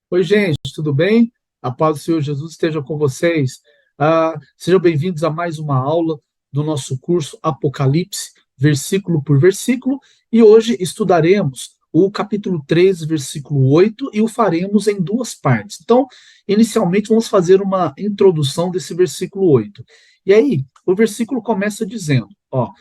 Oi, gente, tudo bem? A paz do Senhor Jesus esteja com vocês. Sejam bem-vindos a mais uma aula do nosso curso Apocalipse, versículo por versículo, e hoje estudaremos o capítulo 3, versículo 8, e o faremos em duas partes. Então, inicialmente, vamos fazer uma introdução desse versículo 8. E aí, o versículo começa dizendo, ó,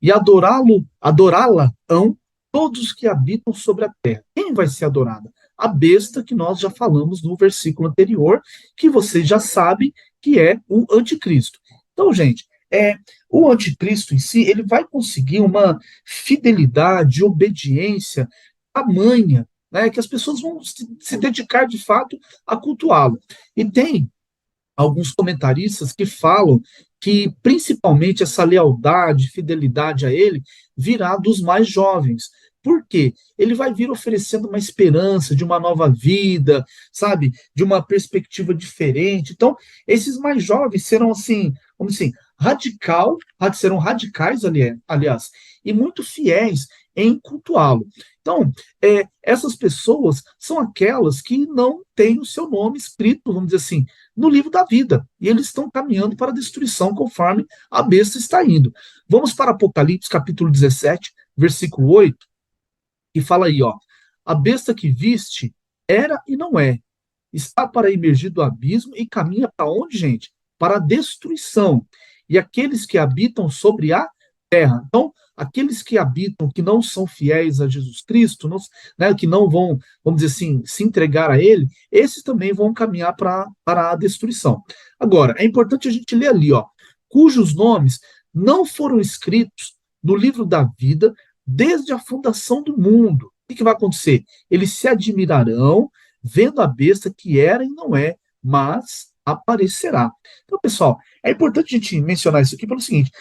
e adorá-la-ão todos que habitam sobre a terra. Quem vai ser adorada? A besta que nós já falamos no versículo anterior, que vocês já sabem que é o anticristo. Então, gente, o anticristo em si, ele vai conseguir uma fidelidade, obediência tamanha, né, que as pessoas vão se dedicar de fato a cultuá-lo. E tem alguns comentaristas que falam que principalmente essa lealdade, fidelidade a ele, virá dos mais jovens. Por quê? Ele vai vir oferecendo uma esperança de uma nova vida, sabe? De uma perspectiva diferente. Então, esses mais jovens serão assim, vamos dizer assim, serão radicais, aliás, e muito fiéis em cultuá-lo. Então, essas pessoas são aquelas que não têm o seu nome escrito, vamos dizer assim, no livro da vida. E eles estão caminhando para a destruição conforme a besta está indo. Vamos para Apocalipse, capítulo 17, versículo 8, que fala aí, ó. A besta que viste era e não é. Está para emergir do abismo e caminha para onde, gente? Para a destruição. E aqueles que habitam sobre a terra. Então, aqueles que habitam, que não são fiéis a Jesus Cristo, não, né, que não vão, vamos dizer assim, se entregar a Ele, esses também vão caminhar para a destruição. Agora, é importante a gente ler ali, ó, cujos nomes não foram escritos no livro da vida desde a fundação do mundo. O que vai acontecer? Eles se admirarão vendo a besta que era e não é, mas aparecerá. Então, pessoal, é importante a gente mencionar isso aqui pelo seguinte: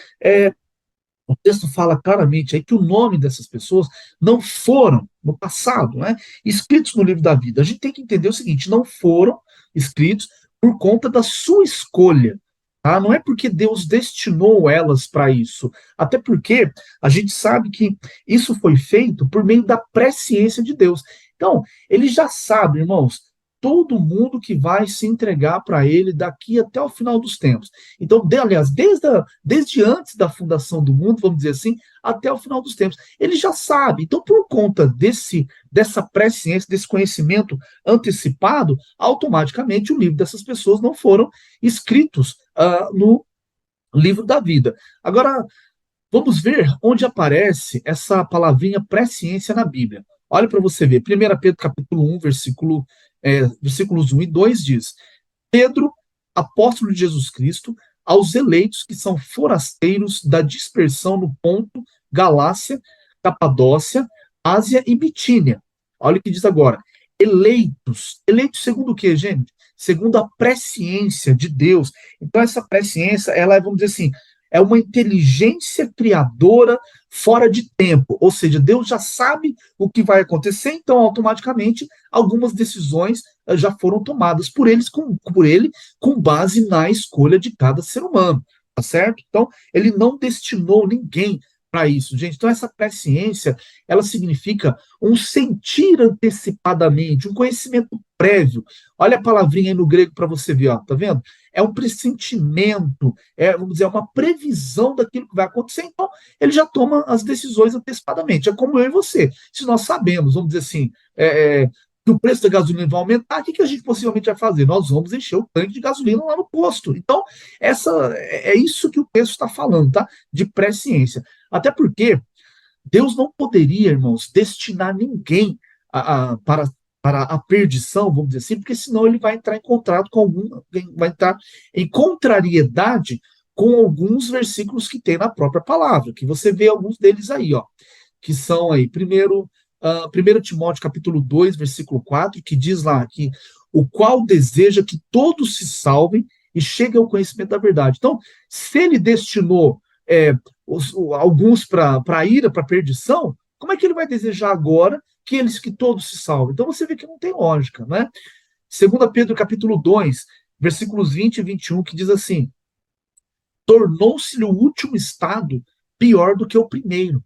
o texto fala claramente aí que o nome dessas pessoas não foram, no passado, né, escritos no livro da vida. A gente tem que entender o seguinte: não foram escritos por conta da sua escolha. Tá? Não é porque Deus destinou elas para isso. Até porque a gente sabe que isso foi feito por meio da presciência de Deus. Então, ele já sabe, irmãos, todo mundo que vai se entregar para ele daqui até o final dos tempos. Então, aliás, desde antes da fundação do mundo, vamos dizer assim, até o final dos tempos. Ele já sabe. Então, por conta dessa presciência, desse conhecimento antecipado, automaticamente o livro dessas pessoas não foram escritos no livro da vida. Agora, vamos ver onde aparece essa palavrinha presciência na Bíblia. Olha para você ver. 1 Pedro capítulo 1, versículos 1 e 2 diz: Pedro, apóstolo de Jesus Cristo, aos eleitos que são forasteiros da dispersão no Ponto, Galácia, Capadócia, Ásia e Bitínia. Olha o que diz agora. Eleitos. Eleitos segundo o quê, gente? Segundo a presciência de Deus. Então, essa presciência, ela é, vamos dizer assim, é uma inteligência criadora fora de tempo. Ou seja, Deus já sabe o que vai acontecer, então, automaticamente, algumas decisões já foram tomadas por ele com base na escolha de cada ser humano, tá certo? Então, ele não destinou ninguém para isso, gente. Então, essa presciência, ela significa um sentir antecipadamente, um conhecimento prévio. Olha a palavrinha aí no grego para você ver, ó, tá vendo? É um pressentimento, vamos dizer, uma previsão daquilo que vai acontecer. Então, ele já toma as decisões antecipadamente. É como eu e você. Se nós sabemos, vamos dizer assim, que o preço da gasolina vai aumentar, o que a gente possivelmente vai fazer? Nós vamos encher o tanque de gasolina lá no posto. Então, é isso que o texto está falando, tá? De presciência. Até porque Deus não poderia, irmãos, destinar ninguém para a perdição, vamos dizer assim, porque senão ele vai entrar em contrato com vai entrar em contrariedade com alguns versículos que tem na própria palavra, que você vê alguns deles aí, ó, que são aí, primeiro, 1 Timóteo capítulo 2, versículo 4, que diz lá que o qual deseja que todos se salvem e cheguem ao conhecimento da verdade. Então, se ele destinou alguns para a ira, para a perdição, como é que ele vai desejar agora que todos se salvem? Então você vê que não tem lógica, né? 2 Pedro capítulo 2, versículos 20 e 21, que diz assim: tornou-se-lhe o último estado pior do que o primeiro.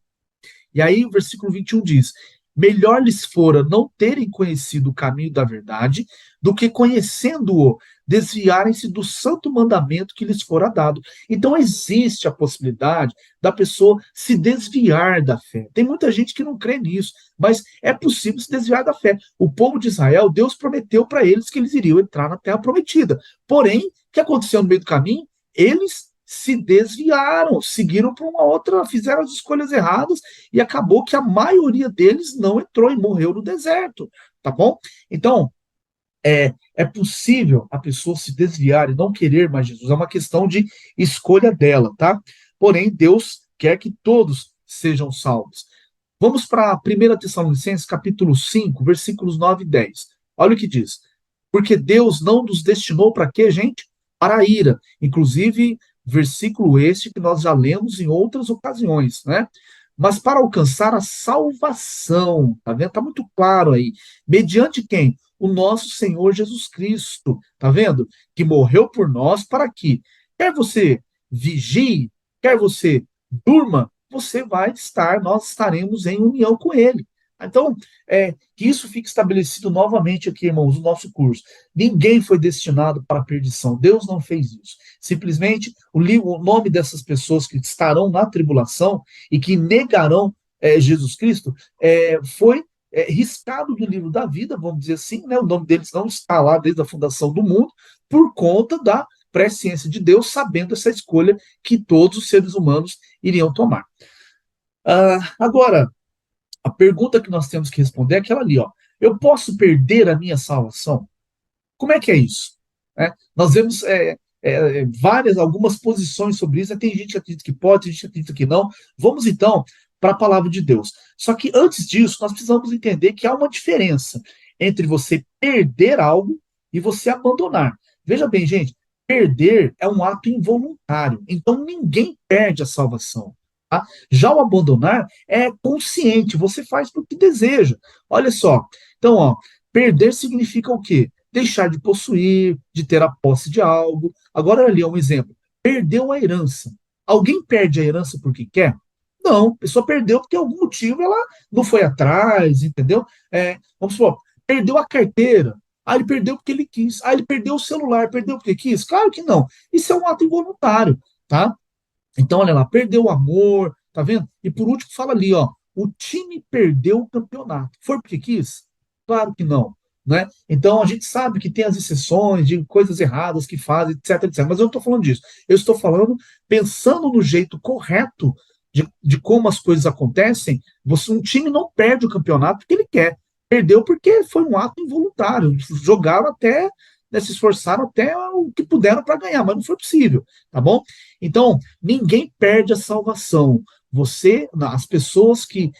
E aí o versículo 21 diz: melhor lhes fora não terem conhecido o caminho da verdade, do que conhecendo-o, desviarem-se do santo mandamento que lhes fora dado. Então existe a possibilidade da pessoa se desviar da fé. Tem muita gente que não crê nisso, mas é possível se desviar da fé. O povo de Israel, Deus prometeu para eles que eles iriam entrar na terra prometida. Porém, o que aconteceu no meio do caminho? Eles se desviaram, seguiram para uma outra, fizeram as escolhas erradas e acabou que a maioria deles não entrou e morreu no deserto, tá bom? Então, é possível a pessoa se desviar e não querer mais Jesus, é uma questão de escolha dela, tá? Porém, Deus quer que todos sejam salvos. Vamos para 1 Tessalonicenses, capítulo 5, versículos 9 e 10. Olha o que diz. Porque Deus não nos destinou para quê, gente? Para a ira. Inclusive, versículo este que nós já lemos em outras ocasiões, né? Mas para alcançar a salvação, tá vendo? Tá muito claro aí. Mediante quem? O nosso Senhor Jesus Cristo, tá vendo? Que morreu por nós para que, quer você vigie, quer você durma, você vai estar, nós estaremos em união com Ele. Então, que isso fique estabelecido novamente aqui, irmãos, no nosso curso. Ninguém foi destinado para a perdição. Deus não fez isso. Simplesmente, o nome dessas pessoas que estarão na tribulação e que negarão Jesus Cristo foi riscado do livro da vida, vamos dizer assim, né? O nome deles não está lá desde a fundação do mundo, por conta da presciência de Deus, sabendo essa escolha que todos os seres humanos iriam tomar. Agora, a pergunta que nós temos que responder é aquela ali, ó. Eu posso perder a minha salvação? Como é que é isso? Nós vemos algumas posições sobre isso. Tem gente que acredita que pode, tem gente que acredita que não. Vamos então para a palavra de Deus. Só que antes disso, nós precisamos entender que há uma diferença entre você perder algo e você abandonar. Veja bem, gente, perder é um ato involuntário. Então ninguém perde a salvação. Tá? Já o abandonar é consciente, você faz porque deseja. Olha só. Então, ó, perder significa o quê? Deixar de possuir, de ter a posse de algo. Agora, ali é um exemplo. Perdeu a herança. Alguém perde a herança porque quer? Não, a pessoa perdeu porque algum motivo ela não foi atrás, entendeu? Vamos supor, perdeu a carteira. Ah, ele perdeu porque ele quis. Ah, ele perdeu o celular, perdeu porque quis? Claro que não. Isso é um ato involuntário, tá? Então, olha lá, perdeu o amor, tá vendo? E por último, fala ali, ó, o time perdeu o campeonato. Foi porque quis? Claro que não. Né? Então a gente sabe que tem as exceções de coisas erradas que fazem, etc, etc. Mas eu não estou falando disso. Eu estou falando pensando no jeito correto de como as coisas acontecem. Um time não perde o campeonato porque ele quer. Perdeu porque foi um ato involuntário. Jogaram até, né, se esforçaram até o que puderam para ganhar, mas não foi possível, tá bom? Então, ninguém perde a salvação. As pessoas que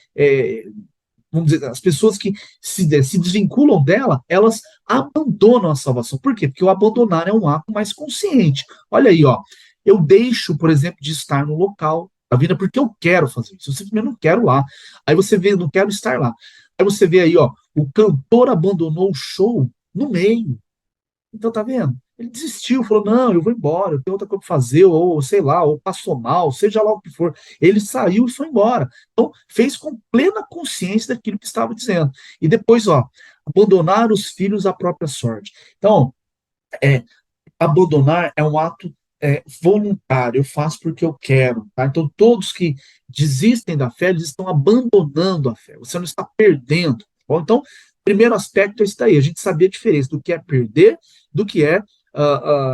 vamos dizer, as pessoas que se desvinculam dela, elas abandonam a salvação. Por quê? Porque o abandonar é um ato mais consciente. Olha aí, ó. Eu deixo, por exemplo, de estar no local da vida porque eu quero fazer isso. Eu simplesmente não quero lá. Aí você vê, não quero estar lá. Aí você vê aí, ó, o cantor abandonou o show no meio. Então, tá vendo? Ele desistiu, falou: não, eu vou embora, eu tenho outra coisa para fazer, ou sei lá, ou passou mal, seja lá o que for. Ele saiu e foi embora. Então, fez com plena consciência daquilo que estava dizendo. E depois, ó, abandonar os filhos à própria sorte. Então, abandonar é um ato voluntário, eu faço porque eu quero. Tá? Então, todos que desistem da fé, eles estão abandonando a fé. Você não está perdendo. Tá bom? Então, primeiro aspecto é isso daí, a gente saber a diferença do que é perder, do que é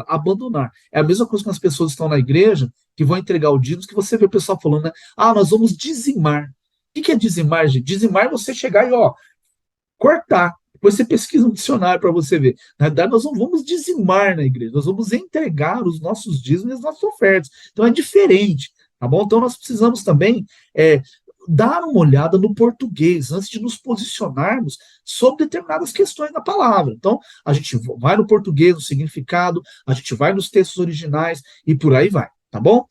abandonar. É a mesma coisa que as pessoas estão na igreja, que vão entregar o dízimo, que você vê o pessoal falando, né? Ah, nós vamos dizimar. O que é dizimar, gente? Dizimar é você chegar e, ó, cortar. Depois você pesquisa um dicionário para você ver. Na verdade, nós não vamos dizimar na igreja, nós vamos entregar os nossos dízimos e as nossas ofertas. Então é diferente, tá bom? Então nós precisamos também dar uma olhada no português antes de nos posicionarmos sobre determinadas questões da palavra. Então, a gente vai no português, no significado, a gente vai nos textos originais e por aí vai, tá bom?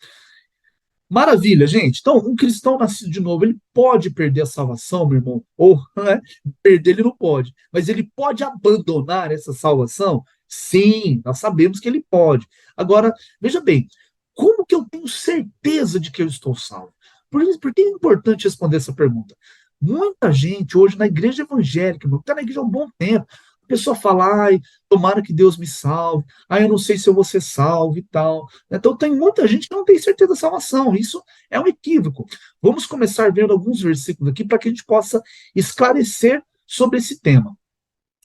Maravilha, gente. Então, um cristão nascido de novo, ele pode perder a salvação, meu irmão? Ou, né, perder ele não pode. Mas ele pode abandonar essa salvação? Sim, nós sabemos que ele pode. Agora, veja bem, como que eu tenho certeza de que eu estou salvo? Por que é importante responder essa pergunta? Muita gente hoje na igreja evangélica, está na igreja há um bom tempo, a pessoa fala, ai, tomara que Deus me salve, ai, eu não sei se eu vou ser salvo e tal. Então tem muita gente que não tem certeza da salvação, isso é um equívoco. Vamos começar vendo alguns versículos aqui para que a gente possa esclarecer sobre esse tema.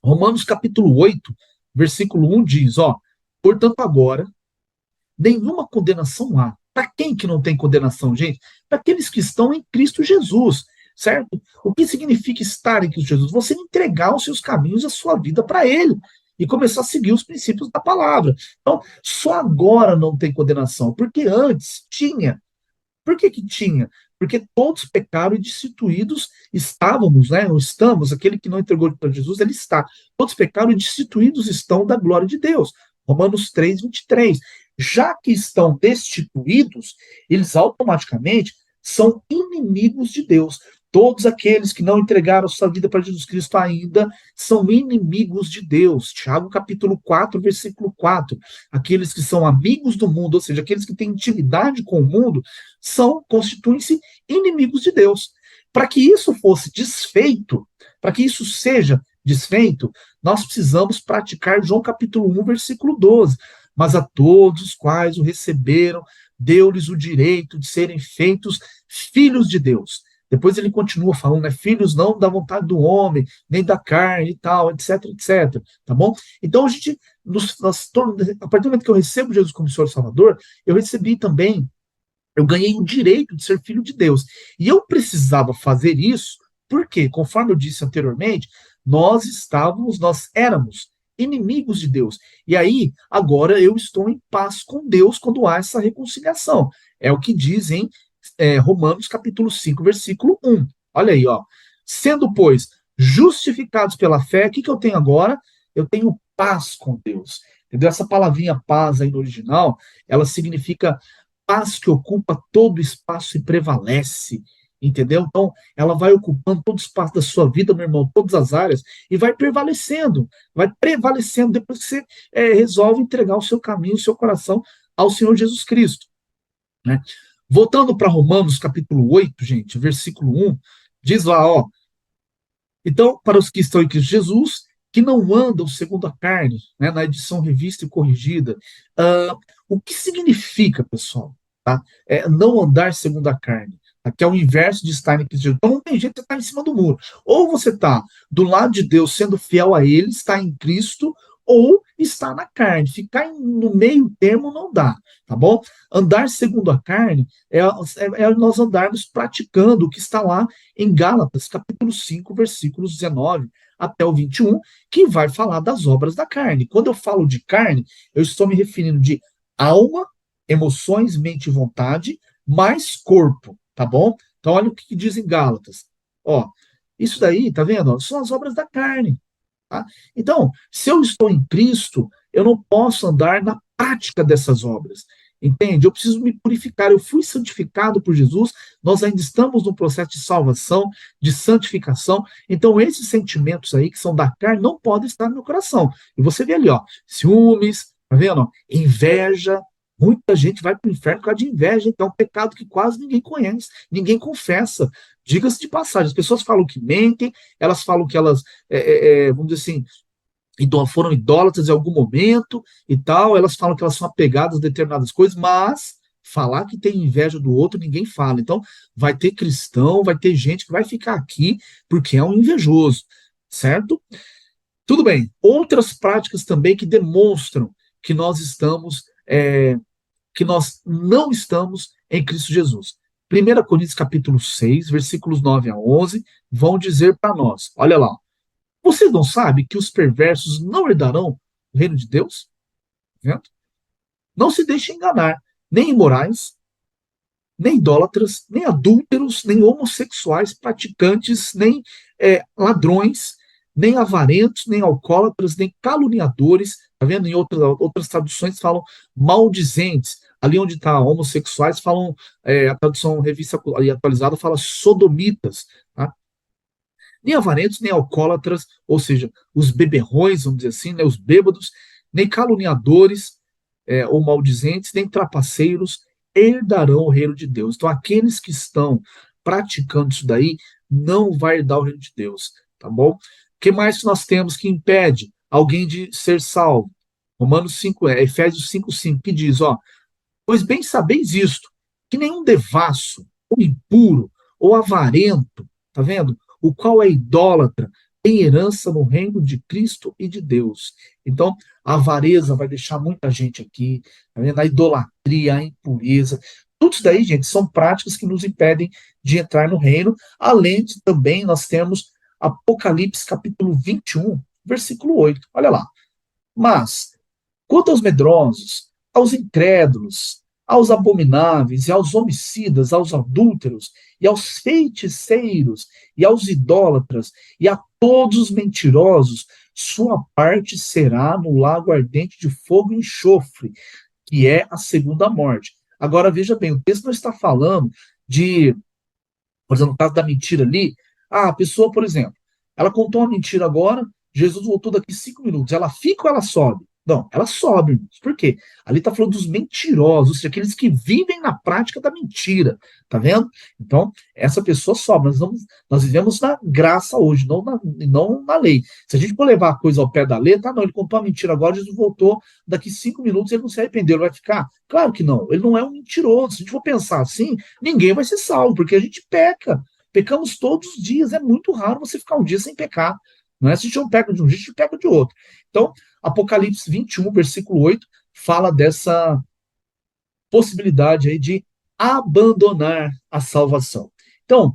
Romanos capítulo 8, versículo 1 diz, ó, portanto agora, nenhuma condenação há. Para quem que não tem condenação, gente? Para aqueles que estão em Cristo Jesus, certo? O que significa estar em Cristo Jesus? Você entregar os seus caminhos, a sua vida para Ele e começar a seguir os princípios da palavra. Então, só agora não tem condenação, porque antes tinha. Por que que tinha? Porque todos pecaram e destituídos estávamos, né? Ou estamos, aquele que não entregou para Jesus, ele está. Todos pecaram e destituídos estão da glória de Deus. Romanos 3, 23. Já que estão destituídos, eles automaticamente são inimigos de Deus. Todos aqueles que não entregaram sua vida para Jesus Cristo ainda são inimigos de Deus. Tiago capítulo 4, versículo 4. Aqueles que são amigos do mundo, ou seja, aqueles que têm intimidade com o mundo, constituem-se inimigos de Deus. Para que isso fosse desfeito, para que isso seja desfeito, nós precisamos praticar João capítulo 1, versículo 12. Mas a todos os quais o receberam, deu-lhes o direito de serem feitos filhos de Deus. Depois ele continua falando, né? Filhos não da vontade do homem, nem da carne e tal, etc, etc. Tá bom? Então a gente, a partir do momento que eu recebo Jesus como Senhor e Salvador, eu recebi também, eu ganhei o direito de ser filho de Deus. E eu precisava fazer isso, porque, conforme eu disse anteriormente, nós éramos inimigos de Deus. E aí, agora eu estou em paz com Deus quando há essa reconciliação. É o que diz em Romanos capítulo 5, versículo 1. Olha aí, ó. Sendo, pois, justificados pela fé, o que, que eu tenho agora? Eu tenho paz com Deus. Entendeu? Essa palavrinha paz aí no original, ela significa paz que ocupa todo o espaço e prevalece. Entendeu? Então, ela vai ocupando todo o espaço da sua vida, meu irmão, todas as áreas, e vai prevalecendo depois que você resolve entregar o seu caminho, o seu coração ao Senhor Jesus Cristo. Né? Voltando para Romanos capítulo 8, gente, versículo 1, diz lá, ó, então, para os que estão em Cristo Jesus, que não andam segundo a carne, né, na edição revista e corrigida, o que significa, pessoal, tá? Não andar segundo a carne, tá? Que é o inverso de estar em Cristo Jesus. Então não tem jeito de estar em cima do muro. Ou você está do lado de Deus, sendo fiel a Ele, está em Cristo, ou está na carne. Ficar no meio termo não dá, tá bom? Andar segundo a carne é nós andarmos praticando o que está lá em Gálatas, capítulo 5, versículos 19 até o 21, que vai falar das obras da carne. Quando eu falo de carne, eu estou me referindo de alma, emoções, mente e vontade, mais corpo, tá bom? Então, olha o que diz em Gálatas. Ó, isso daí, tá vendo? São as obras da carne. Tá? Então, se eu estou em Cristo, eu não posso andar na prática dessas obras. Entende? Eu preciso me purificar. Eu fui santificado por Jesus, nós ainda estamos no processo de salvação, de santificação. Então, esses sentimentos aí que são da carne não podem estar no meu coração. E você vê ali, ó, ciúmes, tá vendo? Inveja. Muita gente vai para o inferno por causa de inveja, então é um pecado que quase ninguém conhece, ninguém confessa. Diga-se de passagem, as pessoas falam que mentem, elas falam que elas, vamos dizer assim, foram idólatras em algum momento e tal, elas falam que elas são apegadas a determinadas coisas, mas falar que tem inveja do outro, ninguém fala. Então, vai ter cristão, vai ter gente que vai ficar aqui porque é um invejoso, certo? Tudo bem. Outras práticas também que demonstram que nós estamos, que nós não estamos em Cristo Jesus. 1 Coríntios capítulo 6, versículos 9 a 11, vão dizer para nós, olha lá, vocês não sabem que os perversos não herdarão o reino de Deus? Vendo? Não se deixem enganar, nem imorais, nem idólatras, nem adúlteros, nem homossexuais, praticantes, nem ladrões, nem avarentos, nem alcoólatras, nem caluniadores. Tá vendo? Em outras traduções falam maldizentes. Ali onde está homossexuais, falam, a tradução revista atualizada fala sodomitas. Tá? Nem avarentos, nem alcoólatras, ou seja, os beberrões, vamos dizer assim, né, os bêbados, nem caluniadores ou maldizentes, nem trapaceiros herdarão o reino de Deus. Então, aqueles que estão praticando isso daí não vai herdar o reino de Deus, tá bom? O que mais que nós temos que impede alguém de ser salvo? Romanos 5, Efésios 5:5, que diz, ó, pois bem sabeis isto, que nenhum devasso, ou impuro, ou avarento, tá vendo? O qual é idólatra, tem herança no reino de Cristo e de Deus. Então, a avareza vai deixar muita gente aqui, tá vendo? A idolatria, a impureza. Tudo isso daí, gente, são práticas que nos impedem de entrar no reino. Além de também nós temos Apocalipse capítulo 21, versículo 8. Olha lá. Mas quanto aos medrosos, aos incrédulos, aos abomináveis, e aos homicidas, aos adúlteros, e aos feiticeiros, e aos idólatras, e a todos os mentirosos, sua parte será no lago ardente de fogo e enxofre, que é a segunda morte. Agora, veja bem, o texto não está falando de, por exemplo, no caso da mentira ali, a pessoa, por exemplo, ela contou uma mentira agora, Jesus voltou daqui 5 minutos, ela fica ou ela sobe? Não, ela sobe, irmãos. Por quê? Ali está falando dos mentirosos, aqueles que vivem na prática da mentira, tá vendo? Então, essa pessoa sobe. Nós vivemos na graça hoje, não na lei. Se a gente for levar a coisa ao pé da letra, não, ele contou uma mentira agora, Jesus voltou daqui 5 minutos, ele não se arrependeu, ele vai ficar? Claro que não, ele não é um mentiroso. Se a gente for pensar assim, ninguém vai ser salvo, porque a gente peca. Pecamos todos os dias, é muito raro você ficar um dia sem pecar. Não é se a gente não peca de um jeito, a gente peca de outro. Então, Apocalipse 21, versículo 8, fala dessa possibilidade aí de abandonar a salvação. Então,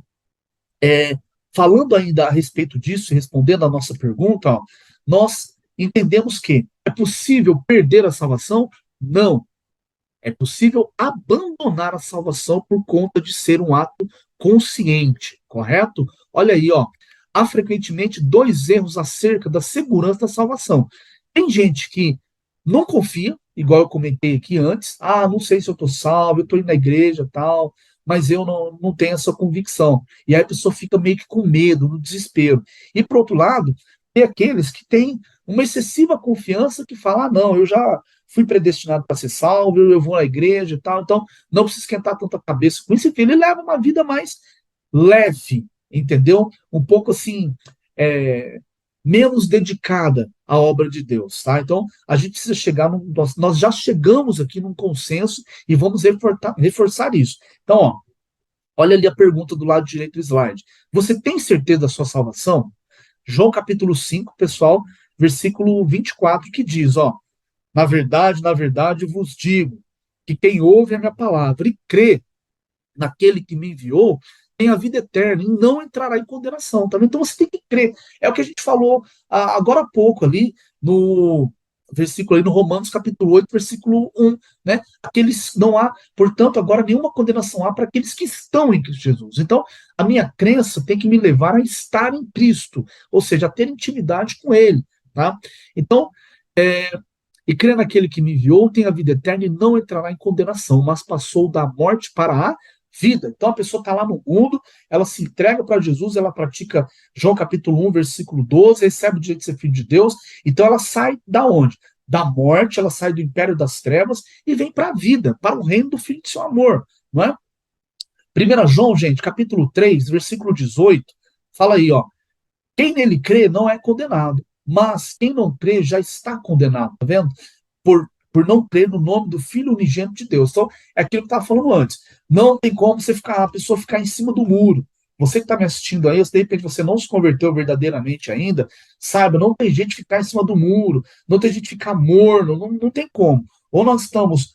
falando ainda a respeito disso, respondendo a nossa pergunta, ó, nós entendemos que é possível perder a salvação? Não. É possível abandonar a salvação por conta de ser um ato consciente, correto? Olha aí, ó. Há frequentemente dois erros acerca da segurança da salvação. Tem gente que não confia, igual eu comentei aqui antes. Ah, não sei se eu estou salvo, eu estou indo na igreja tal, mas eu não tenho essa convicção. E aí a pessoa fica meio que com medo, no desespero. E por outro lado, tem aqueles que têm uma excessiva confiança que fala, ah, não, eu já fui predestinado para ser salvo, eu vou na igreja e tal, então não precisa esquentar tanta cabeça com isso. Enfim, ele leva uma vida mais leve, entendeu? Um pouco assim, é, menos dedicada à obra de Deus, tá? Então, a gente precisa chegar, nós já chegamos aqui num consenso e vamos reforçar isso. Então, ó, olha ali a pergunta do lado direito do slide. Você tem certeza da sua salvação? João capítulo 5, pessoal, versículo 24, que diz, ó, na verdade, vos digo que quem ouve a minha palavra e crê naquele que me enviou tem a vida eterna e não entrará em condenação. Tá vendo? Então você tem que crer. É o que a gente falou agora há pouco ali no versículo aí no Romanos capítulo 8, versículo 1, né? Aqueles não há, portanto, agora nenhuma condenação há para aqueles que estão em Cristo Jesus. Então, a minha crença tem que me levar a estar em Cristo, ou seja, a ter intimidade com ele, tá? Então, é, e crê naquele que me enviou, tem a vida eterna e não entrará em condenação, mas passou da morte para a vida. Então a pessoa está lá no mundo, ela se entrega para Jesus, ela pratica João capítulo 1, versículo 12, recebe o direito de ser filho de Deus, então ela sai da onde? Da morte, ela sai do império das trevas e vem para a vida, para o reino do Filho de seu amor, não é? 1 João, gente, capítulo 3, versículo 18, fala aí, ó, quem nele crê não é condenado, mas quem não crê já está condenado, tá vendo? Por não crer no nome do Filho unigênito de Deus. Então, é aquilo que eu estava falando antes. Não tem como a pessoa ficar em cima do muro. Você que está me assistindo aí, se de repente você não se converteu verdadeiramente ainda, saiba, não tem jeito de ficar em cima do muro, não tem jeito de ficar morno, não tem como. Ou nós estamos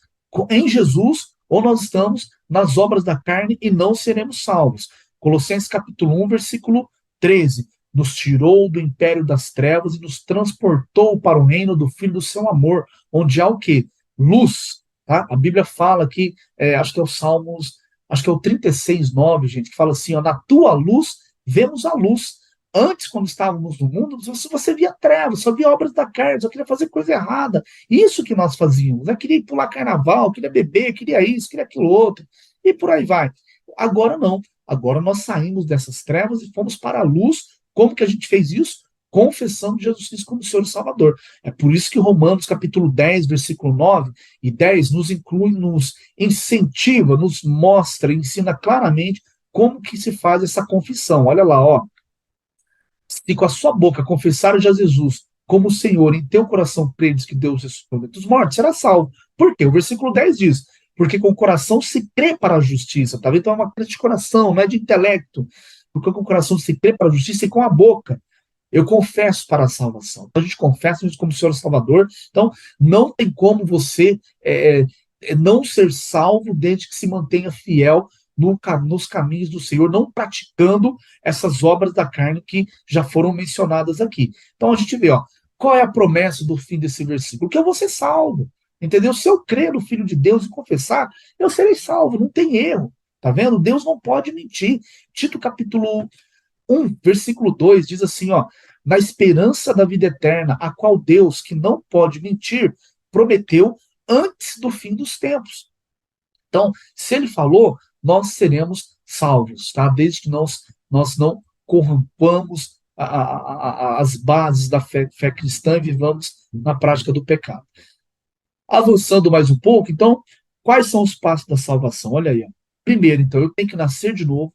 em Jesus, ou nós estamos nas obras da carne e não seremos salvos. Colossenses capítulo 1, versículo 13. Nos tirou do império das trevas e nos transportou para o reino do Filho do seu amor, onde há o quê? Luz. Tá? A Bíblia fala que, acho que é o Salmos, acho que é o 36:9, gente, que fala assim, ó, na tua luz vemos a luz. Antes, quando estávamos no mundo, você via trevas, só via obras da carne, só queria fazer coisa errada. Isso que nós fazíamos. Eu queria ir pular carnaval, queria beber, queria isso, queria aquilo outro, e por aí vai. Agora não. Agora nós saímos dessas trevas e fomos para a luz. Como que a gente fez isso? Confessando Jesus Cristo como Senhor e Salvador. É por isso que Romanos capítulo 10, versículo 9 e 10 nos inclui, nos incentiva, nos mostra, ensina claramente como que se faz essa confissão. Olha lá, ó. Se com a sua boca confessares a Jesus como o Senhor, em teu coração credes que Deus ressuscitou dentre os mortos, será salvo. Por quê? O versículo 10 diz, porque com o coração se crê para a justiça, tá vendo? Então é uma crença de coração, não é de intelecto. Porque com o coração se crê para a justiça e com a boca eu confesso para a salvação. Então, a gente confessa como Senhor Salvador. Então, não tem como você não ser salvo desde que se mantenha fiel nos caminhos do Senhor, não praticando essas obras da carne que já foram mencionadas aqui. Então, a gente vê, ó, qual é a promessa do fim desse versículo? Que eu vou ser salvo. Entendeu? Se eu crer no Filho de Deus e confessar, eu serei salvo, não tem erro. Tá vendo? Deus não pode mentir. Tito capítulo 1, versículo 2 diz assim, ó, na esperança da vida eterna, a qual Deus, que não pode mentir, prometeu antes do fim dos tempos. Então, se ele falou, nós seremos salvos, tá? Desde que nós não corrompamos as bases da fé cristã e vivamos na prática do pecado. Avançando mais um pouco, então, quais são os passos da salvação? Olha aí, ó. Primeiro, então, eu tenho que nascer de novo.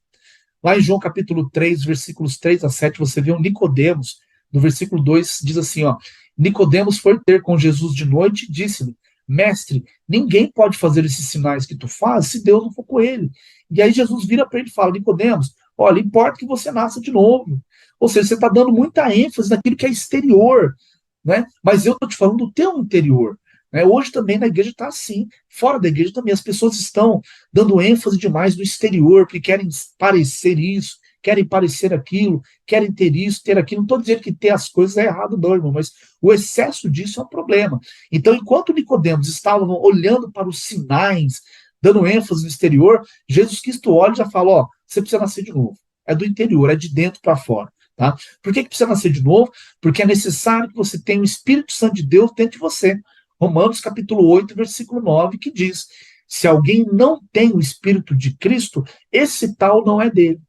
Lá em João capítulo 3, versículos 3 a 7, você vê um Nicodemos, no versículo 2, diz assim, ó, Nicodemos foi ter com Jesus de noite e disse-lhe, mestre, ninguém pode fazer esses sinais que tu fazes se Deus não for com ele. E aí Jesus vira para ele e fala, Nicodemos, olha, importa que você nasça de novo. Ou seja, você está dando muita ênfase naquilo que é exterior, né? Mas eu estou te falando do teu interior. Né? Hoje também na igreja está assim, fora da igreja também, as pessoas estão dando ênfase demais no exterior, porque querem parecer isso, querem parecer aquilo, querem ter isso, ter aquilo. Não estou dizendo que ter as coisas é errado, não, irmão, mas o excesso disso é um problema. Então, enquanto Nicodemos estava olhando para os sinais, dando ênfase no exterior, Jesus Cristo olha e já fala, ó, você precisa nascer de novo. É do interior, é de dentro para fora. Tá? Por que precisa nascer de novo? Porque é necessário que você tenha o Espírito Santo de Deus dentro de você. Romanos capítulo 8, versículo 9, que diz, se alguém não tem o Espírito de Cristo, esse tal não é dele.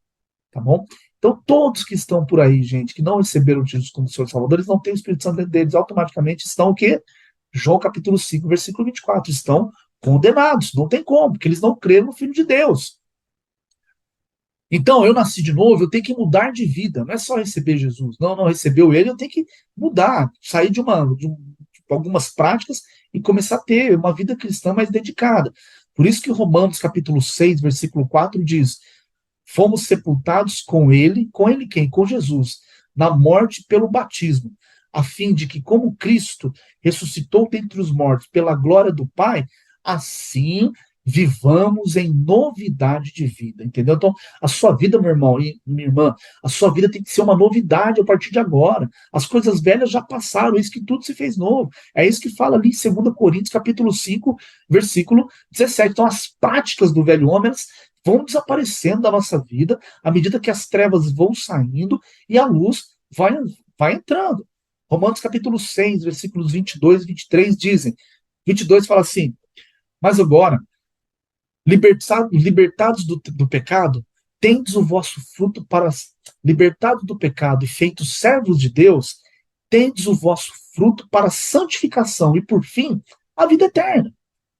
Tá bom? Então, todos que estão por aí, gente, que não receberam Jesus como Senhor e Salvador, eles não têm o Espírito Santo dentro deles, automaticamente estão o quê? João capítulo 5, versículo 24, estão condenados, não tem como, porque eles não creram no Filho de Deus. Então, eu nasci de novo, eu tenho que mudar de vida, não é só receber Jesus. Não recebeu ele, eu tenho que mudar, sair de algumas práticas e começar a ter uma vida cristã mais dedicada. Por isso que Romanos capítulo 6, versículo 4 diz, fomos sepultados com ele quem? Com Jesus, na morte pelo batismo, a fim de que, como Cristo ressuscitou dentre os mortos pela glória do Pai, assim vivamos em novidade de vida, entendeu? Então, a sua vida, meu irmão e minha irmã, a sua vida tem que ser uma novidade a partir de agora. As coisas velhas já passaram, isso que tudo se fez novo. É isso que fala ali em 2 Coríntios, capítulo 5, versículo 17. Então, as práticas do velho homem, elas vão desaparecendo da nossa vida à medida que as trevas vão saindo e a luz vai entrando. Romanos capítulo 6, versículos 22 e 23 dizem, 22 fala assim, mas agora, libertados do pecado, tendes o vosso fruto para... Libertados do pecado e feitos servos de Deus, tendes o vosso fruto para a santificação e, por fim, a vida eterna.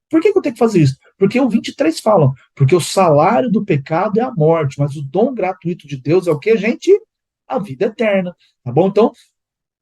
Por que eu tenho que fazer isso? Porque o 23 fala, porque o salário do pecado é a morte, mas o dom gratuito de Deus é o que, gente? A vida eterna. Tá bom? Então,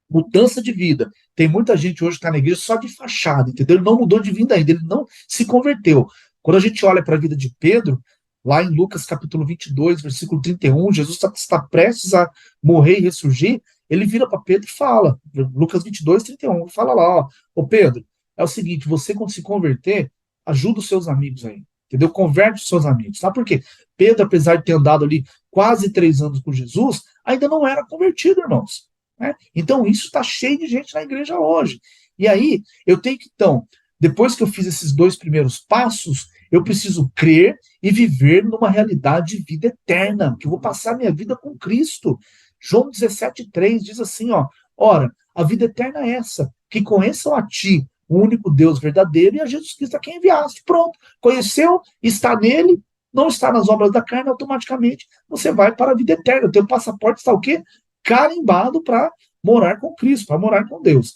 mudança de vida. Tem muita gente hoje que está na igreja só de fachada, entendeu? Ele não mudou de vida ainda, ele não se converteu. Quando a gente olha para a vida de Pedro, lá em Lucas capítulo 22, versículo 31, Jesus está prestes a morrer e ressurgir, ele vira para Pedro e fala, Lucas 22, 31, fala lá, ó, ô Pedro, é o seguinte, você quando se converter, ajuda os seus amigos aí, entendeu? Converte os seus amigos, sabe por quê? Pedro, apesar de ter andado ali quase 3 anos com Jesus, ainda não era convertido, irmãos. Né? Então, isso está cheio de gente na igreja hoje. E aí, eu tenho que, então, depois que eu fiz esses 2 primeiros passos, eu preciso crer e viver numa realidade de vida eterna, que eu vou passar minha vida com Cristo. João 17,3 diz assim, ó, ora, a vida eterna é essa, que conheçam a ti, o único Deus verdadeiro, e a Jesus Cristo a quem enviaste. Pronto, conheceu, está nele, não está nas obras da carne, automaticamente você vai para a vida eterna. O teu passaporte está o quê? Carimbado para morar com Cristo, para morar com Deus.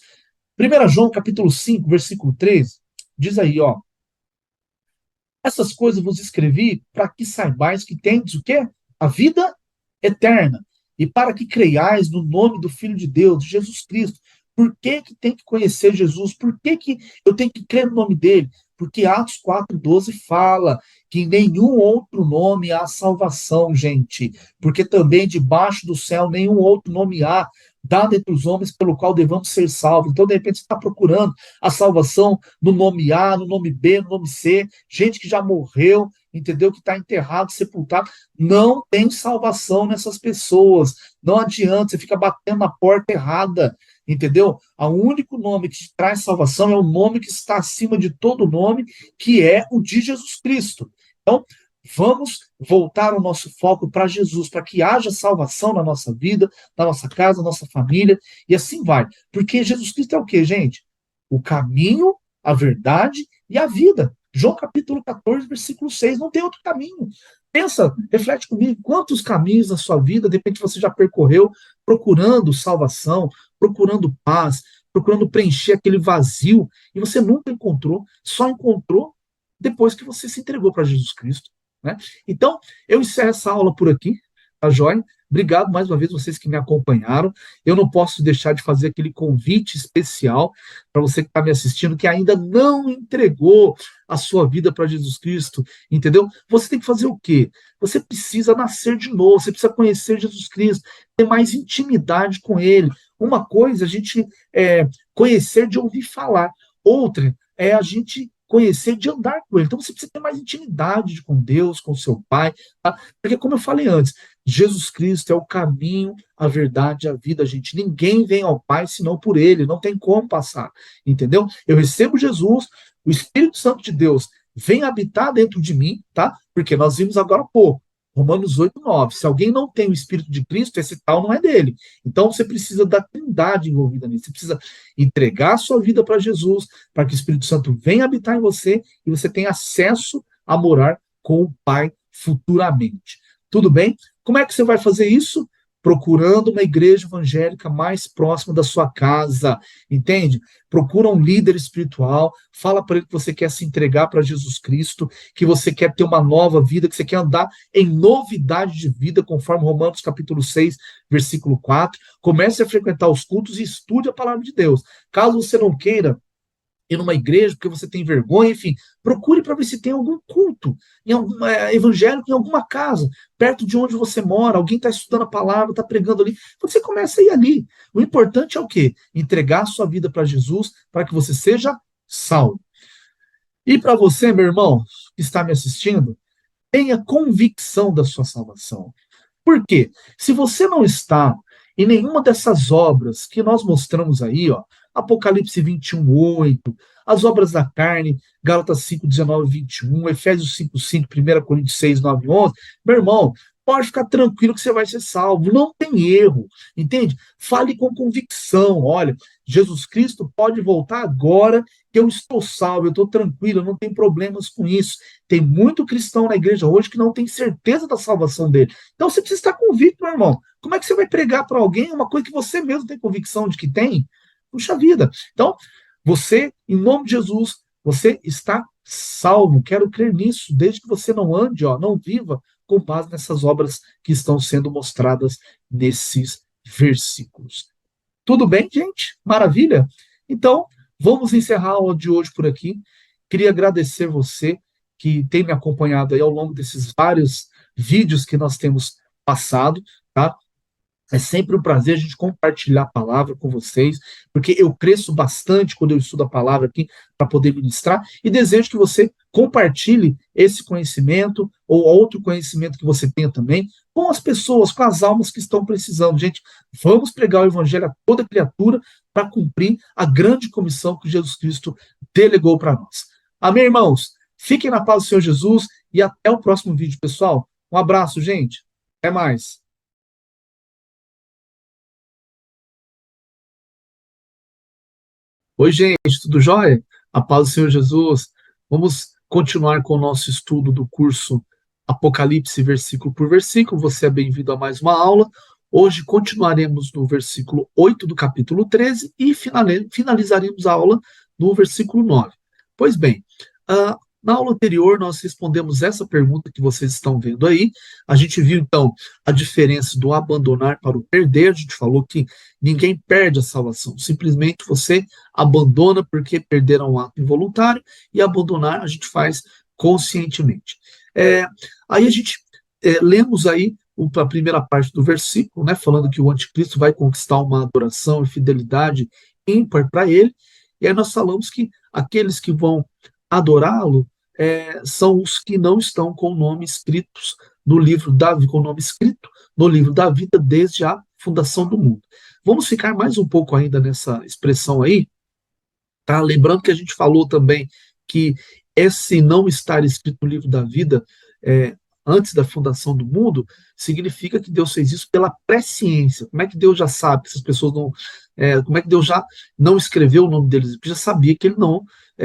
1 João capítulo 5, versículo 13, diz aí, ó, essas coisas vos escrevi para que saibais que tendes o quê? a vida eterna, e para que creiais no nome do Filho de Deus, Jesus Cristo. Por que que tem que conhecer Jesus? Por que que eu tenho que crer no nome dele? Porque Atos 4,12 fala que em nenhum outro nome há salvação, gente. Porque também debaixo do céu nenhum outro nome há, dado entre os homens pelo qual devamos ser salvos. Então, de repente, você está procurando a salvação no nome A, no nome B, no nome C, gente que já morreu, entendeu? Que está enterrado, sepultado. Não tem salvação nessas pessoas. Não adianta, você fica batendo na porta errada, entendeu? O único nome que te traz salvação é o nome que está acima de todo nome, que é o de Jesus Cristo. Então, vamos voltar o nosso foco para Jesus, para que haja salvação na nossa vida, na nossa casa, na nossa família, e assim vai. Porque Jesus Cristo é o quê, gente? O caminho, a verdade e a vida. João capítulo 14, versículo 6, não tem outro caminho. Pensa, reflete comigo, quantos caminhos na sua vida, de repente você já percorreu, procurando salvação, procurando paz, procurando preencher aquele vazio, e você nunca encontrou, só encontrou depois que você se entregou para Jesus Cristo. Né? Então, eu encerro essa aula por aqui, tá joia? Obrigado mais uma vez vocês que me acompanharam. Eu não posso deixar de fazer aquele convite especial para você que está me assistindo, que ainda não entregou a sua vida para Jesus Cristo, entendeu? Você tem que fazer o quê? Você precisa nascer de novo, você precisa conhecer Jesus Cristo, ter mais intimidade com Ele. Uma coisa é a gente conhecer de ouvir falar, outra é a gente conhecer de andar com Ele. Então você precisa ter mais intimidade com Deus, com seu Pai, tá? Porque como eu falei antes, Jesus Cristo é o caminho, a verdade, a vida, gente. Ninguém vem ao Pai senão por Ele, não tem como passar, entendeu? Eu recebo Jesus, o Espírito Santo de Deus vem habitar dentro de mim, tá? Porque nós vimos agora há pouco, Romanos 8,9. Se alguém não tem o Espírito de Cristo, esse tal não é dele. Então você precisa da Trindade envolvida nisso. Você precisa entregar a sua vida para Jesus, para que o Espírito Santo venha habitar em você e você tenha acesso a morar com o Pai futuramente. Tudo bem? Como é que você vai fazer isso? Procurando uma igreja evangélica mais próxima da sua casa, entende? Procura um líder espiritual, fala para ele que você quer se entregar para Jesus Cristo, que você quer ter uma nova vida, que você quer andar em novidade de vida, conforme Romanos capítulo 6, versículo 4. Comece a frequentar os cultos e estude a palavra de Deus. Caso você não queira ir numa igreja porque você tem vergonha, enfim, procure para ver se tem algum culto em algum evangélico em alguma casa, perto de onde você mora, alguém está estudando a palavra, está pregando ali, você começa a ir ali. O importante é o quê? Entregar a sua vida para Jesus, para que você seja salvo. E para você, meu irmão, que está me assistindo, tenha convicção da sua salvação. Por quê? Se você não está em nenhuma dessas obras que nós mostramos aí, ó, Apocalipse 21:8, as obras da carne, Gálatas 5:19-21, Efésios 5:5, 1 Coríntios 6:9-11, meu irmão, pode ficar tranquilo que você vai ser salvo, não tem erro, entende? Fale com convicção, olha, Jesus Cristo pode voltar agora que eu estou salvo, eu estou tranquilo, eu não tenho problemas com isso. Tem muito cristão na igreja hoje que não tem certeza da salvação dele. Então você precisa estar convicto, meu irmão. Como é que você vai pregar para alguém uma coisa que você mesmo tem convicção de que tem? Puxa vida. Então, você, em nome de Jesus, você está salvo. Quero crer nisso, desde que você não ande, ó, não viva com base nessas obras que estão sendo mostradas nesses versículos. Tudo bem, gente? Maravilha? Então, vamos encerrar a aula de hoje por aqui. Queria agradecer você que tem me acompanhado aí ao longo desses vários vídeos que nós temos passado, tá? É sempre um prazer a gente compartilhar a palavra com vocês, porque eu cresço bastante quando eu estudo a palavra aqui para poder ministrar e desejo que você compartilhe esse conhecimento ou outro conhecimento que você tenha também com as pessoas, com as almas que estão precisando. Gente, vamos pregar o evangelho a toda criatura para cumprir a grande comissão que Jesus Cristo delegou para nós. Amém, irmãos? Fiquem na paz do Senhor Jesus e até o próximo vídeo, pessoal. Um abraço, gente. Até mais. Oi, gente, tudo jóia? A paz do Senhor Jesus. Vamos continuar com o nosso estudo do curso Apocalipse, versículo por versículo. Você é bem-vindo a mais uma aula. Hoje continuaremos no versículo 8 do capítulo 13 e finalizaremos a aula no versículo 9. Pois bem, Na aula anterior, nós respondemos essa pergunta que vocês estão vendo aí. A gente viu, então, a diferença do abandonar para o perder. A gente falou que ninguém perde a salvação, simplesmente você abandona porque perderam um ato involuntário, e abandonar a gente faz conscientemente. É, aí a gente lemos aí a primeira parte do versículo, né, falando que o anticristo vai conquistar uma adoração e fidelidade ímpar para ele, e aí nós falamos que aqueles que vão adorá-lo são os que não estão com o nome escritos no livro da com o nome escrito no livro da vida desde a fundação do mundo. Vamos ficar mais um pouco ainda nessa expressão aí, tá? Lembrando que a gente falou também que esse não estar escrito no livro da vida é, antes da fundação do mundo significa que Deus fez isso pela presciência. Como é que Deus já sabe que essas pessoas não, como é que Deus já não escreveu o nome deles? Porque já sabia que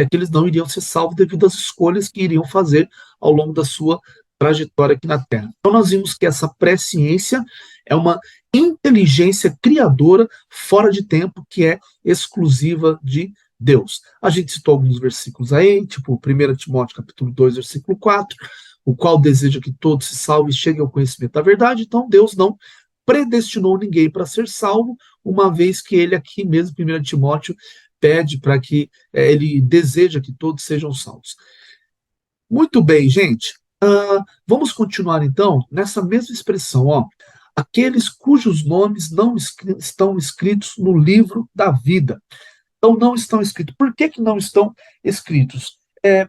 que eles não iriam ser salvos devido às escolhas que iriam fazer ao longo da sua trajetória aqui na Terra. Então nós vimos que essa presciência é uma inteligência criadora fora de tempo que é exclusiva de Deus. A gente citou alguns versículos aí, tipo 1 Timóteo capítulo 2, versículo 4, o qual deseja que todos se salvem e cheguem ao conhecimento da verdade. Então Deus não predestinou ninguém para ser salvo, uma vez que ele aqui mesmo, 1 Timóteo, pede para que ele deseja que todos sejam salvos. Muito bem, gente. Vamos continuar então nessa mesma expressão, ó. Aqueles cujos nomes não estão escritos no livro da vida. Então, não estão escritos. Por que, que não estão escritos?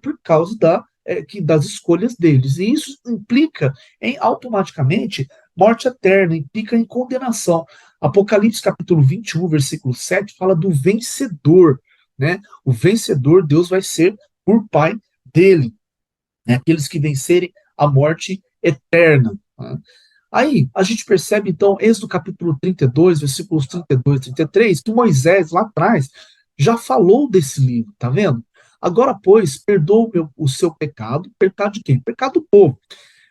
Por causa das escolhas deles. E isso implica em, automaticamente, morte eterna, implica em condenação. Apocalipse capítulo 21, versículo 7, fala do vencedor. Né? O vencedor, Deus vai ser por pai dele. Né? Aqueles que vencerem a morte eterna. Tá? Aí a gente percebe, então, Êxodo capítulo 32, versículos 32 e 33, que Moisés, lá atrás, já falou desse livro, tá vendo? Agora, pois, perdoa o seu pecado. Pecado de quem? Pecado do povo.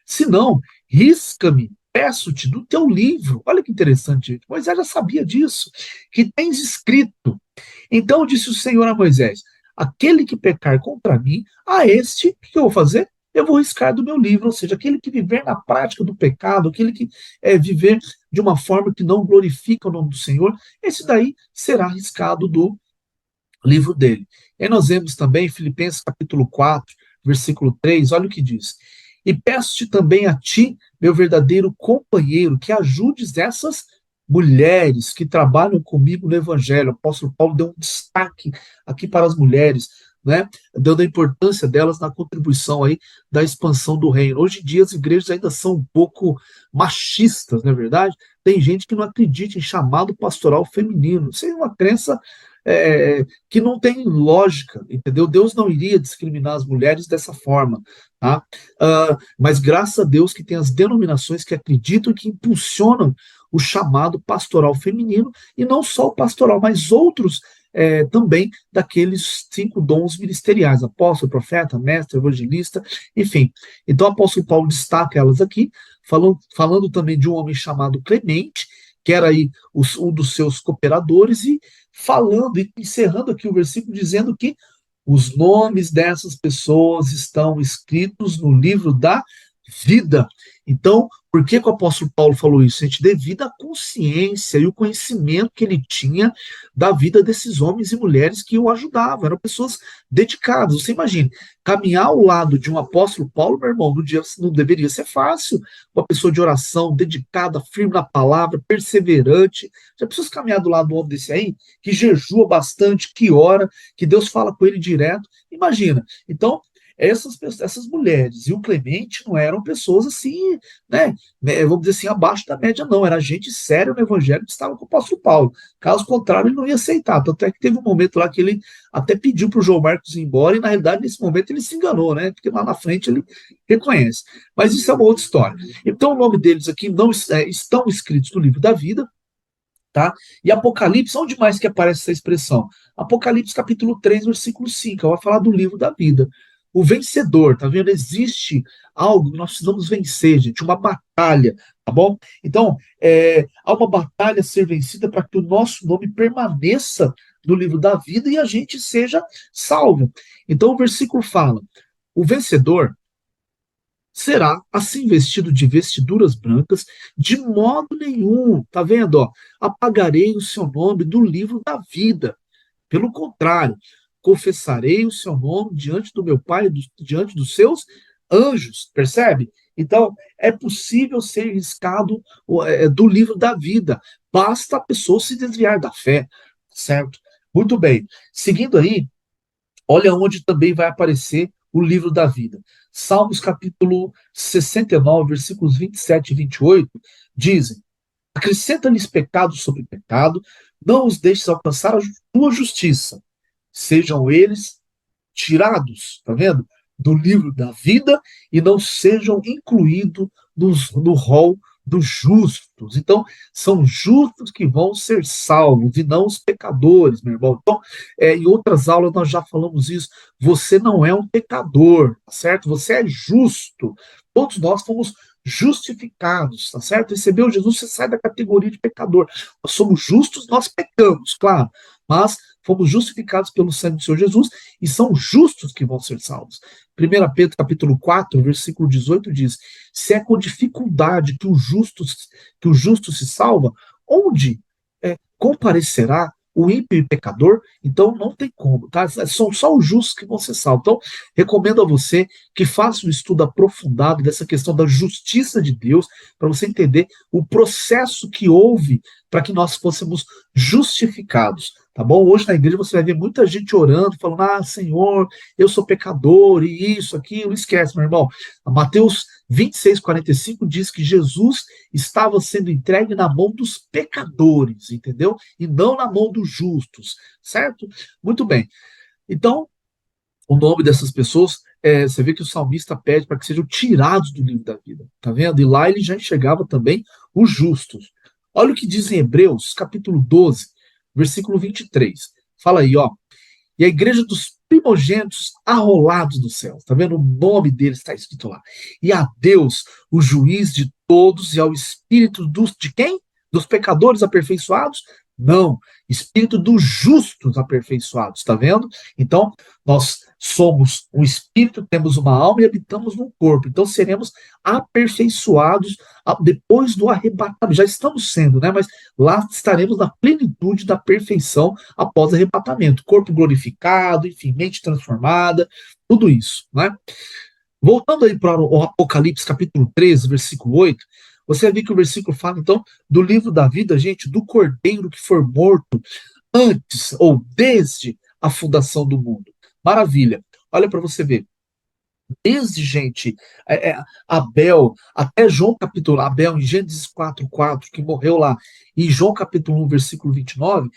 Se não, risca-me, peço-te, do teu livro. Olha que interessante, gente. Moisés já sabia disso, que tens escrito. Então disse o Senhor a Moisés: aquele que pecar contra mim, a este, o que eu vou fazer? Eu vou riscar do meu livro, ou seja, aquele que viver na prática do pecado, aquele que viver de uma forma que não glorifica o nome do Senhor, esse daí será riscado do livro dele. E nós vemos também Filipenses capítulo 4, versículo 3, olha o que diz. E peço-te também a ti, meu verdadeiro companheiro, que ajudes essas mulheres que trabalham comigo no Evangelho. O apóstolo Paulo deu um destaque aqui para as mulheres, né, dando a importância delas na contribuição aí da expansão do reino. Hoje em dia as igrejas ainda são um pouco machistas, não é verdade? Tem gente que não acredita em chamado pastoral feminino. Isso é uma crença que não tem lógica, entendeu? Deus não iria discriminar as mulheres dessa forma, tá? Mas graças a Deus que tem as denominações que acreditam e que impulsionam o chamado pastoral feminino, e não só o pastoral, mas outros também daqueles 5 dons ministeriais: apóstolo, profeta, mestre, evangelista, enfim. Então o apóstolo Paulo destaca elas aqui, falando também de um homem chamado Clemente, que era aí um dos seus cooperadores, e falando e encerrando aqui o versículo dizendo que os nomes dessas pessoas estão escritos no livro da vida. Então, por que, que o apóstolo Paulo falou isso? Gente, devido à consciência e o conhecimento que ele tinha da vida desses homens e mulheres que o ajudavam, eram pessoas dedicadas. Você imagine, caminhar ao lado de um apóstolo Paulo, meu irmão, não deveria ser fácil. Uma pessoa de oração, dedicada, firme na palavra, perseverante. Já precisa caminhar do lado do homem desse aí, que jejua bastante, que ora, que Deus fala com ele direto. Imagina. Então, essas mulheres e o Clemente não eram pessoas assim, vamos dizer assim, abaixo da média, não. Era gente séria no evangelho que estava com o apóstolo Paulo. Caso contrário, ele não ia aceitar. Tanto é que teve um momento lá que ele até pediu para o João Marcos ir embora, e na realidade, nesse momento, ele se enganou, né? Porque lá na frente ele reconhece. Mas isso é uma outra história. Então, o nome deles aqui não estão escritos no livro da vida. Tá? E Apocalipse, onde mais que aparece essa expressão? Apocalipse capítulo 3, versículo 5, vai falar do livro da vida. O vencedor, tá vendo? Existe algo que nós precisamos vencer, gente, uma batalha, tá bom? Então, há uma batalha a ser vencida para que o nosso nome permaneça no livro da vida e a gente seja salvo. Então, o versículo fala: O vencedor será assim vestido de vestiduras brancas, de modo nenhum, tá vendo? Ó, apagarei o seu nome do livro da vida. Pelo contrário, confessarei o seu nome diante do meu Pai, diante dos seus anjos, percebe? Então, é possível ser riscado do livro da vida. Basta a pessoa se desviar da fé, certo? Muito bem. Seguindo aí, olha onde também vai aparecer o livro da vida. Salmos capítulo 69, versículos 27 e 28, dizem: acrescenta-lhes pecado sobre pecado, não os deixes alcançar a tua justiça. Sejam eles tirados, tá vendo? Do livro da vida e não sejam incluídos no rol dos justos. Então, são justos que vão ser salvos e não os pecadores, meu irmão. Então, em outras aulas nós já falamos isso. Você não é um pecador, tá certo? Você é justo. Todos nós fomos justificados, tá certo? Recebeu Jesus, você sai da categoria de pecador. Nós somos justos, nós pecamos, claro, mas fomos justificados pelo sangue do Senhor Jesus e são justos que vão ser salvos. 1 Pedro capítulo 4, versículo 18 diz: se é com dificuldade que o justo se salva, onde comparecerá o ímpio e pecador? Então não tem como, tá? São só os justos que vão ser salvos. Então, recomendo a você que faça um estudo aprofundado dessa questão da justiça de Deus, para você entender o processo que houve para que nós fôssemos justificados. Tá bom? Hoje na igreja você vai ver muita gente orando, falando: ah, Senhor, eu sou pecador, e isso, aquilo. Esquece, meu irmão. Mateus 26:45 diz que Jesus estava sendo entregue na mão dos pecadores, entendeu? E não na mão dos justos, certo? Muito bem. Então, o nome dessas pessoas, você vê que o salmista pede para que sejam tirados do livro da vida, tá vendo? E lá ele já enxergava também os justos. Olha o que diz em Hebreus, capítulo 12, versículo 23. Fala aí, ó. E a igreja dos primogênitos arrolados dos céus, tá vendo? O nome deles está escrito lá. E a Deus, o juiz de todos, e ao espírito de quem? Dos pecadores aperfeiçoados? Não, espírito dos justos aperfeiçoados, tá vendo? Então, nós somos um espírito, temos uma alma e habitamos num corpo. Então, seremos aperfeiçoados depois do arrebatamento. Já estamos sendo, né? Mas lá estaremos na plenitude da perfeição após o arrebatamento. Corpo glorificado, enfim, mente transformada, tudo isso, né? Voltando aí para o Apocalipse, capítulo 13, versículo 8, você vai ver que o versículo fala, então, do livro da vida, gente, do cordeiro que for morto antes ou desde a fundação do mundo. Maravilha. Olha para você ver. Desde, gente, Abel, até João capítulo, Abel em Gênesis 4:4, que morreu lá, e João capítulo 1, versículo 29,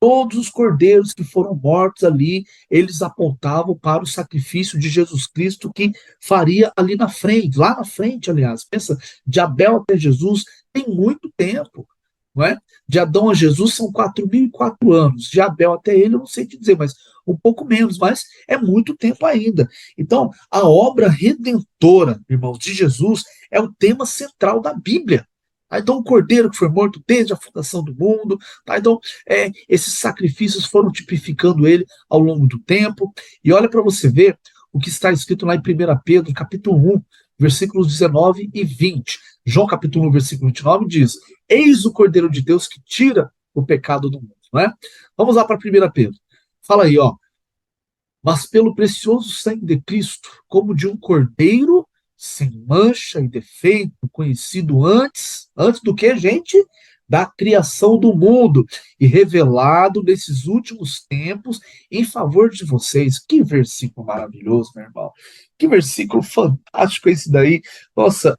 todos os cordeiros que foram mortos ali, eles apontavam para o sacrifício de Jesus Cristo que faria ali na frente, lá na frente, aliás. Pensa, de Abel até Jesus tem muito tempo, não é? De Adão a Jesus são 4.004 anos. De Abel até ele, eu não sei te dizer, mas um pouco menos, mas é muito tempo ainda. Então, a obra redentora, irmãos, de Jesus é o tema central da Bíblia. Tá? Então, o cordeiro que foi morto desde a fundação do mundo, tá? Então, esses sacrifícios foram tipificando ele ao longo do tempo. E olha para você ver o que está escrito lá em 1 Pedro, capítulo 1, versículos 19 e 20. João, capítulo 1, versículo 29 diz: eis o Cordeiro de Deus que tira o pecado do mundo. Não é? Vamos lá para 1 Pedro. Fala aí, ó. Mas pelo precioso sangue de Cristo, como de um cordeiro sem mancha e defeito, conhecido antes do que, gente? Da criação do mundo e revelado nesses últimos tempos em favor de vocês. Que versículo maravilhoso, meu irmão. Que versículo fantástico esse daí. Nossa,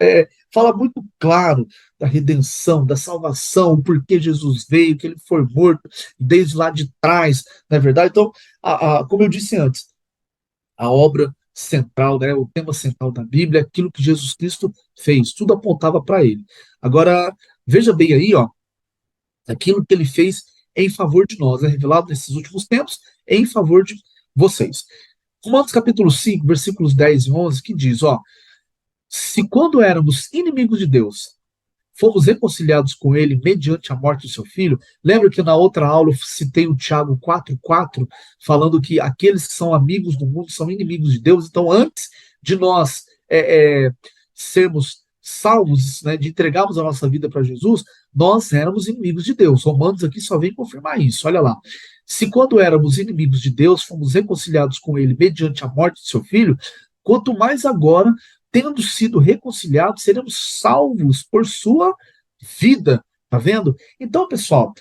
fala muito claro da redenção, da salvação, o porquê Jesus veio, que ele foi morto desde lá de trás, não é verdade? Então, como eu disse antes, a obra central, né, o tema central da Bíblia, é aquilo que Jesus Cristo fez, tudo apontava para ele. Agora, veja bem aí, ó, aquilo que ele fez em favor de nós, é revelado nesses últimos tempos, em favor de vocês. Romanos capítulo 5, versículos 10 e 11, que diz, ó, se quando éramos inimigos de Deus, fomos reconciliados com ele mediante a morte do seu filho. Lembra que na outra aula eu citei o Tiago 4:4, falando que aqueles que são amigos do mundo são inimigos de Deus. Então, antes de nós sermos salvos, né, de entregarmos a nossa vida para Jesus, nós éramos inimigos de Deus. Romanos aqui só vem confirmar isso. Olha lá. Se quando éramos inimigos de Deus, fomos reconciliados com ele mediante a morte de seu filho, quanto mais agora, tendo sido reconciliados, seremos salvos por sua vida. Tá vendo? Então, pessoal,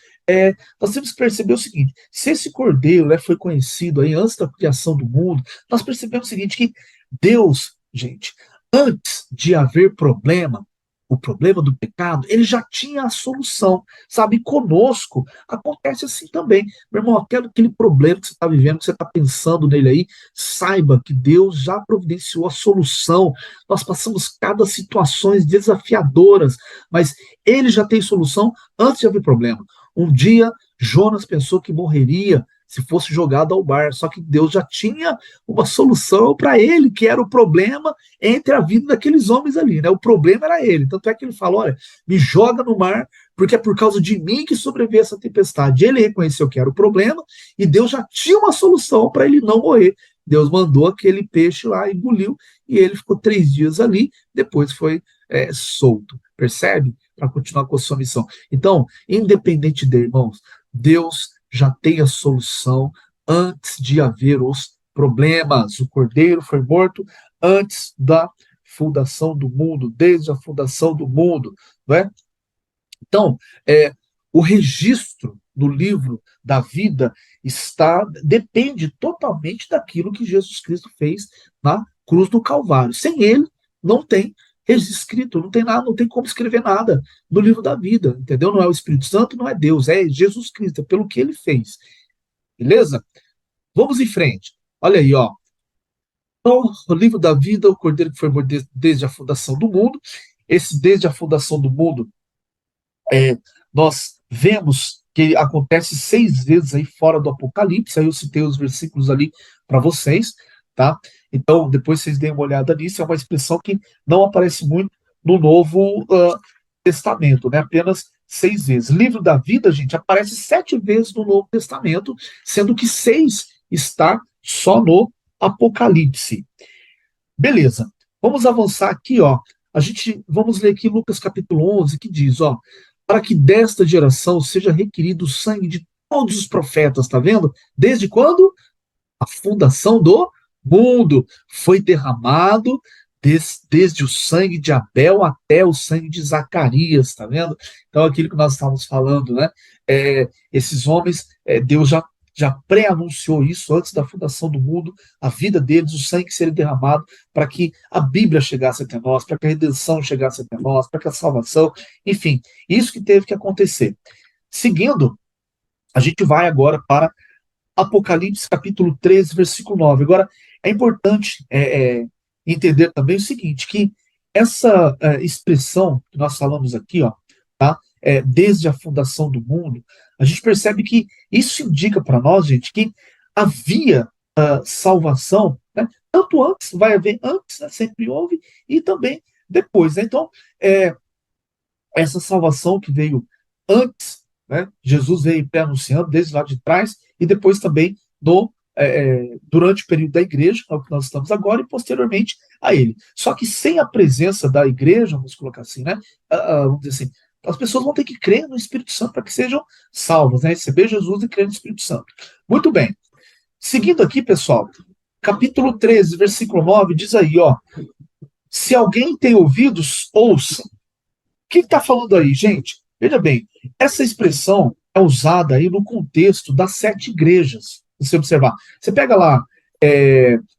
nós temos que perceber o seguinte: se esse cordeiro, né, foi conhecido aí antes da criação do mundo, nós percebemos o seguinte, que Deus, gente, antes de haver problema, o problema do pecado, ele já tinha a solução, sabe? E conosco acontece assim também. Meu irmão, aquele problema que você está vivendo, que você está pensando nele aí, saiba que Deus já providenciou a solução. Nós passamos cada situações desafiadoras, mas ele já tem solução antes de haver problema. Um dia, Jonas pensou que morreria se fosse jogado ao mar, só que Deus já tinha uma solução para ele, que era o problema entre a vida daqueles homens ali, né? O problema era ele. Tanto é que ele falou: olha, me joga no mar, porque é por causa de mim que sobreveio essa tempestade. Ele reconheceu que era o problema e Deus já tinha uma solução para ele não morrer. Deus mandou aquele peixe lá, engoliu, e ele ficou 3 dias ali, depois foi solto. Percebe? Para continuar com a sua missão. Então, independente de irmãos, Deus já tem a solução antes de haver os problemas. O cordeiro foi morto antes da fundação do mundo, desde a fundação do mundo, não é? Então, o registro no livro da vida depende totalmente daquilo que Jesus Cristo fez na cruz do Calvário. Sem ele, não tem escrito, não tem nada, não tem como escrever nada no livro da vida, entendeu? Não é o Espírito Santo, não é Deus, é Jesus Cristo, é pelo que ele fez. Beleza? Vamos em frente. Olha aí, ó. Então, o livro da vida, o cordeiro que foi morto desde a fundação do mundo. Esse desde a fundação do mundo, nós vemos que acontece 6 vezes aí fora do Apocalipse. Aí eu citei os versículos ali para vocês, tá? Então, depois vocês deem uma olhada nisso. É uma expressão que não aparece muito no Novo Testamento, né? Apenas 6 vezes. Livro da vida, gente, aparece 7 vezes no Novo Testamento, sendo que 6 está só no Apocalipse. Beleza. Vamos avançar aqui, ó. Vamos ler aqui Lucas capítulo 11, que diz, ó: para que desta geração seja requerido o sangue de todos os profetas, tá vendo? Desde quando? A fundação do mundo foi derramado desde o sangue de Abel até o sangue de Zacarias, tá vendo? Então, aquilo que nós estávamos falando, né? Esses homens, Deus já pré-anunciou isso antes da fundação do mundo, a vida deles, o sangue seria derramado para que a Bíblia chegasse até nós, para que a redenção chegasse até nós, para que a salvação, enfim, isso que teve que acontecer. Seguindo, a gente vai agora para Apocalipse capítulo 13, versículo 9. Agora, é importante entender também o seguinte, que essa expressão que nós falamos aqui, ó, tá? Desde a fundação do mundo, a gente percebe que isso indica para nós, gente, que havia salvação, né? Tanto antes, vai haver antes, né? Sempre houve, e também depois, né? Então, essa salvação que veio antes, né? Jesus veio pré-anunciando desde lá de trás, e depois também durante o período da igreja, é o que nós estamos agora, e posteriormente a ele. Só que sem a presença da igreja, vamos colocar assim, né? Vamos dizer assim, as pessoas vão ter que crer no Espírito Santo para que sejam salvas, né? Receber Jesus e crer no Espírito Santo. Muito bem. Seguindo aqui, pessoal, capítulo 13, versículo 9, diz aí, ó: se alguém tem ouvidos, ouça. O que está falando aí, gente? Veja bem, essa expressão é usada aí no contexto das 7 igrejas. Se você observar, você pega lá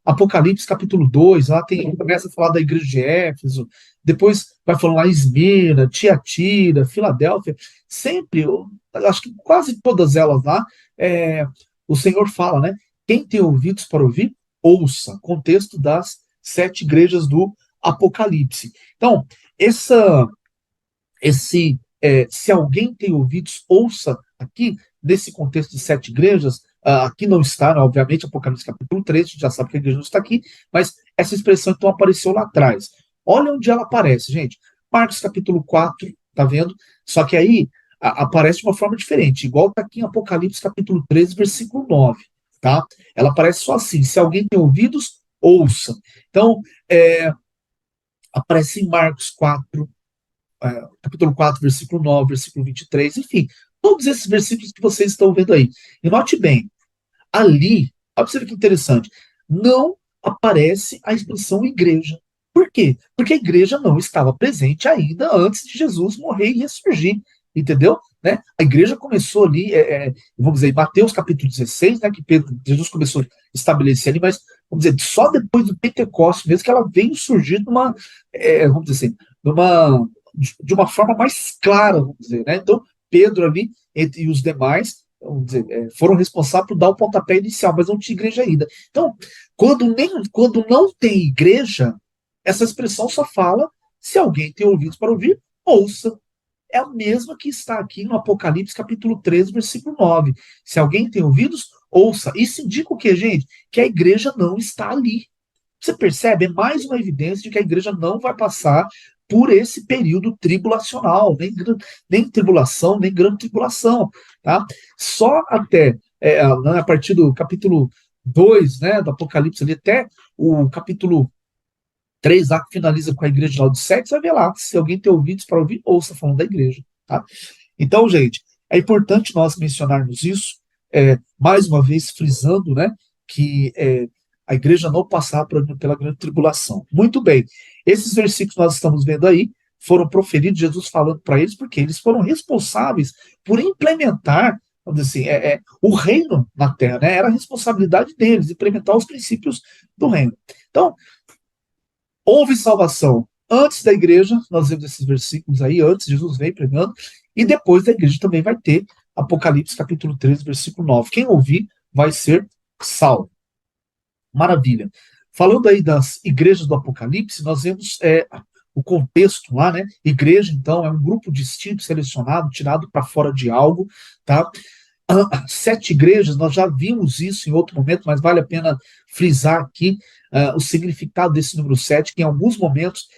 Apocalipse capítulo 2, lá começa a falar da igreja de Éfeso, depois vai falando lá Esmirna, Tiatira, Filadélfia, sempre, eu acho que quase todas elas lá, o Senhor fala, né? Quem tem ouvidos para ouvir, ouça. Contexto das 7 igrejas do Apocalipse. Então, se alguém tem ouvidos, ouça aqui, nesse contexto de 7 igrejas, aqui não está, né, obviamente, Apocalipse capítulo 3, a gente já sabe que a igreja não está aqui, mas essa expressão então apareceu lá atrás. Olha onde ela aparece, gente. Marcos capítulo 4, tá vendo? Só que aí aparece de uma forma diferente, igual está aqui em Apocalipse capítulo 13, versículo 9, tá? Ela aparece só assim: se alguém tem ouvidos, ouça. Então, aparece em Marcos 4, capítulo 4, versículo 9, versículo 23, enfim, todos esses versículos que vocês estão vendo aí. E note bem, ali, observe que interessante, não aparece a expressão igreja. Por quê? Porque a igreja não estava presente ainda antes de Jesus morrer e ressurgir, entendeu? Né? A igreja começou ali, vamos dizer, em Mateus capítulo 16, né, que Jesus começou a estabelecer ali, mas, vamos dizer, só depois do Pentecostes mesmo que ela veio surgir numa, vamos dizer assim, numa, de uma forma mais clara, vamos dizer, né? Então, Pedro ali, e os demais, vamos dizer, foram responsáveis por dar o pontapé inicial, mas não tinha igreja ainda. Então, quando não tem igreja, essa expressão só fala se alguém tem ouvidos para ouvir, ouça. É a mesma que está aqui no Apocalipse, capítulo 13, versículo 9. Se alguém tem ouvidos, ouça. Isso indica o quê, gente? Que a igreja não está ali. Você percebe? É mais uma evidência de que a igreja não vai passar por esse período tribulacional, nem tribulação, nem grande tribulação, tá? Só até, a partir do capítulo 2, né, do Apocalipse, ali, até o capítulo 3 lá, que finaliza com a igreja de Laodiceia, você vai ver lá, se alguém tem ouvidos para ouvir, ouça falando da igreja, tá? Então, gente, é importante nós mencionarmos isso, mais uma vez frisando, né, que a igreja não passar pela grande tribulação. Muito bem, esses versículos que nós estamos vendo aí foram proferidos, Jesus falando para eles, porque eles foram responsáveis por implementar, vamos dizer assim, o reino na terra, né? Era a responsabilidade deles, implementar os princípios do reino. Então, houve salvação antes da igreja, nós vemos esses versículos aí, antes Jesus vem pregando, e depois da igreja também vai ter Apocalipse capítulo 13, versículo 9. Quem ouvir vai ser salvo. Maravilha. Falando aí das igrejas do Apocalipse, nós vemos o contexto lá, né? Igreja, então, é um grupo distinto, selecionado, tirado para fora de algo, tá? 7 igrejas, nós já vimos isso em outro momento, mas vale a pena frisar aqui o significado desse número 7, que em alguns momentos,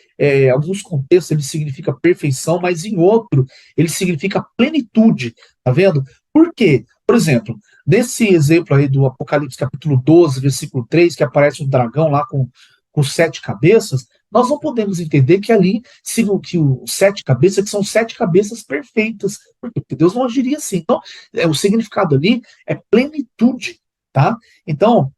alguns contextos, ele significa perfeição, mas em outro, ele significa plenitude, tá vendo? Por quê? Por exemplo, nesse exemplo aí do Apocalipse capítulo 12, versículo 3, que aparece um dragão lá com 7 cabeças, nós não podemos entender que ali, que o 7 cabeças, que são 7 cabeças perfeitas, porque Deus não agiria assim. Então, o significado ali é plenitude, tá? Então,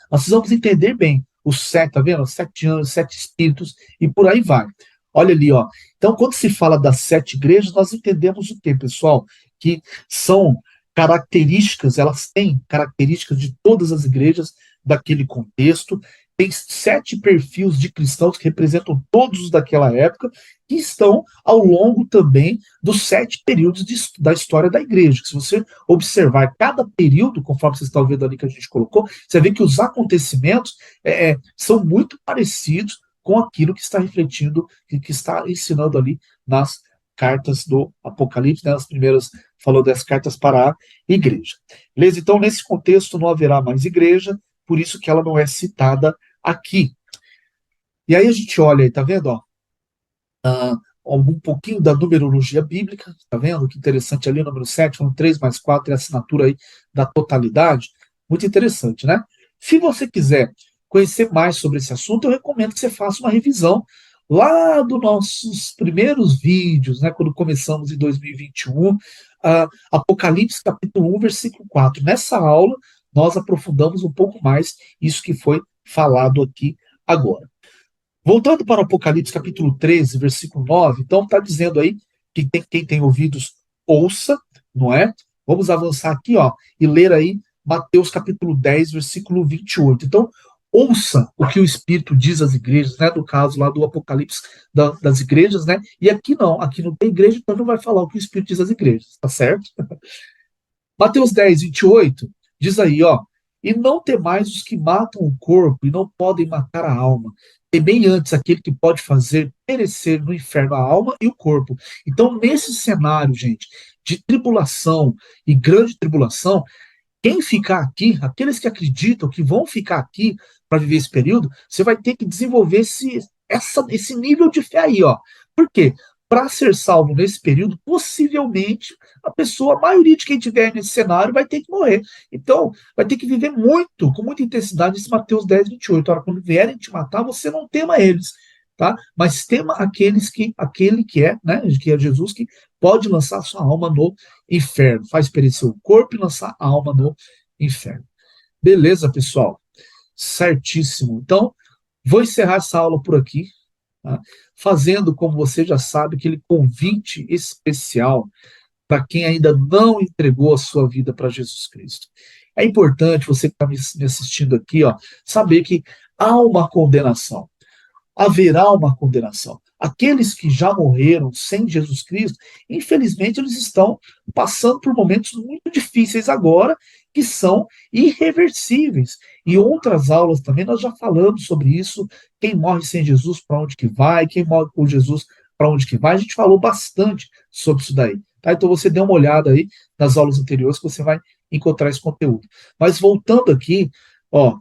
nós precisamos entender bem os 7, tá vendo? Os 7 anos, 7 espíritos, e por aí vai. Olha ali, ó. Então, quando se fala das 7 igrejas, nós entendemos o quê, pessoal? Que são características, elas têm características de todas as igrejas daquele contexto, tem 7 perfis de cristãos que representam todos os daquela época, que estão ao longo também dos 7 períodos da história da igreja. Se você observar cada período, conforme vocês estão vendo ali que a gente colocou, você vê que os acontecimentos são muito parecidos com aquilo que está refletindo, que está ensinando ali nas cartas do Apocalipse, né, as primeiras falou das cartas para a igreja. Beleza? Então, nesse contexto, não haverá mais igreja, por isso que ela não é citada aqui. E aí a gente olha aí, tá vendo? Ó, um pouquinho da numerologia bíblica, tá vendo? Que interessante ali, o número 7, foram 3 mais 4, é a assinatura aí da totalidade. Muito interessante, né? Se você quiser conhecer mais sobre esse assunto, eu recomendo que você faça uma revisão lá dos nossos primeiros vídeos, né? Quando começamos em 2021, Apocalipse capítulo 1, versículo 4. Nessa aula, nós aprofundamos um pouco mais isso que foi falado aqui agora. Voltando para o Apocalipse capítulo 13, versículo 9, então está dizendo aí que quem tem ouvidos, ouça, não é? Vamos avançar aqui, ó, e ler aí Mateus capítulo 10, versículo 28. Então, ouça o que o Espírito diz às igrejas, né? No caso lá do Apocalipse das igrejas, né? E aqui não, aqui não tem igreja, então não vai falar o que o Espírito diz às igrejas, tá certo? Mateus 10, 28, diz aí, ó, e não temais os que matam o corpo e não podem matar a alma. Temei antes aquele que pode fazer perecer no inferno a alma e o corpo. Então, nesse cenário, gente, de tribulação e grande tribulação, quem ficar aqui, aqueles que acreditam que vão ficar aqui para viver esse período, você vai ter que desenvolver esse nível de fé aí, ó. Por quê? para ser salvo nesse período, possivelmente a maioria de quem estiver nesse cenário vai ter que morrer. Então, vai ter que viver muito, com muita intensidade, esse Mateus 10, 28. Ora, quando vierem te matar, você não tema eles, tá? Mas tema aquele que é, né, que é Jesus, que pode lançar sua alma no inferno, faz perecer o corpo e lançar a alma no inferno. Beleza, pessoal? Certíssimo. Então, vou encerrar essa aula por aqui, tá? Fazendo, como você já sabe, aquele convite especial para quem ainda não entregou a sua vida para Jesus Cristo. É importante você que está me assistindo aqui, ó, saber que há uma condenação. Haverá uma condenação. Aqueles que já morreram sem Jesus Cristo, infelizmente, eles estão passando por momentos muito difíceis agora, que são irreversíveis. Em outras aulas também nós já falamos sobre isso. Quem morre sem Jesus, para onde que vai? Quem morre com Jesus, para onde que vai? A gente falou bastante sobre isso daí. Tá? Então você dê uma olhada aí nas aulas anteriores que você vai encontrar esse conteúdo. Mas voltando aqui, ó,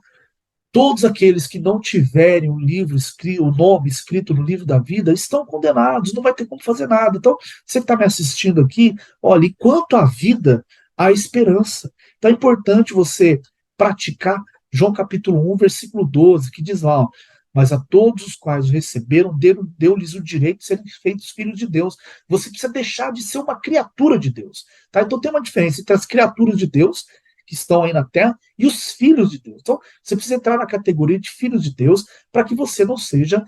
todos aqueles que não tiverem o nome escrito no livro da vida estão condenados, não vai ter como fazer nada. Então, você que está me assistindo aqui, olha, enquanto há vida, há esperança. Então é importante você praticar João capítulo 1, versículo 12, que diz lá, ó, mas a todos os quais o receberam, deu-lhes o direito de serem feitos filhos de Deus. Você precisa deixar de ser uma criatura de Deus. Tá? Então tem uma diferença entre as criaturas de Deus, que estão aí na terra, e os filhos de Deus. Então, você precisa entrar na categoria de filhos de Deus para que você não seja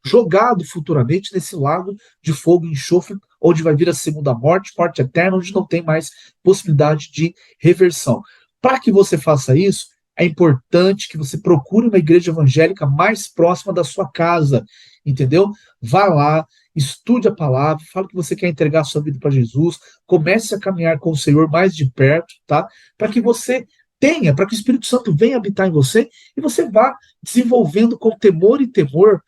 jogado futuramente nesse lago de fogo e enxofre, onde vai vir a segunda morte, morte eterna, onde não tem mais possibilidade de reversão. Para que você faça isso, é importante que você procure uma igreja evangélica mais próxima da sua casa, entendeu? Vá lá, estude a palavra, fale que você quer entregar a sua vida para Jesus, comece a caminhar com o Senhor mais de perto, tá? Para que você tenha, para que o Espírito Santo venha habitar em você e você vá desenvolvendo com temor e tremor,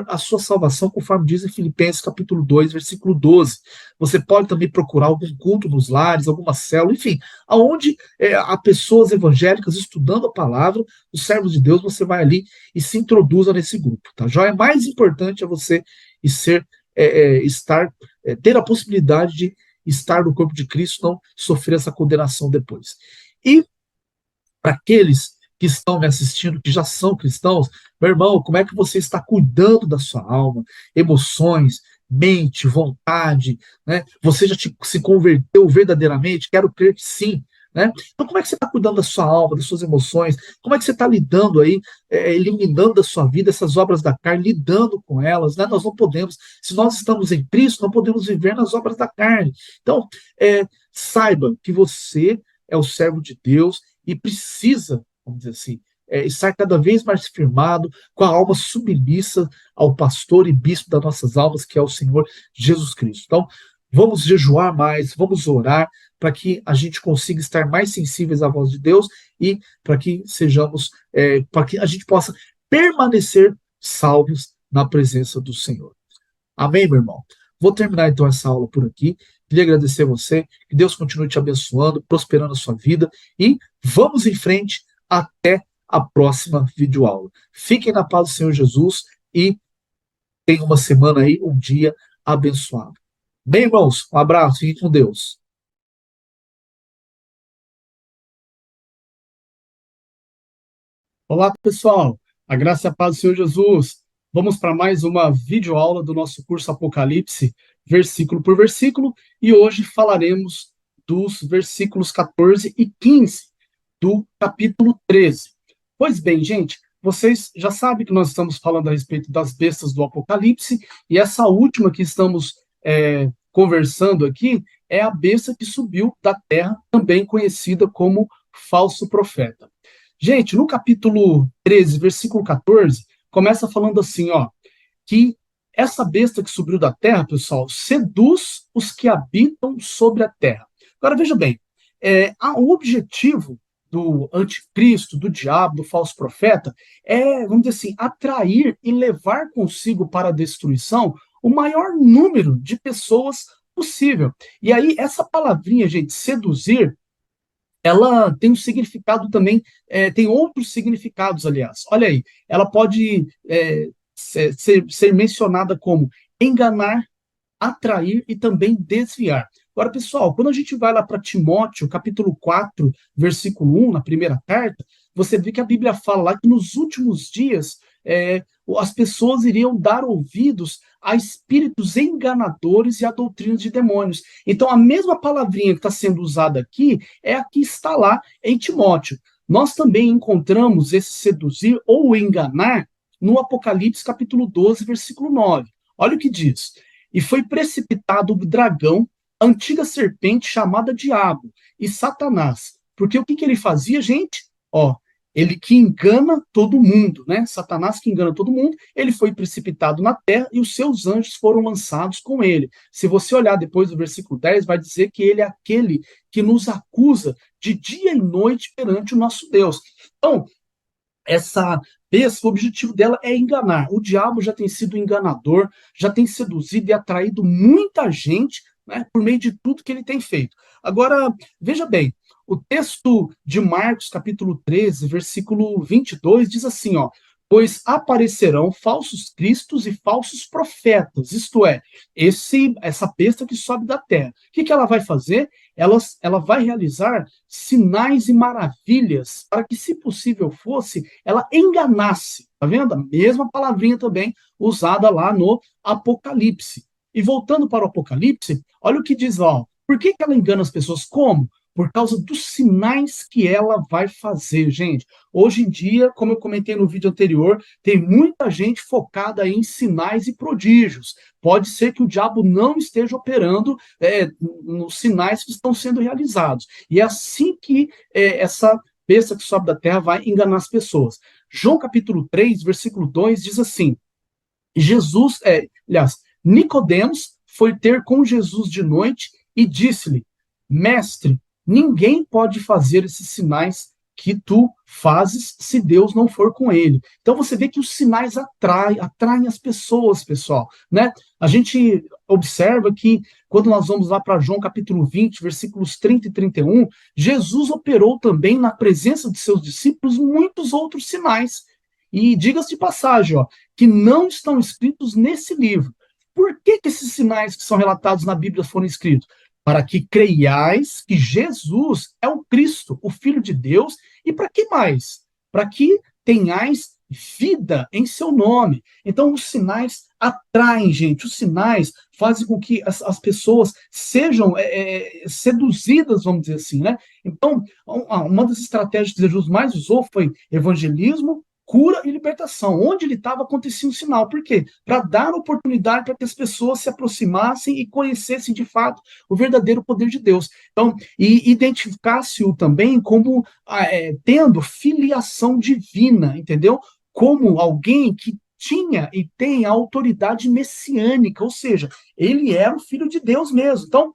a sua salvação, conforme diz em Filipenses capítulo 2, versículo 12. Você pode também procurar algum culto nos lares, alguma célula, enfim, aonde há pessoas evangélicas estudando a palavra, os servos de Deus, você vai ali e se introduza nesse grupo, tá? Já é mais importante é você ter a possibilidade de estar no corpo de Cristo, não sofrer essa condenação depois. E para aqueles que estão me assistindo, que já são cristãos, meu irmão, como é que você está cuidando da sua alma, emoções, mente, vontade, né? Você já se converteu verdadeiramente? Quero crer que sim. Né? Então, como é que você está cuidando da sua alma, das suas emoções? Como é que você está lidando aí, eliminando da sua vida essas obras da carne, lidando com elas? Né? Nós não podemos, se nós estamos em Cristo, não podemos viver nas obras da carne. Então, saiba que você é o servo de Deus e precisa, vamos dizer assim, estar cada vez mais firmado, com a alma submissa ao pastor e bispo das nossas almas, que é o Senhor Jesus Cristo. Então, vamos jejuar mais, vamos orar, para que a gente consiga estar mais sensíveis à voz de Deus e para que para que a gente possa permanecer salvos na presença do Senhor. Amém, meu irmão? Vou terminar então essa aula por aqui. Queria agradecer a você, que Deus continue te abençoando, prosperando a sua vida e vamos em frente até a próxima videoaula. Fiquem na paz do Senhor Jesus e tenham uma semana aí, um dia abençoado. Bem, irmãos, um abraço, fiquem com Deus. Olá, pessoal. A graça e a paz do Senhor Jesus. Vamos para mais uma videoaula do nosso curso Apocalipse, versículo por versículo, e hoje falaremos dos versículos 14 e 15 do capítulo 13. Pois bem, gente, vocês já sabem que nós estamos falando a respeito das bestas do Apocalipse, e essa última que estamos conversando aqui é a besta que subiu da terra, também conhecida como falso profeta. Gente, no capítulo 13, versículo 14, começa falando assim, ó, que essa besta que subiu da terra, pessoal, seduz os que habitam sobre a terra. Agora, veja bem, o objetivo do anticristo, do diabo, do falso profeta, vamos dizer assim, atrair e levar consigo para a destruição o maior número de pessoas possível. E aí, essa palavrinha, gente, seduzir, ela tem um significado também, tem outros significados, aliás. Olha aí, ela pode ser mencionada como enganar, atrair e também desviar. Agora, pessoal, quando a gente vai lá para Timóteo, capítulo 4, versículo 1, na primeira carta, você vê que a Bíblia fala lá que nos últimos dias as pessoas iriam dar ouvidos a espíritos enganadores e a doutrinas de demônios. Então, a mesma palavrinha que está sendo usada aqui é a que está lá em Timóteo. Nós também encontramos esse seduzir ou enganar no Apocalipse, capítulo 12, versículo 9. Olha o que diz. E foi precipitado o dragão, antiga serpente chamada Diabo e Satanás. Porque o que ele fazia, gente? Ó, ele que engana todo mundo, né? Satanás que engana todo mundo, ele foi precipitado na terra e os seus anjos foram lançados com ele. Se você olhar depois do versículo 10, vai dizer que ele é aquele que nos acusa de dia e noite perante o nosso Deus. Então, essa besta, o objetivo dela é enganar. O diabo já tem sido enganador, já tem seduzido e atraído muita gente, né, por meio de tudo que ele tem feito. Agora, veja bem, o texto de Marcos, capítulo 13, versículo 22, diz assim, ó, pois aparecerão falsos cristos e falsos profetas, isto é, essa besta que sobe da terra. O que ela vai fazer? Ela vai realizar sinais e maravilhas para que, se possível fosse, ela enganasse. Tá vendo? A mesma palavrinha também usada lá no Apocalipse. E voltando para o Apocalipse, olha o que diz lá. Por que ela engana as pessoas? Como? Por causa dos sinais que ela vai fazer, gente. Hoje em dia, como eu comentei no vídeo anterior, tem muita gente focada em sinais e prodígios. Pode ser que o diabo não esteja operando nos sinais que estão sendo realizados. E é assim que essa besta que sobe da terra vai enganar as pessoas. João capítulo 3, versículo 2 diz assim, Nicodemos foi ter com Jesus de noite e disse-lhe, mestre, ninguém pode fazer esses sinais que tu fazes se Deus não for com ele. Então você vê que os sinais atraem as pessoas, pessoal, né? A gente observa que quando nós vamos lá para João capítulo 20, versículos 30 e 31, Jesus operou também na presença de seus discípulos muitos outros sinais. E diga-se de passagem, ó, que não estão escritos nesse livro. Por que esses sinais que são relatados na Bíblia foram escritos? Para que creiais que Jesus é o Cristo, o Filho de Deus, e para que mais? Para que tenhais vida em seu nome. Então, os sinais atraem, gente, os sinais fazem com que as pessoas sejam seduzidas, vamos dizer assim, né? Então, uma das estratégias que Jesus mais usou foi evangelismo, cura e libertação. Onde ele estava, acontecia um sinal. Por quê? Para dar oportunidade para que as pessoas se aproximassem e conhecessem de fato o verdadeiro poder de Deus. Então, e identificasse-o também como tendo filiação divina, entendeu? Como alguém que tinha e tem a autoridade messiânica, ou seja, ele era o filho de Deus mesmo. Então,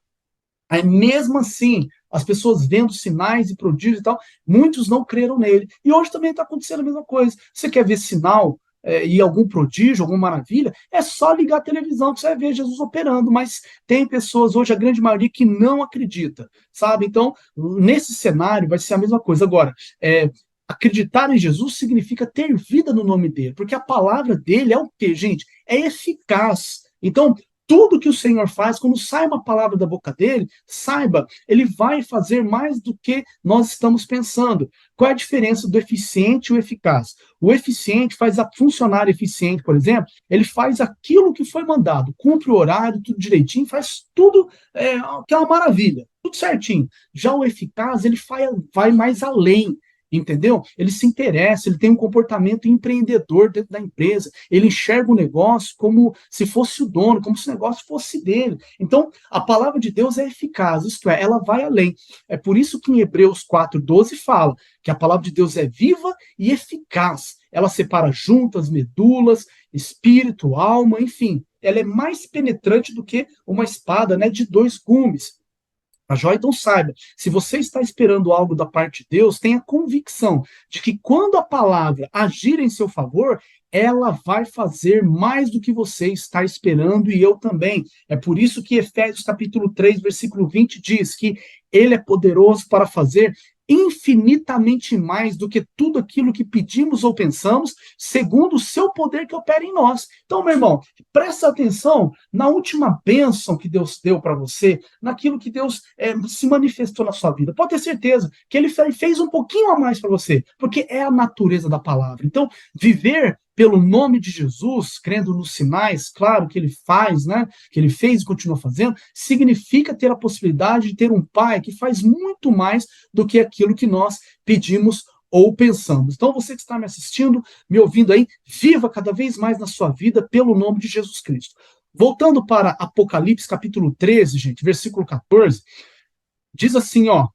aí mesmo assim, as pessoas vendo sinais e prodígios e tal, muitos não creram nele. E hoje também está acontecendo a mesma coisa. Você quer ver sinal e algum prodígio, alguma maravilha? É só ligar a televisão que você vai ver Jesus operando. Mas tem pessoas hoje, a grande maioria, que não acredita, sabe? Então, nesse cenário vai ser a mesma coisa. Agora, acreditar em Jesus significa ter vida no nome dele, porque a palavra dele é o quê, gente? É eficaz. Então, tudo que o Senhor faz, quando sai uma palavra da boca dele, saiba, ele vai fazer mais do que nós estamos pensando. Qual é a diferença do eficiente e o eficaz? O eficiente faz a funcionário eficiente, por exemplo, ele faz aquilo que foi mandado, cumpre o horário, tudo direitinho, faz tudo que é uma maravilha, tudo certinho. Já o eficaz, ele vai mais além. Entendeu? Ele se interessa, ele tem um comportamento empreendedor dentro da empresa, ele enxerga o negócio como se fosse o dono, como se o negócio fosse dele. Então, a palavra de Deus é eficaz, isto é, ela vai além. É por isso que em Hebreus 4:12 fala que a palavra de Deus é viva e eficaz. Ela separa juntas, medulas, espírito, alma, enfim. Ela é mais penetrante do que uma espada, né, de dois gumes. A joia, então saiba, se você está esperando algo da parte de Deus, tenha convicção de que quando a palavra agir em seu favor, ela vai fazer mais do que você está esperando e eu também. É por isso que Efésios capítulo 3, versículo 20 diz que ele é poderoso para fazer infinitamente mais do que tudo aquilo que pedimos ou pensamos, segundo o seu poder que opera em nós. Então, meu irmão, presta atenção na última bênção que Deus deu para você, naquilo que Deus se manifestou na sua vida. Pode ter certeza que Ele fez um pouquinho a mais para você, porque é a natureza da palavra. Então, viver pelo nome de Jesus, crendo nos sinais, claro, que ele faz, né? Que ele fez e continua fazendo, significa ter a possibilidade de ter um Pai que faz muito mais do que aquilo que nós pedimos ou pensamos. Então, você que está me assistindo, me ouvindo aí, viva cada vez mais na sua vida pelo nome de Jesus Cristo. Voltando para Apocalipse, capítulo 13, gente, versículo 14, diz assim, ó,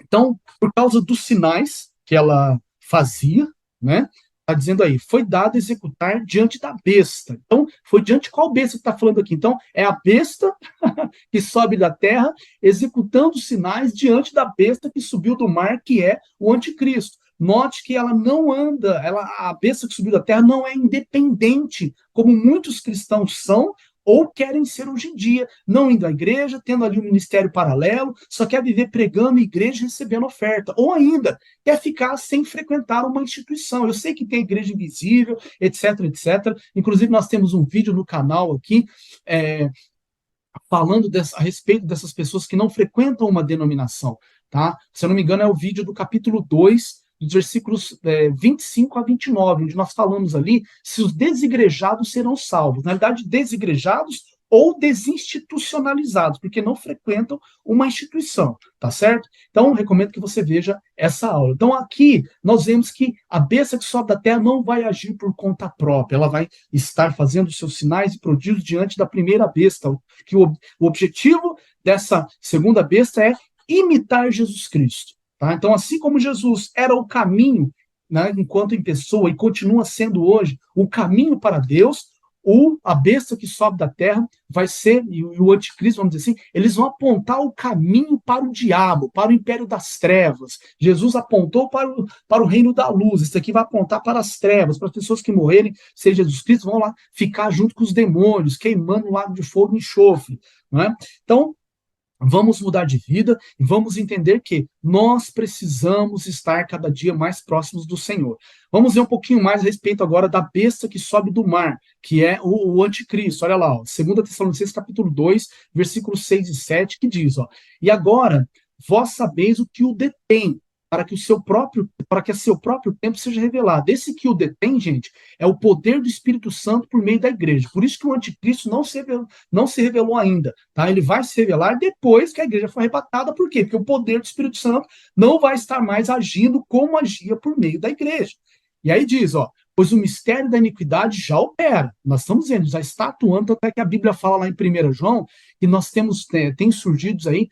então, por causa dos sinais que ela fazia, né? Está dizendo aí, foi dado executar diante da besta. Então, foi diante de qual besta que está falando aqui? Então, é a besta que sobe da terra, executando sinais diante da besta que subiu do mar, que é o anticristo. Note que ela não anda, a besta que subiu da terra não é independente, como muitos cristãos são, ou querem ser hoje em dia, não indo à igreja, tendo ali um ministério paralelo, só quer viver pregando igreja e recebendo oferta, ou ainda quer ficar sem frequentar uma instituição. Eu sei que tem igreja invisível, etc, etc. Inclusive, nós temos um vídeo no canal aqui, falando a respeito dessas pessoas que não frequentam uma denominação, tá? Se eu não me engano, é o vídeo do capítulo 2, dos versículos 25 a 29, onde nós falamos ali se os desigrejados serão salvos. Na verdade, desigrejados ou desinstitucionalizados, porque não frequentam uma instituição, tá certo? Então, recomendo que você veja essa aula. Então, aqui, nós vemos que a besta que sobe da terra não vai agir por conta própria, ela vai estar fazendo seus sinais e prodígios diante da primeira besta, que o objetivo dessa segunda besta é imitar Jesus Cristo, tá? Então, assim como Jesus era o caminho, né, enquanto em pessoa, e continua sendo hoje o caminho para Deus, a besta que sobe da terra vai ser, e o anticristo, vamos dizer assim, eles vão apontar o caminho para o diabo, para o império das trevas. Jesus apontou para o reino da luz, isso aqui vai apontar para as trevas, para as pessoas que morrerem, sem Jesus Cristo, vão lá ficar junto com os demônios, queimando lá de fogo e enxofre, não é? Então, vamos mudar de vida e vamos entender que nós precisamos estar cada dia mais próximos do Senhor. Vamos ver um pouquinho mais a respeito agora da besta que sobe do mar, que é o anticristo. Olha lá, ó, 2 Tessalonicenses capítulo 2, versículos 6 e 7, que diz, ó, e agora vós sabeis o que o detém, para que a seu próprio tempo seja revelado. Esse que o detém, gente, é o poder do Espírito Santo por meio da igreja. Por isso que o anticristo não se revelou ainda, tá? Ele vai se revelar depois que a igreja for arrebatada. Por quê? Porque o poder do Espírito Santo não vai estar mais agindo como agia por meio da igreja. E aí diz, ó, pois o mistério da iniquidade já opera. Nós estamos vendo, já está atuando, até que a Bíblia fala lá em 1 João, que nós temos, tem surgido aí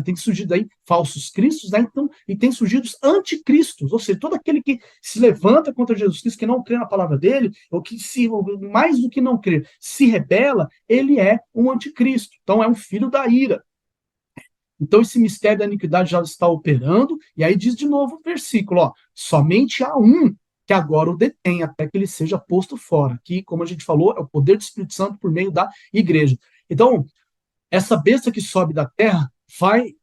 tem surgido aí falsos cristos, né? Então, e tem surgido anticristos, ou seja, todo aquele que se levanta contra Jesus Cristo, que não crê na palavra dele, ou que mais do que não crer, se rebela, ele é um anticristo. Então, é um filho da ira. Então, esse mistério da iniquidade já está operando, e aí diz de novo o versículo, ó, somente há um que agora o detém, até que ele seja posto fora. Que, como a gente falou, é o poder do Espírito Santo por meio da igreja. Então, essa besta que sobe da terra vai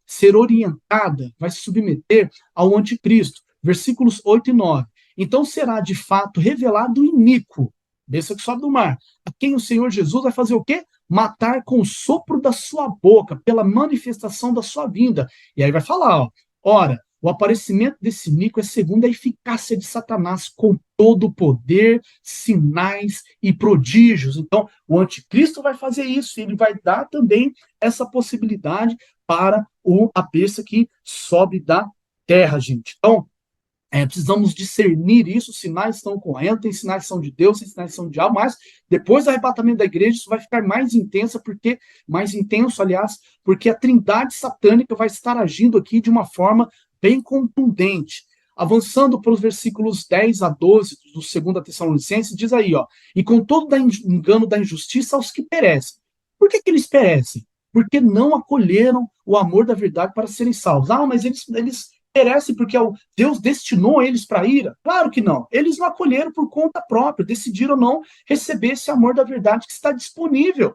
ser orientada, vai se submeter ao anticristo. Versículos 8 e 9. Então será de fato revelado o iníquo, besta que sobe do mar, a quem o Senhor Jesus vai fazer o quê? Matar com o sopro da sua boca, pela manifestação da sua vinda. E aí vai falar, ó, ora, o aparecimento desse iníquo é segundo a eficácia de Satanás, com todo o poder, sinais e prodígios. Então, o anticristo vai fazer isso, e ele vai dar também essa possibilidade para a besta que sobe da terra, gente. Então, precisamos discernir isso, os sinais estão ocorrendo, tem sinais que são de Deus, tem sinais que são de diabo, mas depois do arrebatamento da igreja, isso vai ficar mais intenso, aliás, porque a trindade satânica vai estar agindo aqui de uma forma bem contundente. Avançando para os versículos 10 a 12 do 2 Tessalonicenses, diz aí, ó, e com todo engano da injustiça aos que perecem. Por que eles perecem? Porque não acolheram o amor da verdade para serem salvos. Ah, mas eles perecem porque Deus destinou eles para a ira? Claro que não. Eles não acolheram por conta própria, decidiram não receber esse amor da verdade que está disponível.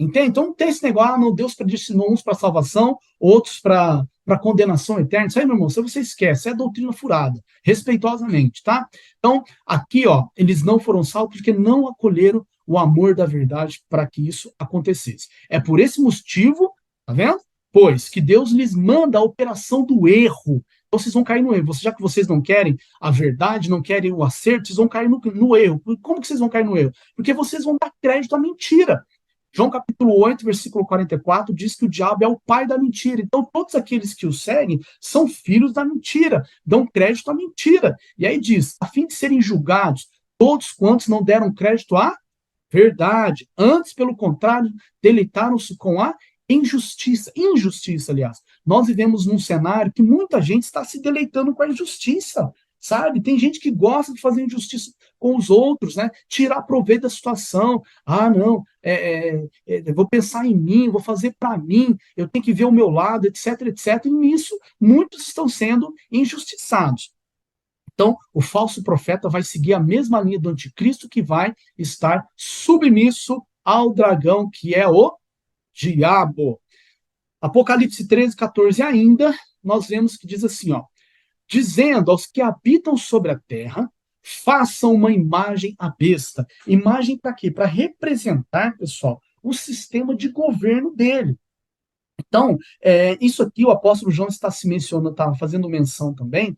Entende? Então não tem esse negócio, não, Deus predestinou uns para salvação, outros para condenação eterna. Isso aí, meu irmão, se você esquece, é doutrina furada, respeitosamente, tá? Então, aqui, ó, eles não foram salvos porque não acolheram o amor da verdade para que isso acontecesse. É por esse motivo, tá vendo? Pois que Deus lhes manda a operação do erro. Então, vocês vão cair no erro. Já que vocês não querem a verdade, não querem o acerto, vocês vão cair no erro. Como que vocês vão cair no erro? Porque vocês vão dar crédito à mentira. João capítulo 8, versículo 44, diz que o diabo é o pai da mentira. Então, todos aqueles que o seguem são filhos da mentira, dão crédito à mentira. E aí diz, a fim de serem julgados, todos quantos não deram crédito à verdade. Antes, pelo contrário, deleitaram-se com a injustiça. Injustiça, aliás. Nós vivemos num cenário que muita gente está se deleitando com a injustiça, sabe? Tem gente que gosta de fazer injustiça com os outros, né? Tirar proveito da situação. Ah, não, vou pensar em mim, vou fazer para mim, eu tenho que ver o meu lado, etc, etc. E nisso, muitos estão sendo injustiçados. Então, o falso profeta vai seguir a mesma linha do anticristo, que vai estar submisso ao dragão, que é o diabo. Apocalipse 13, 14 ainda, nós vemos que diz assim, ó, dizendo aos que habitam sobre a terra, façam uma imagem à besta. Imagem para quê? Para representar, pessoal, o sistema de governo dele. Então, isso aqui o apóstolo João está se mencionando, está fazendo menção também,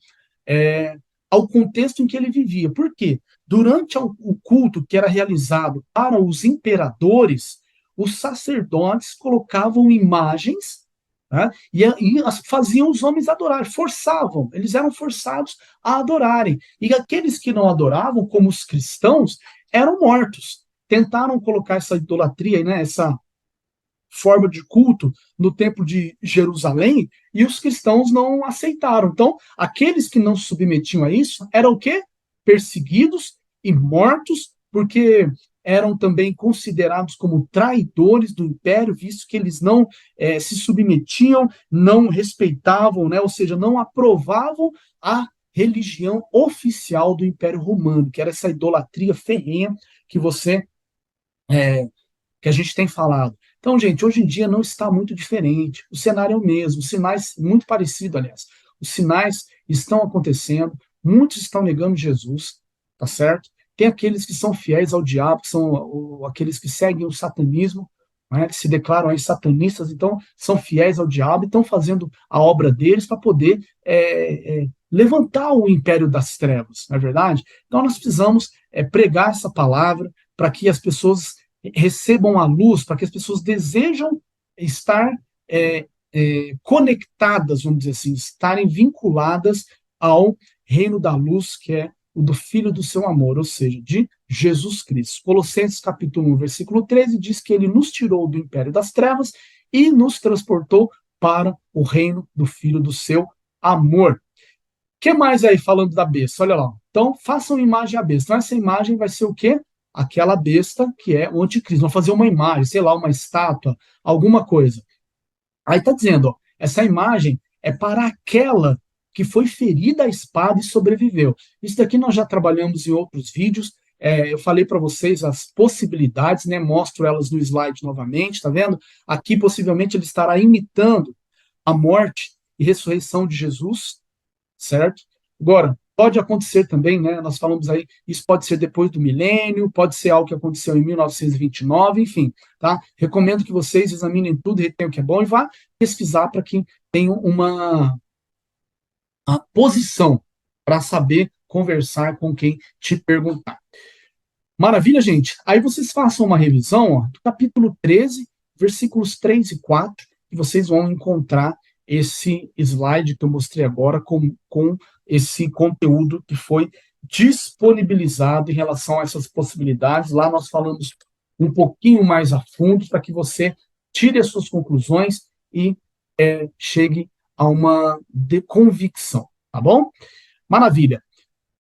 ao contexto em que ele vivia. Por quê? Durante o culto que era realizado para os imperadores, os sacerdotes colocavam imagens, né, e faziam os homens adorarem, forçavam, eles eram forçados a adorarem. E aqueles que não adoravam, como os cristãos, eram mortos. Tentaram colocar essa idolatria, né, essa forma de culto no templo de Jerusalém, e os cristãos não aceitaram. Então, aqueles que não se submetiam a isso eram o quê? Perseguidos e mortos, porque eram também considerados como traidores do império, visto que eles não se submetiam, não respeitavam, né? Ou seja, não aprovavam a religião oficial do Império Romano, que era essa idolatria ferrenha que que a gente tem falado. Então, gente, hoje em dia não está muito diferente. O cenário é o mesmo, os sinais, muito parecido, aliás. Os sinais estão acontecendo, muitos estão negando Jesus, tá certo? Tem aqueles que são fiéis ao diabo, que são aqueles que seguem o satanismo, né, que se declaram aí satanistas, então são fiéis ao diabo e estão fazendo a obra deles para poder levantar o império das trevas, não é verdade? Então nós precisamos pregar essa palavra para que as pessoas recebam a luz, para que as pessoas desejam estar conectadas, vamos dizer assim, estarem vinculadas ao reino da luz, que é o do Filho do seu amor, ou seja, de Jesus Cristo. Colossenses capítulo 1, versículo 13, diz que ele nos tirou do império das trevas e nos transportou para o reino do Filho do seu amor. O que mais aí falando da besta? Olha lá. Então, façam imagem à besta. Então, essa imagem vai ser o quê? Aquela besta que é o anticristo. Vão fazer uma imagem, sei lá, uma estátua, alguma coisa. Aí está dizendo, ó, essa imagem é para aquela que foi ferida à espada e sobreviveu. Isso daqui nós já trabalhamos em outros vídeos. Eu falei para vocês as possibilidades, né? Mostro elas no slide novamente, tá vendo? Aqui possivelmente ele estará imitando a morte e ressurreição de Jesus, certo? Agora, pode acontecer também, né? Nós falamos aí, isso pode ser depois do milênio, pode ser algo que aconteceu em 1929, enfim, tá? Recomendo que vocês examinem tudo, retenham o que é bom e vá pesquisar para que tenham uma posição para saber conversar com quem te perguntar. Maravilha, gente? Aí vocês façam uma revisão, ó, do capítulo 13, versículos 3 e 4, e vocês vão encontrar esse slide que eu mostrei agora com esse conteúdo que foi disponibilizado em relação a essas possibilidades. Lá nós falamos um pouquinho mais a fundo para que você tire as suas conclusões e chegue a uma convicção, tá bom? Maravilha.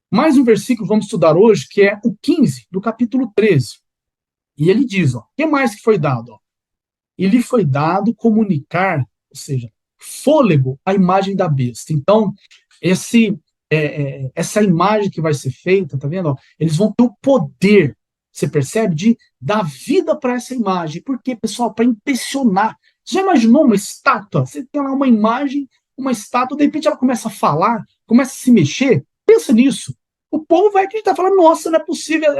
Mais um versículo vamos estudar hoje, que é o 15 do capítulo 13. E ele diz, ó, o que mais que foi dado? Ó? Ele foi dado comunicar, ou seja, fôlego à imagem da besta. Então, essa imagem que vai ser feita, tá vendo? Ó, eles vão ter o poder você percebe? De dar vida para essa imagem. Por quê, pessoal? Para impressionar. Você já imaginou uma estátua? Você tem lá uma imagem, uma estátua, de repente ela começa a falar, começa a se mexer. Pensa nisso. O povo vai acreditar, falar, nossa, não é possível,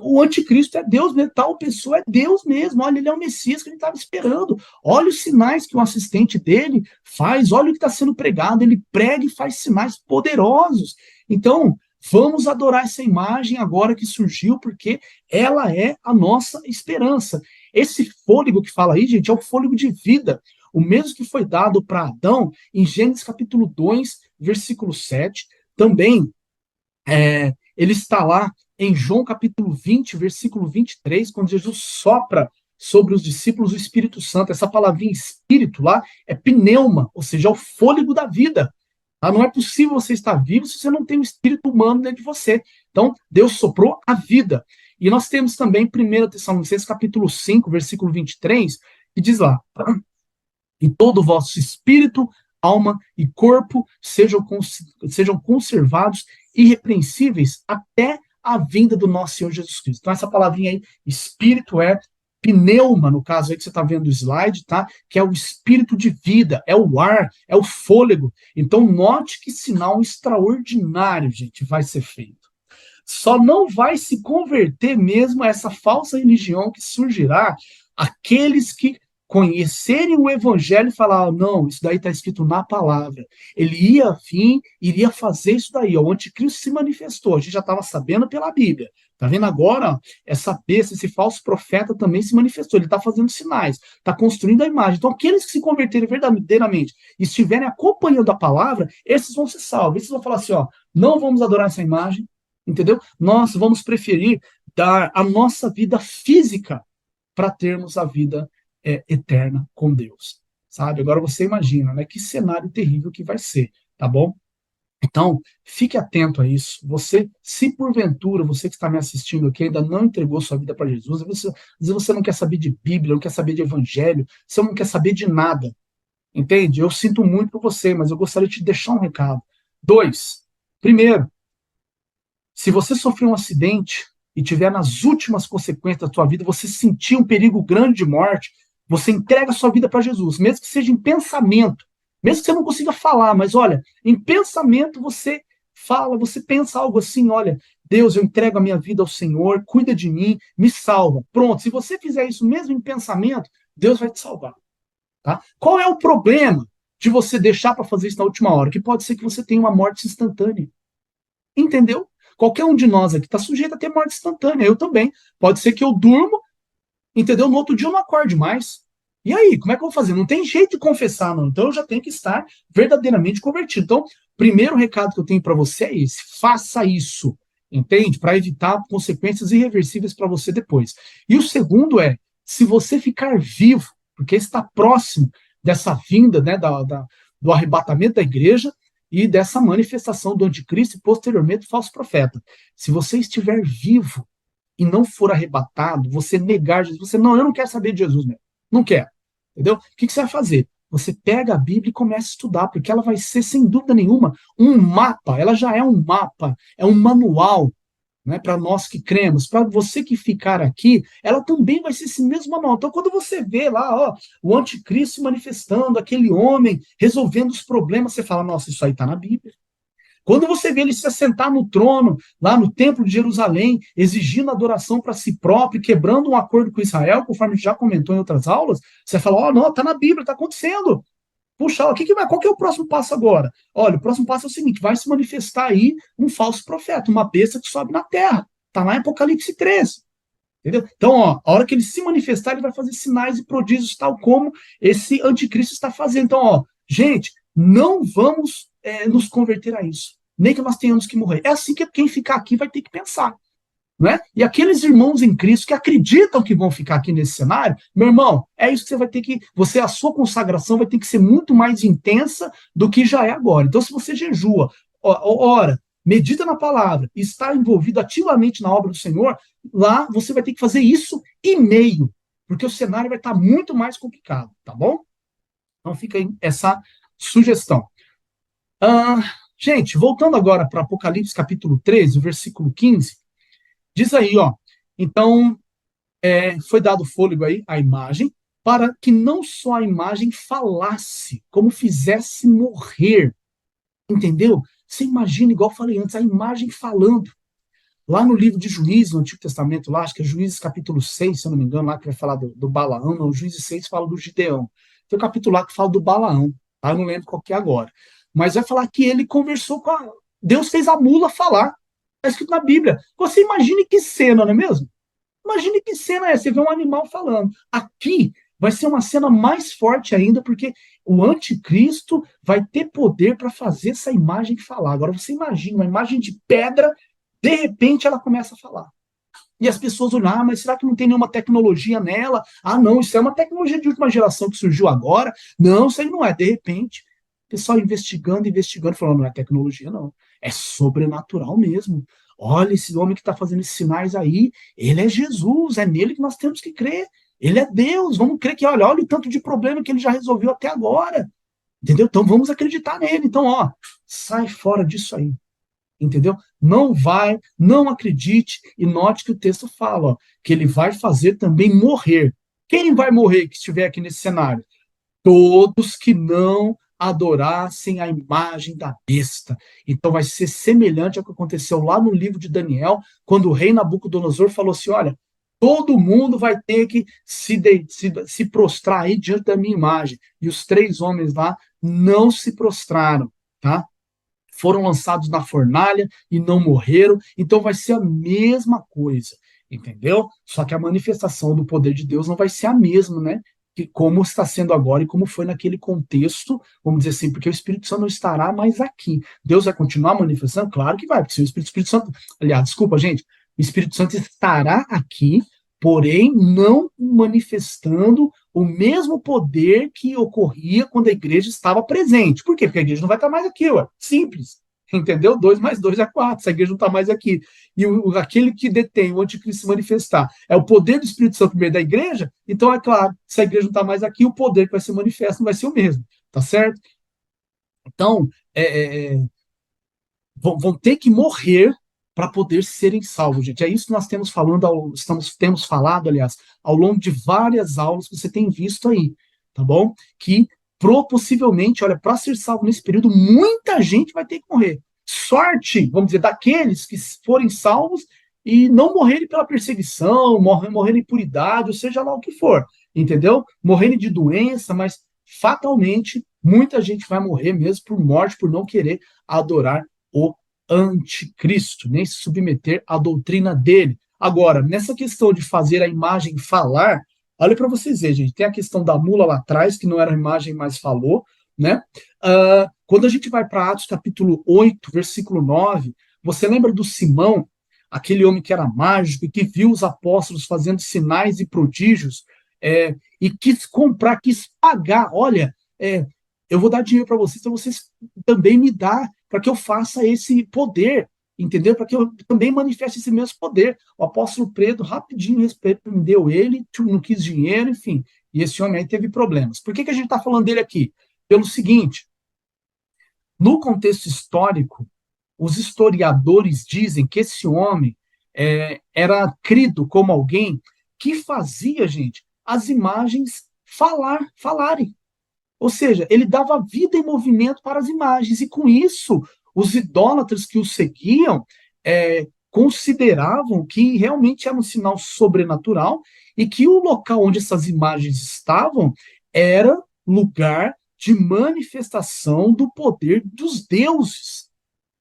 o anticristo é Deus mesmo, tal pessoa é Deus mesmo, olha, ele é o Messias que a gente estava esperando, olha os sinais que o assistente dele faz, olha o que está sendo pregado, ele prega e faz sinais poderosos. Então, vamos adorar essa imagem agora que surgiu, porque ela é a nossa esperança. Esse fôlego que fala aí, gente, é o fôlego de vida, o mesmo que foi dado para Adão em Gênesis capítulo 2, versículo 7, também ele está lá em João capítulo 20, versículo 23, quando Jesus sopra sobre os discípulos o Espírito Santo. Essa palavrinha espírito lá é pneuma, ou seja, é o fôlego da vida. Tá? Não é possível você estar vivo se você não tem um espírito humano dentro de você. Então, Deus soprou a vida. E nós temos também 1 Tessalonicenses capítulo 5, versículo 23, que diz lá: e todo o vosso espírito, alma e corpo sejam conservados irrepreensíveis até a vinda do nosso Senhor Jesus Cristo. Então, essa palavrinha aí, espírito, é pneuma, no caso aí que você está vendo o slide, tá? Que é o espírito de vida, é o ar, é o fôlego. Então, note que sinal extraordinário, gente, vai ser feito. Só não vai se converter mesmo a essa falsa religião que surgirá aqueles que conhecerem o evangelho e falar, não, isso daí está escrito na palavra. Ele ia vir, iria fazer isso daí. Ó, o anticristo se manifestou, a gente já estava sabendo pela Bíblia. Tá vendo agora? Ó, essa besta, esse falso profeta também se manifestou. Ele está fazendo sinais, está construindo a imagem. Então, aqueles que se converterem verdadeiramente e estiverem acompanhando a palavra, esses vão ser salvos. Esses vão falar assim, ó, não vamos adorar essa imagem, entendeu? Nós vamos preferir dar a nossa vida física para termos a vida eterna com Deus, sabe? Agora você imagina, né? Que cenário terrível que vai ser, tá bom? Então, fique atento a isso. Você, se porventura, você que está me assistindo aqui ainda não entregou sua vida para Jesus, às vezes você não quer saber de Bíblia, não quer saber de Evangelho, você não quer saber de nada, entende? Eu sinto muito por você, mas eu gostaria de te deixar um recado. 2, primeiro, se você sofreu um acidente e tiver nas últimas consequências da sua vida, você sentir um perigo grande de morte, você entrega a sua vida para Jesus, mesmo que seja em pensamento, mesmo que você não consiga falar, mas olha, em pensamento você fala, você pensa algo assim, olha, Deus, eu entrego a minha vida ao Senhor, cuida de mim, me salva. Pronto, se você fizer isso mesmo em pensamento, Deus vai te salvar. Tá? Qual é o problema de você deixar para fazer isso na última hora? Que pode ser que você tenha uma morte instantânea. Entendeu? Qualquer um de nós aqui está sujeito a ter morte instantânea. Eu também. Pode ser que eu durmo, entendeu? No outro dia eu não acorde mais. E aí, como é que eu vou fazer? Não tem jeito de confessar, não. Então eu já tenho que estar verdadeiramente convertido. Então, primeiro recado que eu tenho para você é esse: faça isso, entende? Para evitar consequências irreversíveis para você depois. E o segundo é, se você ficar vivo, porque está próximo dessa vinda, né, do arrebatamento da igreja e dessa manifestação do anticristo e posteriormente do falso profeta. Se você estiver vivo e não for arrebatado, você negar Jesus, você, não, eu não quero saber de Jesus mesmo, não quero, entendeu? O que você vai fazer? Você pega a Bíblia e começa a estudar, porque ela vai ser, sem dúvida nenhuma, um mapa, ela já é um mapa, é um manual, né, para nós que cremos, para você que ficar aqui, ela também vai ser esse mesmo manual. Então, quando você vê lá, ó, o anticristo se manifestando, aquele homem resolvendo os problemas, você fala, nossa, isso aí está na Bíblia. Quando você vê ele se assentar no trono, lá no templo de Jerusalém, exigindo adoração para si próprio, quebrando um acordo com Israel, conforme a gente já comentou em outras aulas, você fala, ó, não, está na Bíblia, está acontecendo. Puxa, qual que é o próximo passo agora? Olha, o próximo passo é o seguinte: vai se manifestar aí um falso profeta, uma besta que sobe na terra. Está lá em Apocalipse 13. Entendeu? Então, ó, a hora que ele se manifestar, ele vai fazer sinais e prodígios, tal como esse anticristo está fazendo. Então, ó, gente, não vamos nos converter a isso. Nem que nós tenhamos que morrer. É assim que quem ficar aqui vai ter que pensar. Né? E aqueles irmãos em Cristo que acreditam que vão ficar aqui nesse cenário, meu irmão, é isso que você vai ter que. A sua consagração vai ter que ser muito mais intensa do que já é agora. Então, se você jejua, ora, medita na palavra, está envolvido ativamente na obra do Senhor, lá você vai ter que fazer isso e meio, porque o cenário vai estar muito mais complicado, tá bom? Então fica aí essa sugestão. Gente, voltando agora para Apocalipse capítulo 13, versículo 15. Diz aí, ó, Então, foi dado fôlego aí à imagem, para que não só a imagem falasse, como fizesse morrer. Entendeu? Você imagina, igual eu falei antes, a imagem falando. Lá no livro de Juízes, no Antigo Testamento, lá, acho que é Juízes capítulo 6, se eu não me engano, lá que vai falar do Balaão, não, Juízes 6 fala do Gideão. Tem um capítulo lá que fala do Balaão, tá? Eu não lembro qual que é agora. Mas vai falar que ele conversou com a... Deus fez a mula falar. Está escrito na Bíblia. Você imagine que cena, não é mesmo? Imagine que cena é essa, você vê um animal falando. Aqui vai ser uma cena mais forte ainda, porque o anticristo vai ter poder para fazer essa imagem falar. Agora você imagina uma imagem de pedra, de repente ela começa a falar. E as pessoas olham, mas será que não tem nenhuma tecnologia nela? Ah, não, isso é uma tecnologia de última geração que surgiu agora. Não, isso aí não é. De repente, o pessoal investigando, investigando, falando, não é tecnologia, não. É sobrenatural mesmo. Olha, esse homem que está fazendo esses sinais aí, ele é Jesus, é nele que nós temos que crer. Ele é Deus, vamos crer que, olha o tanto de problema que ele já resolveu até agora. Entendeu? Então vamos acreditar nele. Então, sai fora disso aí. Entendeu? Não vai, não acredite, e note que o texto fala, que ele vai fazer também morrer. Quem vai morrer que estiver aqui nesse cenário? Todos que não adorassem a imagem da besta. Então vai ser semelhante ao que aconteceu lá no livro de Daniel, quando o rei Nabucodonosor falou assim: olha, todo mundo vai ter que se prostrar aí diante da minha imagem. E os 3 homens lá não se prostraram, tá? Foram lançados na fornalha e não morreram, então vai ser a mesma coisa, entendeu? Só que a manifestação do poder de Deus não vai ser a mesma, né? Que como está sendo agora e como foi naquele contexto, vamos dizer assim, porque o Espírito Santo não estará mais aqui. Deus vai continuar manifestando? Claro que vai, porque se o Espírito Santo, aliás, desculpa, gente, o Espírito Santo estará aqui, porém não manifestando o mesmo poder que ocorria quando a igreja estava presente. Por quê? Porque a igreja não vai estar mais aqui, ué. Simples. Entendeu? 2 mais 2 é 4. Se a igreja não está mais aqui. E aquele que detém o anticristo se manifestar é o poder do Espírito Santo no meio da igreja, então é claro, se a igreja não está mais aqui, o poder que vai ser manifesto não vai ser o mesmo. Tá certo? Então, vão ter que morrer para poder serem salvos, gente. É isso que nós temos temos falado, aliás, ao longo de várias aulas que você tem visto aí, tá bom? Que possivelmente, olha, para ser salvo nesse período, muita gente vai ter que morrer. Sorte, vamos dizer, daqueles que forem salvos e não morrerem pela perseguição, morrerem por idade, ou seja lá o que for, entendeu? Morrerem de doença, mas fatalmente muita gente vai morrer mesmo por morte, por não querer adorar o anticristo, nem se submeter à doutrina dele. Agora, nessa questão de fazer a imagem falar, olha para vocês verem, gente, tem a questão da mula lá atrás, que não era a imagem, mas falou, né? Quando a gente vai para Atos capítulo 8, versículo 9, você lembra do Simão, aquele homem que era mágico e que viu os apóstolos fazendo sinais e prodígios, e quis comprar, quis pagar, olha, eu vou dar dinheiro para vocês, então vocês também me dão para que eu faça esse poder, entendeu? Para que eu também manifeste esse mesmo poder. O apóstolo Pedro rapidinho repreendeu ele, não quis dinheiro, enfim. E esse homem aí teve problemas. Por que a gente está falando dele aqui? Pelo seguinte, no contexto histórico, os historiadores dizem que esse homem era crido como alguém que fazia, gente, as imagens falarem. Ou seja, ele dava vida e movimento para as imagens, e com isso, os idólatras que o seguiam consideravam que realmente era um sinal sobrenatural e que o local onde essas imagens estavam era lugar de manifestação do poder dos deuses.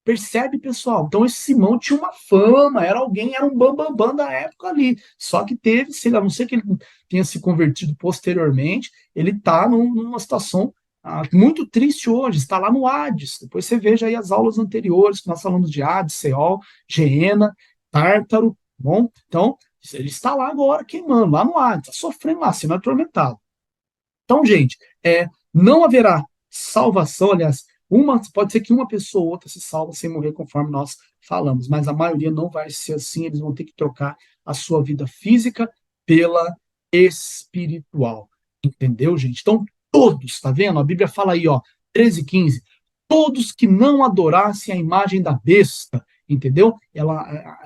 Percebe, pessoal? Então, esse Simão tinha uma fama, era um bambambam da época ali. Só que teve, sei lá, não sei que ele tenha se convertido posteriormente, ele está numa situação muito triste hoje, está lá no Hades. Depois você veja aí as aulas anteriores, que nós falamos de Hades, Seol, Geena, Tártaro, bom? Então, ele está lá agora queimando, lá no Hades, está sofrendo lá, sendo atormentado. Então, gente, não haverá salvação, aliás, pode ser que uma pessoa ou outra se salva sem morrer, conforme nós falamos, mas a maioria não vai ser assim, eles vão ter que trocar a sua vida física pela espiritual. Entendeu, gente? Então, todos, tá vendo? A Bíblia fala aí, 13, 15, todos que não adorassem a imagem da besta, entendeu?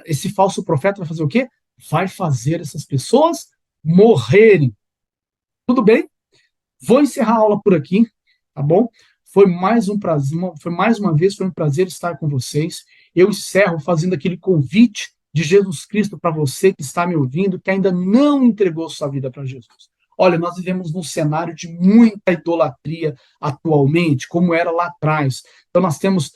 Esse falso profeta vai fazer o quê? vai fazer essas pessoas morrerem. Tudo bem? Vou encerrar a aula por aqui, tá bom? Foi mais um prazer, foi mais uma vez, foi um prazer estar com vocês. Eu encerro fazendo aquele convite de Jesus Cristo para você que está me ouvindo, que ainda não entregou sua vida para Jesus. Olha, nós vivemos num cenário de muita idolatria atualmente, como era lá atrás. Então nós temos,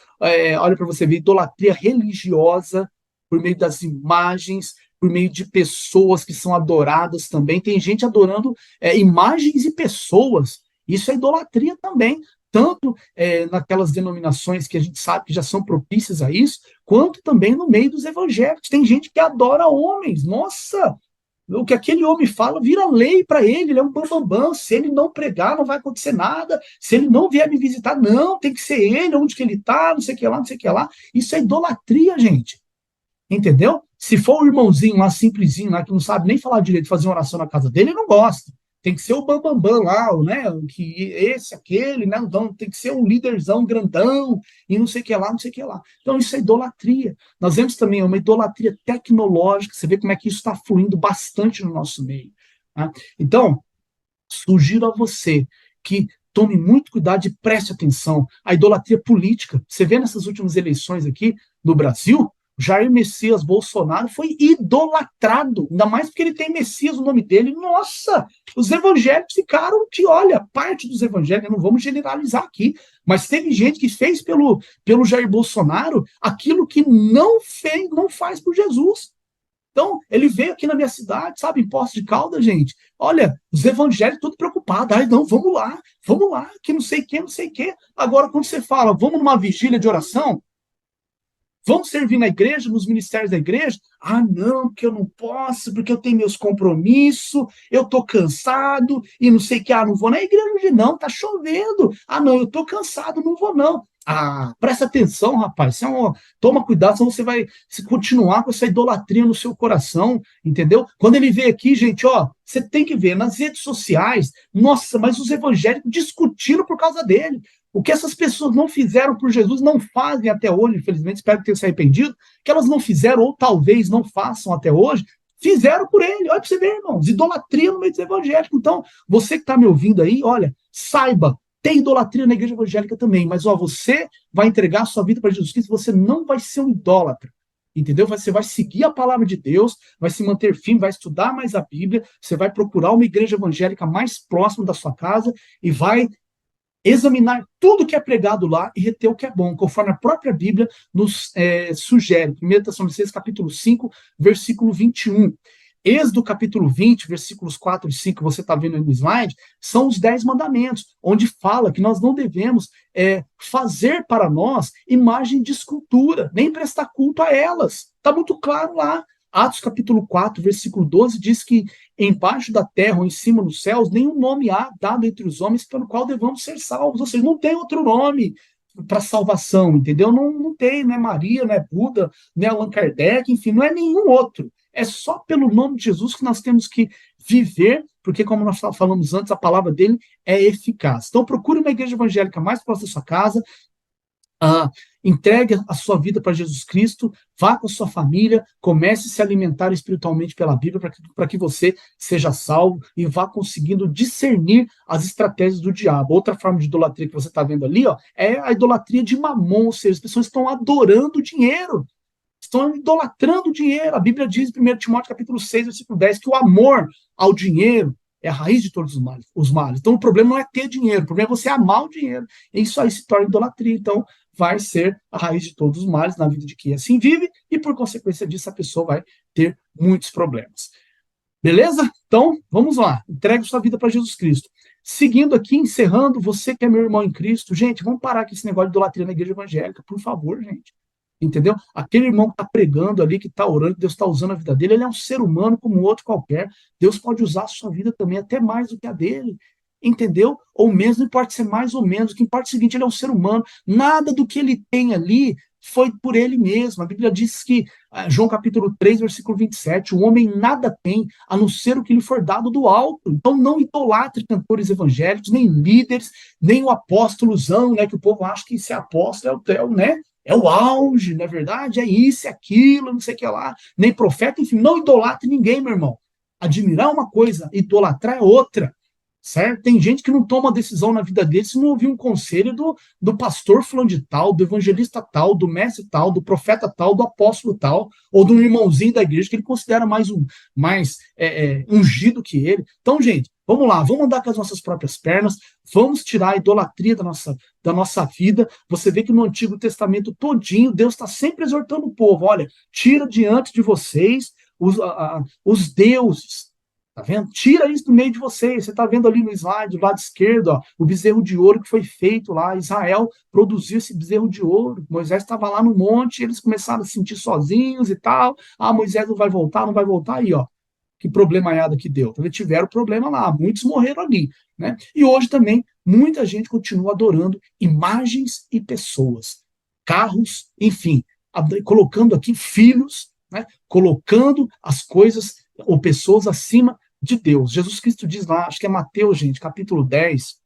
olha para você ver, idolatria religiosa por meio das imagens, por meio de pessoas que são adoradas também. Tem gente adorando imagens e pessoas. Isso é idolatria também, tanto naquelas denominações que a gente sabe que já são propícias a isso, quanto também no meio dos evangélicos. Tem gente que adora homens. Nossa, o que aquele homem fala vira lei para ele, ele é um bambambam. Se ele não pregar, não vai acontecer nada. Se ele não vier me visitar, não, tem que ser ele, onde que ele está, não sei o que lá, não sei o que lá. Isso é idolatria, gente. Entendeu? Se for o irmãozinho lá, simplesinho, lá, que não sabe nem falar direito, fazer uma oração na casa dele, ele não gosta. Tem que ser o bambambam lá, né? Que esse, aquele, né? Então, tem que ser um líderzão grandão e não sei o que lá, não sei o que lá. Então, isso é idolatria. Nós vemos também uma idolatria tecnológica. Você vê como é que isso está fluindo bastante no nosso meio. Tá? Então, sugiro a você que tome muito cuidado e preste atenção. A idolatria política. Você vê nessas últimas eleições aqui no Brasil, Jair Messias Bolsonaro foi idolatrado, ainda mais porque ele tem Messias no nome dele. Nossa, os evangélicos ficaram que, olha, parte dos evangélicos, não vamos generalizar aqui, mas teve gente que fez pelo Jair Bolsonaro aquilo que não fez, não faz por Jesus. Então, ele veio aqui na minha cidade, sabe, em Poços de Caldas, gente. Olha, os evangélicos todos preocupados. Ai, não, vamos lá, que não sei o que, não sei o que. Agora, quando você fala, vamos numa vigília de oração, vamos servir na igreja, nos ministérios da igreja? Ah, não, porque eu não posso, porque eu tenho meus compromissos, eu tô cansado e não sei o que. Ah, não vou na igreja hoje não, tá chovendo. Ah, não, eu tô cansado, não vou não. Ah, presta atenção, rapaz. Toma cuidado, senão você vai continuar com essa idolatria no seu coração, entendeu? Quando ele vem aqui, gente, ó, você tem que ver nas redes sociais, nossa, mas os evangélicos discutiram por causa dele. O que essas pessoas não fizeram por Jesus, não fazem até hoje, infelizmente, espero que tenham se arrependido, que elas não fizeram, ou talvez não façam até hoje, fizeram por ele. Olha para você ver, irmãos, idolatria no meio dos evangélicos. Então, você que está me ouvindo aí, olha, saiba, tem idolatria na igreja evangélica também, mas ó, você vai entregar a sua vida para Jesus Cristo, você não vai ser um idólatra. Entendeu? Você vai seguir a palavra de Deus, vai se manter firme, vai estudar mais a Bíblia, você vai procurar uma igreja evangélica mais próxima da sua casa e vai examinar tudo que é pregado lá e reter o que é bom, conforme a própria Bíblia nos sugere. 1 Tessalonicenses capítulo 5, versículo 21. Êxodo capítulo 20, versículos 4 e 5, que você está vendo aí no slide, são os 10 mandamentos, onde fala que nós não devemos fazer para nós imagem de escultura, nem prestar culto a elas. Está muito claro lá. Atos capítulo 4, versículo 12, diz que embaixo da terra ou em cima dos céus, nenhum nome há dado entre os homens pelo qual devamos ser salvos. Ou seja, não tem outro nome para salvação, entendeu? Não tem, não é Maria, não é Buda, não é Allan Kardec, enfim, não é nenhum outro. É só pelo nome de Jesus que nós temos que viver, porque como nós falamos antes, a palavra dele é eficaz. Então procure uma igreja evangélica mais próxima da sua casa, entregue a sua vida para Jesus Cristo, vá com a sua família, comece a se alimentar espiritualmente pela Bíblia para que você seja salvo e vá conseguindo discernir as estratégias do diabo. Outra forma de idolatria que você está vendo ali, ó, é a idolatria de mamon, ou seja, as pessoas estão adorando o dinheiro, estão idolatrando o dinheiro. A Bíblia diz em 1 Timóteo capítulo 6, versículo 10, que o amor ao dinheiro é a raiz de todos os males. Então o problema não é ter dinheiro, o problema é você amar o dinheiro. E isso aí se torna idolatria. Então vai ser a raiz de todos os males na vida de quem assim vive, e por consequência disso a pessoa vai ter muitos problemas. Beleza? Então, vamos lá. Entregue sua vida para Jesus Cristo. Seguindo aqui, encerrando, você que é meu irmão em Cristo, gente, vamos parar com esse negócio de idolatria na igreja evangélica, por favor, gente. Entendeu? Aquele irmão que está pregando ali, que está orando, que Deus está usando a vida dele, ele é um ser humano como outro qualquer. Deus pode usar a sua vida também, até mais do que a dele. Entendeu? Ou menos, não importa ser mais ou menos, o que importa é o seguinte, ele é um ser humano, nada do que ele tem ali foi por ele mesmo. A Bíblia diz que, João capítulo 3, versículo 27, o homem nada tem, a não ser o que lhe for dado do alto. Então não idolatre cantores evangélicos, nem líderes, nem o apóstolozão, né, que o povo acha que ser apóstolo né? é o auge, não é verdade? É isso, é aquilo, não sei o que lá. Nem profeta, enfim, não idolatre ninguém, meu irmão. Admirar é uma coisa, idolatrar é outra. Certo? Tem gente que não toma decisão na vida dele se não ouvir um conselho do pastor fulano de tal, do evangelista tal, do mestre tal, do profeta tal, do apóstolo tal, ou de um irmãozinho da igreja que ele considera mais ungido que ele. Então, gente, vamos lá, vamos andar com as nossas próprias pernas, vamos tirar a idolatria da nossa vida. Você vê que no Antigo Testamento todinho, Deus está sempre exortando o povo, olha, tira diante de vocês os deuses. Tá vendo? Tira isso do meio de vocês. Você está vendo ali no slide, do lado esquerdo, ó, o bezerro de ouro que foi feito lá. Israel produziu esse bezerro de ouro. Moisés estava lá no monte, eles começaram a se sentir sozinhos e tal. Ah, Moisés não vai voltar, não vai voltar. Aí, ó, que problemaiada que deu. Então, tiveram problema lá, muitos morreram ali. Né? E hoje também, muita gente continua adorando imagens e pessoas, carros, enfim, colocando aqui filhos, né? Colocando as coisas ou pessoas acima de Deus. Jesus Cristo diz lá, acho que é Mateus, gente, capítulo 10,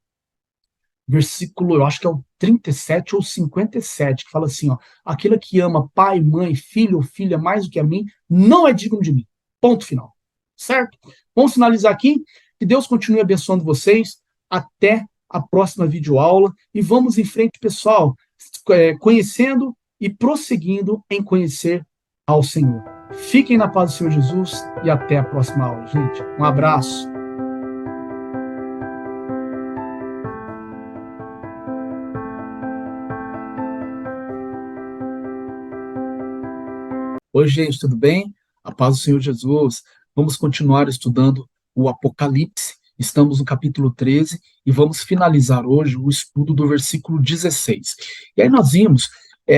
versículo, eu acho que é o 37 ou 57, que fala assim, ó, aquele que ama pai, mãe, filho ou filha mais do que a mim, não é digno de mim. Ponto final. Certo? Vamos finalizar aqui. Que Deus continue abençoando vocês. Até a próxima videoaula. E vamos em frente, pessoal, conhecendo e prosseguindo em conhecer ao Senhor. Fiquem na paz do Senhor Jesus e até a próxima aula, gente. Um abraço. Oi, gente, tudo bem? A paz do Senhor Jesus. Vamos continuar estudando o Apocalipse. Estamos no capítulo 13 e vamos finalizar hoje o estudo do versículo 16. E aí nós vimos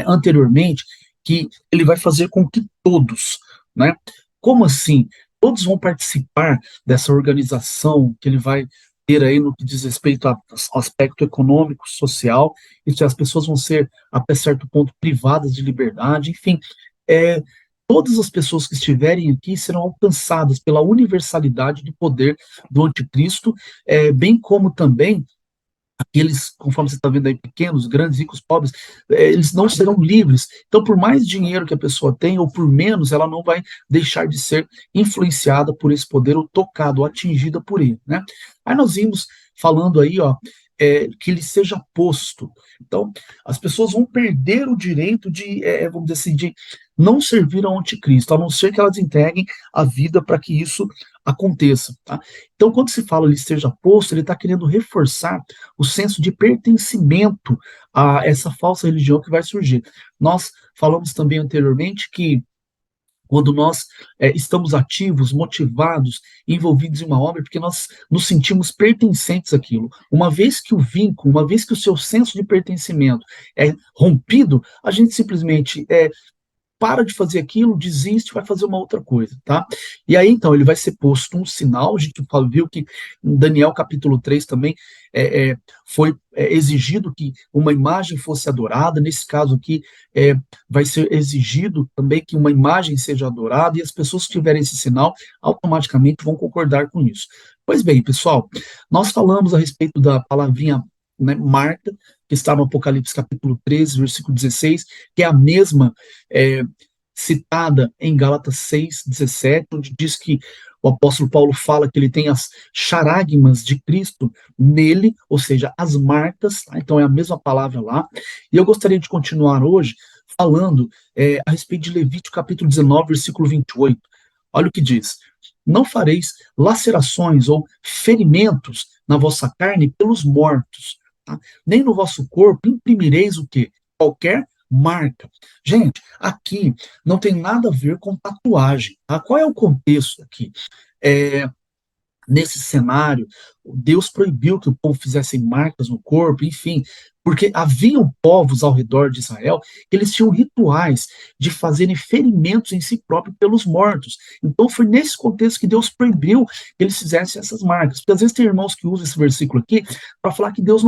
anteriormente que ele vai fazer com que todos, né? Como assim? Todos vão participar dessa organização que ele vai ter aí no que diz respeito ao aspecto econômico, social, e que as pessoas vão ser, até certo ponto, privadas de liberdade, enfim, é, todas as pessoas que estiverem aqui serão alcançadas pela universalidade do poder do anticristo, bem como também aqueles, conforme você está vendo aí, pequenos, grandes, ricos, pobres, eles não serão livres. Então, por mais dinheiro que a pessoa tem, ou por menos, ela não vai deixar de ser influenciada por esse poder, ou tocada, ou atingida por ele, né? Aí nós vimos falando aí, ó, que ele seja posto. Então, as pessoas vão perder o direito de, vamos dizer assim, de não servir ao anticristo, a não ser que elas entreguem a vida para que isso aconteça, tá? Então, quando se fala ele seja posto, ele está querendo reforçar o senso de pertencimento a essa falsa religião que vai surgir. Nós falamos também anteriormente que quando nós estamos ativos, motivados, envolvidos em uma obra, porque nós nos sentimos pertencentes àquilo. Uma vez que o vínculo, uma vez que o seu senso de pertencimento é rompido, a gente simplesmente para de fazer aquilo, desiste, vai fazer uma outra coisa, tá? E aí, então, ele vai ser posto um sinal, a gente viu que em Daniel capítulo 3 também foi exigido que uma imagem fosse adorada, nesse caso aqui vai ser exigido também que uma imagem seja adorada, e as pessoas que tiverem esse sinal, automaticamente vão concordar com isso. Pois bem, pessoal, nós falamos a respeito da palavrinha, né, marca, que está no Apocalipse capítulo 13, versículo 16, que é a mesma citada em Gálatas 6, 17, onde diz que o apóstolo Paulo fala que ele tem as charagmas de Cristo nele, ou seja, as marcas, tá? Então é a mesma palavra lá. E eu gostaria de continuar hoje falando a respeito de Levítico capítulo 19, versículo 28. Olha o que diz: não fareis lacerações ou ferimentos na vossa carne pelos mortos, tá? Nem no vosso corpo imprimireis o quê? Qualquer marca. Gente, aqui não tem nada a ver com tatuagem, tá? Qual é o contexto aqui? Nesse cenário, Deus proibiu que o povo fizesse marcas no corpo, enfim, porque haviam povos ao redor de Israel que eles tinham rituais de fazerem ferimentos em si próprio pelos mortos. Então foi nesse contexto que Deus proibiu que eles fizessem essas marcas. Porque às vezes tem irmãos que usam esse versículo aqui para falar que Deus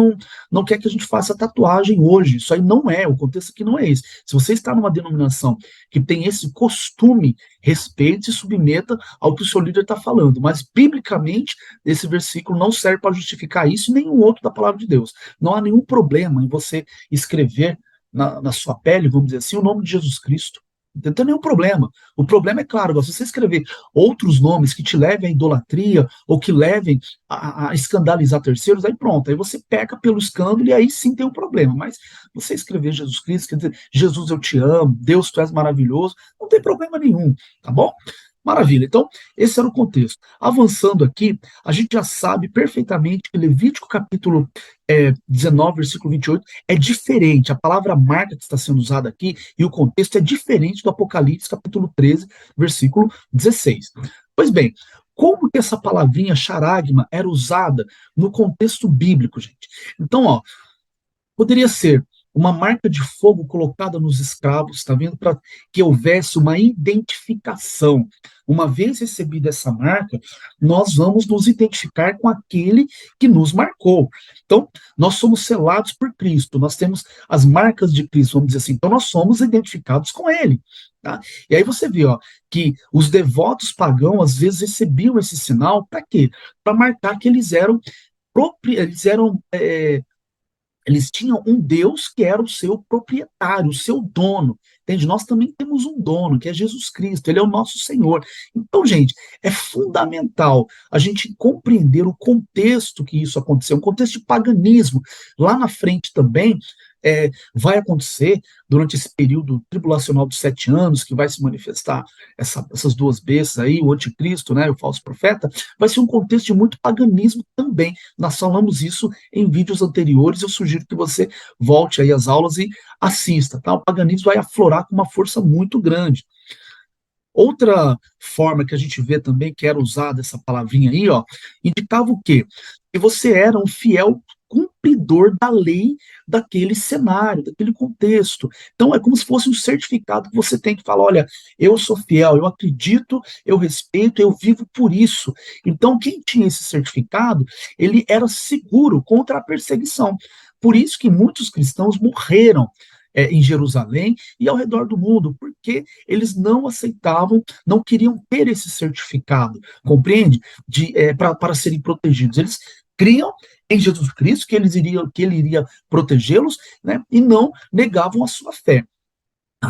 não quer que a gente faça tatuagem hoje. Isso aí não é, o contexto aqui não é esse. Se você está numa denominação que tem esse costume, respeite e submeta ao que o seu líder está falando. Mas, biblicamente, esse versículo não serve para justificar isso e nenhum outro da palavra de Deus. Não há nenhum problema em você escrever na sua pele, vamos dizer assim, o nome de Jesus Cristo. Não tem nenhum problema. O problema é claro, se você escrever outros nomes que te levem à idolatria ou que levem a escandalizar terceiros, aí pronto, aí você peca pelo escândalo e aí sim tem um problema. Mas você escrever Jesus Cristo, quer dizer, Jesus eu te amo, Deus tu és maravilhoso, não tem problema nenhum, tá bom? Maravilha. Então, esse era o contexto. Avançando aqui, a gente já sabe perfeitamente que Levítico capítulo 19, versículo 28, é diferente. A palavra marca que está sendo usada aqui e o contexto é diferente do Apocalipse capítulo 13, versículo 16. Pois bem, como que essa palavrinha charagma era usada no contexto bíblico, gente? Então, ó, poderia ser uma marca de fogo colocada nos escravos, está vendo? Para que houvesse uma identificação. Uma vez recebida essa marca, nós vamos nos identificar com aquele que nos marcou. Então, nós somos selados por Cristo, nós temos as marcas de Cristo, vamos dizer assim. Então, nós somos identificados com Ele. Tá? E aí você vê ó, que os devotos pagãos, às vezes, recebiam esse sinal para quê? Para marcar que eles tinham um Deus que era o seu proprietário, o seu dono. Entende? Nós também temos um dono, que é Jesus Cristo, ele é o nosso Senhor. Então, gente, é fundamental a gente compreender o contexto que isso aconteceu, um contexto de paganismo. Lá na frente também vai acontecer, durante esse período tribulacional dos 7 anos, que vai se manifestar essas duas bestas aí, o anticristo, né, o falso profeta, vai ser um contexto de muito paganismo também. Nós falamos isso em vídeos anteriores, eu sugiro que você volte aí às aulas e assista, tá? O paganismo vai aflorar com uma força muito grande. Outra forma que a gente vê também que era usada essa palavrinha aí, ó, indicava o quê? Que você era um fiel cumpridor da lei daquele cenário, daquele contexto. Então é como se fosse um certificado que você tem que falar, olha, eu sou fiel, eu acredito, eu respeito, eu vivo por isso. Então quem tinha esse certificado, ele era seguro contra a perseguição. Por isso que muitos cristãos morreram em Jerusalém e ao redor do mundo, porque eles não aceitavam, não queriam ter esse certificado, compreende? Para serem protegidos. Eles criam em Jesus Cristo que ele iria protegê-los, né? E não negavam a sua fé.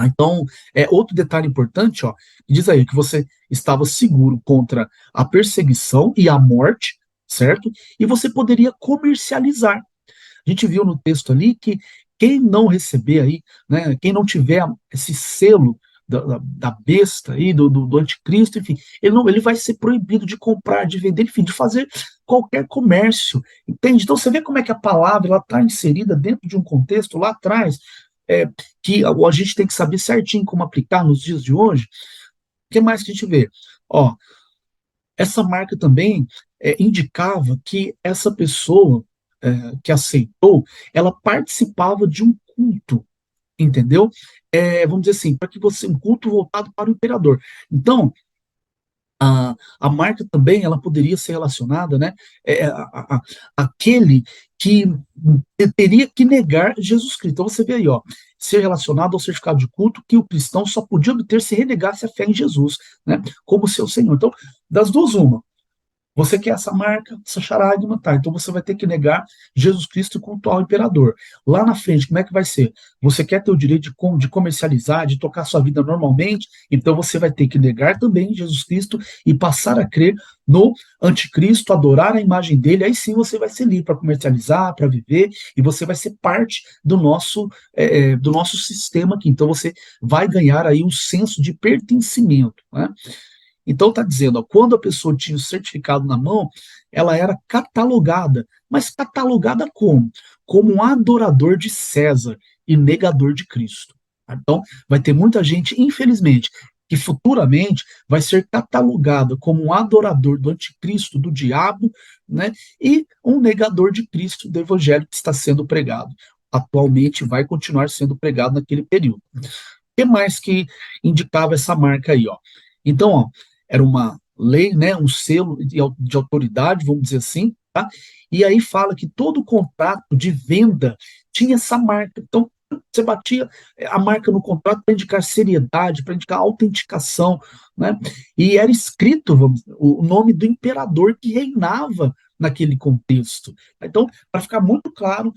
Então, outro detalhe importante, ó, diz aí que você estava seguro contra a perseguição e a morte, certo? E você poderia comercializar. A gente viu no texto ali que quem não receber aí, né, quem não tiver esse selo da besta aí, do anticristo, enfim, ele vai ser proibido de comprar, de vender, enfim, de fazer qualquer comércio, entende? Então você vê como é que a palavra ela está inserida dentro de um contexto lá atrás, que a gente tem que saber certinho como aplicar nos dias de hoje. O que mais que a gente vê? Ó, essa marca também indicava que essa pessoa que aceitou, ela participava de um culto, entendeu? Vamos dizer assim, para que você um culto voltado para o imperador. Então, a marca também ela poderia ser relacionada, né, aquele que teria que negar Jesus Cristo. Então você vê aí, ó, ser relacionado ao certificado de culto que o cristão só podia obter se renegasse a fé em Jesus, né, como seu Senhor. Então, das duas uma. Você quer essa marca, essa charagma, tá? Então você vai ter que negar Jesus Cristo e cultuar o imperador. Lá na frente, como é que vai ser? Você quer ter o direito de comercializar, de tocar sua vida normalmente? Então você vai ter que negar também Jesus Cristo e passar a crer no anticristo, adorar a imagem dele. Aí sim você vai ser livre para comercializar, para viver, e você vai ser parte do nosso sistema aqui. Então você vai ganhar aí um senso de pertencimento, né? Então está dizendo, ó, quando a pessoa tinha o certificado na mão, ela era catalogada. Mas catalogada como? Como um adorador de César e negador de Cristo. Então, vai ter muita gente, infelizmente, que futuramente vai ser catalogada como um adorador do anticristo, do diabo, né? E um negador de Cristo, do evangelho que está sendo pregado. Atualmente vai continuar sendo pregado naquele período. O que mais que indicava essa marca aí, ó? Então, ó, era uma lei, né, um selo de autoridade, vamos dizer assim, tá? E aí fala que todo contrato de venda tinha essa marca. Então, você batia a marca no contrato para indicar seriedade, para indicar autenticação, né? E era escrito, o nome do imperador que reinava naquele contexto. Então, para ficar muito claro,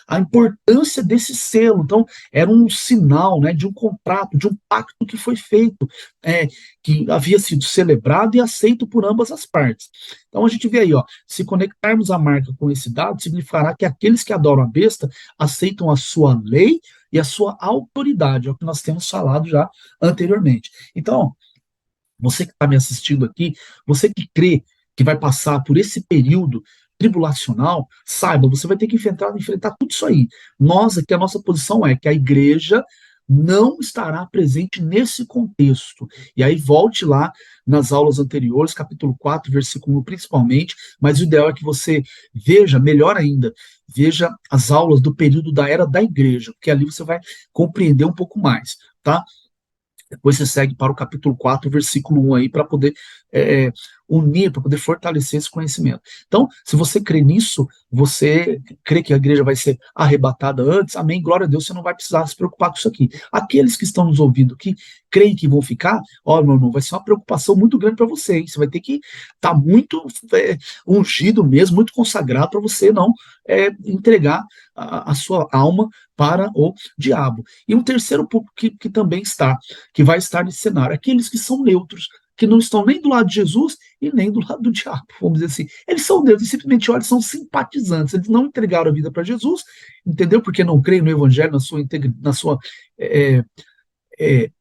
a importância desse selo. Então, era um sinal, né, de um contrato, de um pacto que foi feito, é, que havia sido celebrado e aceito por ambas as partes. Então, a gente vê aí, ó, se conectarmos a marca com esse dado, significará que aqueles que adoram a besta aceitam a sua lei e a sua autoridade, é o que nós temos falado já anteriormente. Então, você que está me assistindo aqui, você que crê que vai passar por esse período tribulacional, saiba, você vai ter que enfrentar tudo isso aí. Nós aqui, a nossa posição é que a igreja não estará presente nesse contexto. E aí volte lá nas aulas anteriores, capítulo 4, versículo 1 principalmente, mas o ideal é que você veja, melhor ainda, veja as aulas do período da era da igreja, porque ali você vai compreender um pouco mais, tá? Depois você segue para o capítulo 4, versículo 1 aí, para poder unir, para poder fortalecer esse conhecimento. Então, se você crê nisso, você crê que a igreja vai ser arrebatada antes, amém, glória a Deus, você não vai precisar se preocupar com isso aqui. Aqueles que estão nos ouvindo, que creem que vão ficar, ó, meu irmão, vai ser uma preocupação muito grande para você, hein? Você vai ter que estar muito ungido mesmo, muito consagrado para você não entregar a sua alma para o diabo. E um terceiro público que também está, que vai estar nesse cenário, aqueles que são neutros, que não estão nem do lado de Jesus e nem do lado do diabo, vamos dizer assim. Eles são neutros, simplesmente, olha, são simpatizantes, eles não entregaram a vida para Jesus, entendeu? Porque não creem no evangelho na sua é,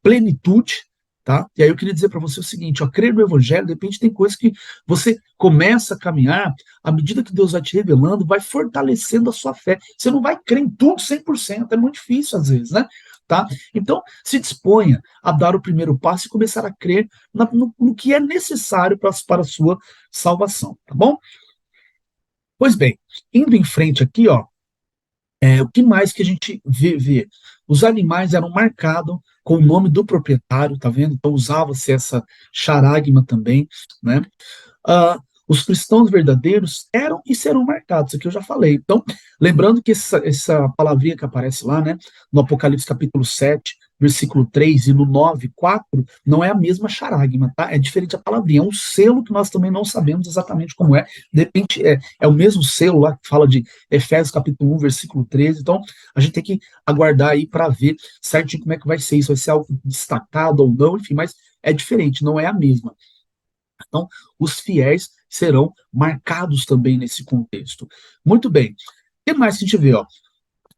plenitude, tá? E aí eu queria dizer para você o seguinte, ó, crer no evangelho, de repente tem coisas que você começa a caminhar, à medida que Deus vai te revelando, vai fortalecendo a sua fé. Você não vai crer em tudo 100%, é muito difícil às vezes, né? Tá? Então, se disponha a dar o primeiro passo e começar a crer no que é necessário para a sua salvação, tá bom? Pois bem, indo em frente aqui, ó, o que mais que a gente vê? Os animais eram marcados com o nome do proprietário, tá vendo? Então usava-se essa charagma também, né? Os cristãos verdadeiros eram e serão marcados, isso aqui eu já falei. Então, lembrando que essa palavrinha que aparece lá, né, no Apocalipse capítulo 7, versículo 3 e no 9, 4, não é a mesma charagma, tá? É diferente a palavrinha, é um selo que nós também não sabemos exatamente como é. De repente, é o mesmo selo lá que fala de Efésios capítulo 1, versículo 13. Então, a gente tem que aguardar aí para ver certinho como é que vai ser isso, vai ser algo destacado ou não, enfim, mas é diferente, não é a mesma. Então, os fiéis serão marcados também nesse contexto. Muito bem. O que mais que a gente vê? Ó?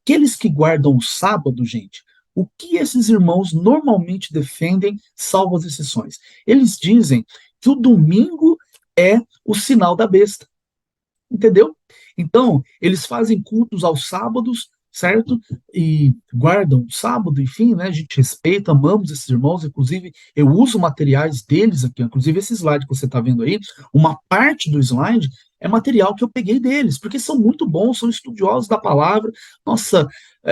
Aqueles que guardam o sábado, gente, o que esses irmãos normalmente defendem, salvo as exceções? Eles dizem que o domingo é o sinal da besta. Entendeu? Então, eles fazem cultos aos sábados, certo? E guardam o sábado, enfim, né? A gente respeita, amamos esses irmãos, inclusive eu uso materiais deles aqui, inclusive esse slide que você está vendo aí, uma parte do slide é material que eu peguei deles, porque são muito bons, são estudiosos da palavra, nossa,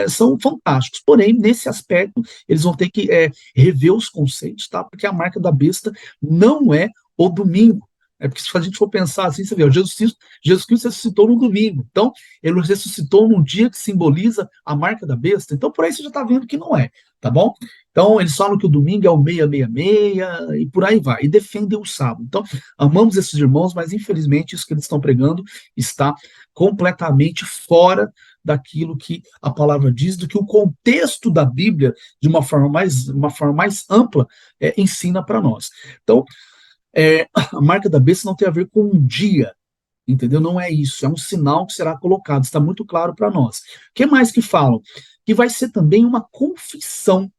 são fantásticos. Porém, nesse aspecto, eles vão ter que rever os conceitos, tá? Porque a marca da besta não é o domingo. É porque se a gente for pensar assim, você vê, Jesus Cristo ressuscitou no domingo. Então, ele ressuscitou num dia que simboliza a marca da besta. Então, por aí você já está vendo que não é, tá bom? Então, eles falam que o domingo é o 666 e por aí vai. E defendem o sábado. Então, amamos esses irmãos, mas infelizmente isso que eles estão pregando está completamente fora daquilo que a palavra diz, do que o contexto da Bíblia, de uma forma mais ampla, ensina para nós. Então, a marca da besta não tem a ver com um dia, entendeu? Não é isso, é um sinal que será colocado, está muito claro para nós. O que mais que falam? Que vai ser também uma confissão,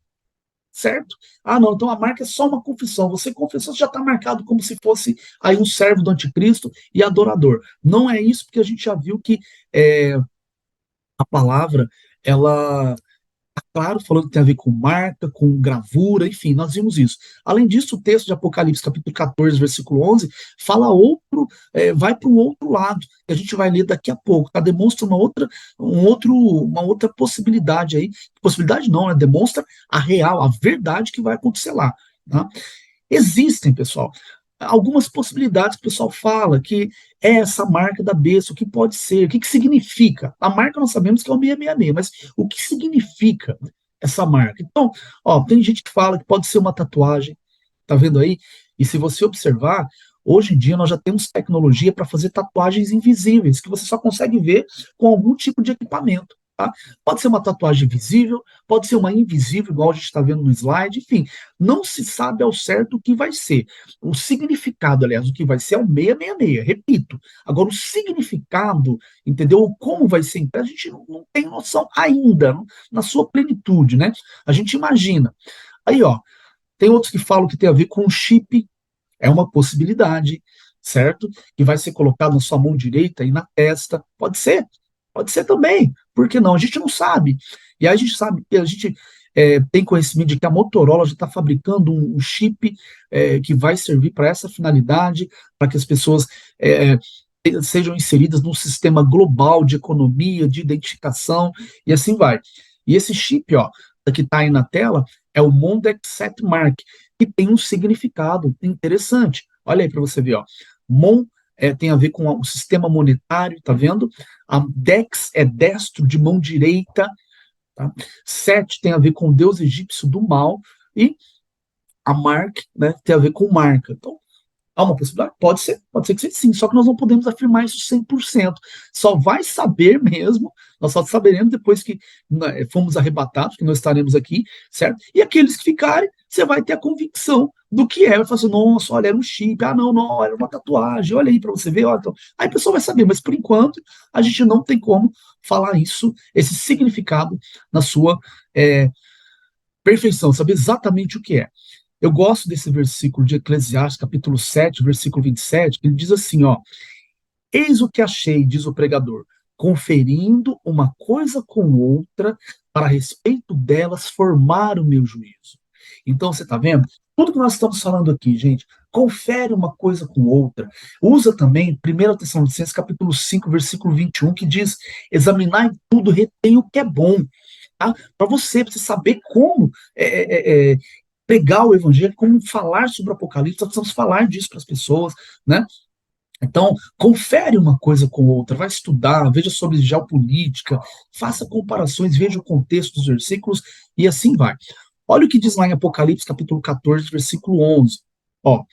certo? Ah, não, então a marca é só uma confissão. Você confessou, você já está marcado como se fosse aí um servo do anticristo e adorador. Não é isso, porque a gente já viu que a palavra, ela claro, falando que tem a ver com marca, com gravura, enfim, nós vimos isso. Além disso, o texto de Apocalipse, capítulo 14, versículo 11, fala vai para um outro lado, que a gente vai ler daqui a pouco, tá? Demonstra uma outra possibilidade aí, possibilidade não, né? Demonstra a real, a verdade que vai acontecer lá, tá? Existem, pessoal, algumas possibilidades que o pessoal fala que é essa marca da besta, o que pode ser, o que significa. A marca nós sabemos que é o 666, mas o que significa essa marca? Então, ó, tem gente que fala que pode ser uma tatuagem, tá vendo aí? E se você observar, Hoje em dia nós já temos tecnologia para fazer tatuagens invisíveis, que você só consegue ver com algum tipo de equipamento. Tá? Pode ser uma tatuagem visível, pode ser uma invisível, igual a gente está vendo no slide, enfim, não se sabe ao certo o que vai ser. O significado, aliás, o que vai ser é o 666, repito. Agora, o significado, entendeu? Como vai ser, a gente não tem noção ainda, na sua plenitude, né? A gente imagina. Aí, ó, tem outros que falam que tem a ver com chip, é uma possibilidade, certo? Que vai ser colocado na sua mão direita e na testa. Pode ser também. Por que não? A gente não sabe. E aí a gente sabe que a gente tem conhecimento de que a Motorola já está fabricando um chip que vai servir para essa finalidade, para que as pessoas sejam inseridas num sistema global de economia, de identificação, e assim vai. E esse chip, ó, que está aí na tela, é o Mondex 7 Mark, que tem um significado interessante. Olha aí para você ver, ó. Mon tem a ver com o sistema monetário, tá vendo? A Dex é destro de mão direita, tá? Set tem a ver com o deus egípcio do mal, e a Mark, né, tem a ver com marca. Então, há uma possibilidade? Pode ser que sim, só que nós não podemos afirmar isso 100%. Só vai saber mesmo, nós só saberemos depois que fomos arrebatados, que nós estaremos aqui, certo? E aqueles que ficarem, você vai ter a convicção do que é. Vai falar assim, nossa, olha, era um chip, ah, não, não, era uma tatuagem, olha aí para você ver. Olha, então. Aí a pessoa vai saber, mas por enquanto a gente não tem como falar isso, esse significado na sua é, perfeição, saber exatamente o que é. Eu gosto desse versículo de Eclesiastes, capítulo 7, versículo 27, que ele diz assim, ó, eis o que achei, diz o pregador, conferindo uma coisa com outra, para a respeito delas formar o meu juízo. Então, você está vendo? Tudo que nós estamos falando aqui, gente, confere uma coisa com outra. Usa também 1 Tessalonicenses, capítulo 5, versículo 21, que diz, examinar tudo, retém o que é bom. Tá? Para você saber como pregar o evangelho, como falar sobre o Apocalipse, nós precisamos falar disso para as pessoas, né? Então, confere uma coisa com outra, vai estudar, veja sobre geopolítica, faça comparações, veja o contexto dos versículos e assim vai. Olha o que diz lá em Apocalipse, capítulo 14, versículo 11. Ó,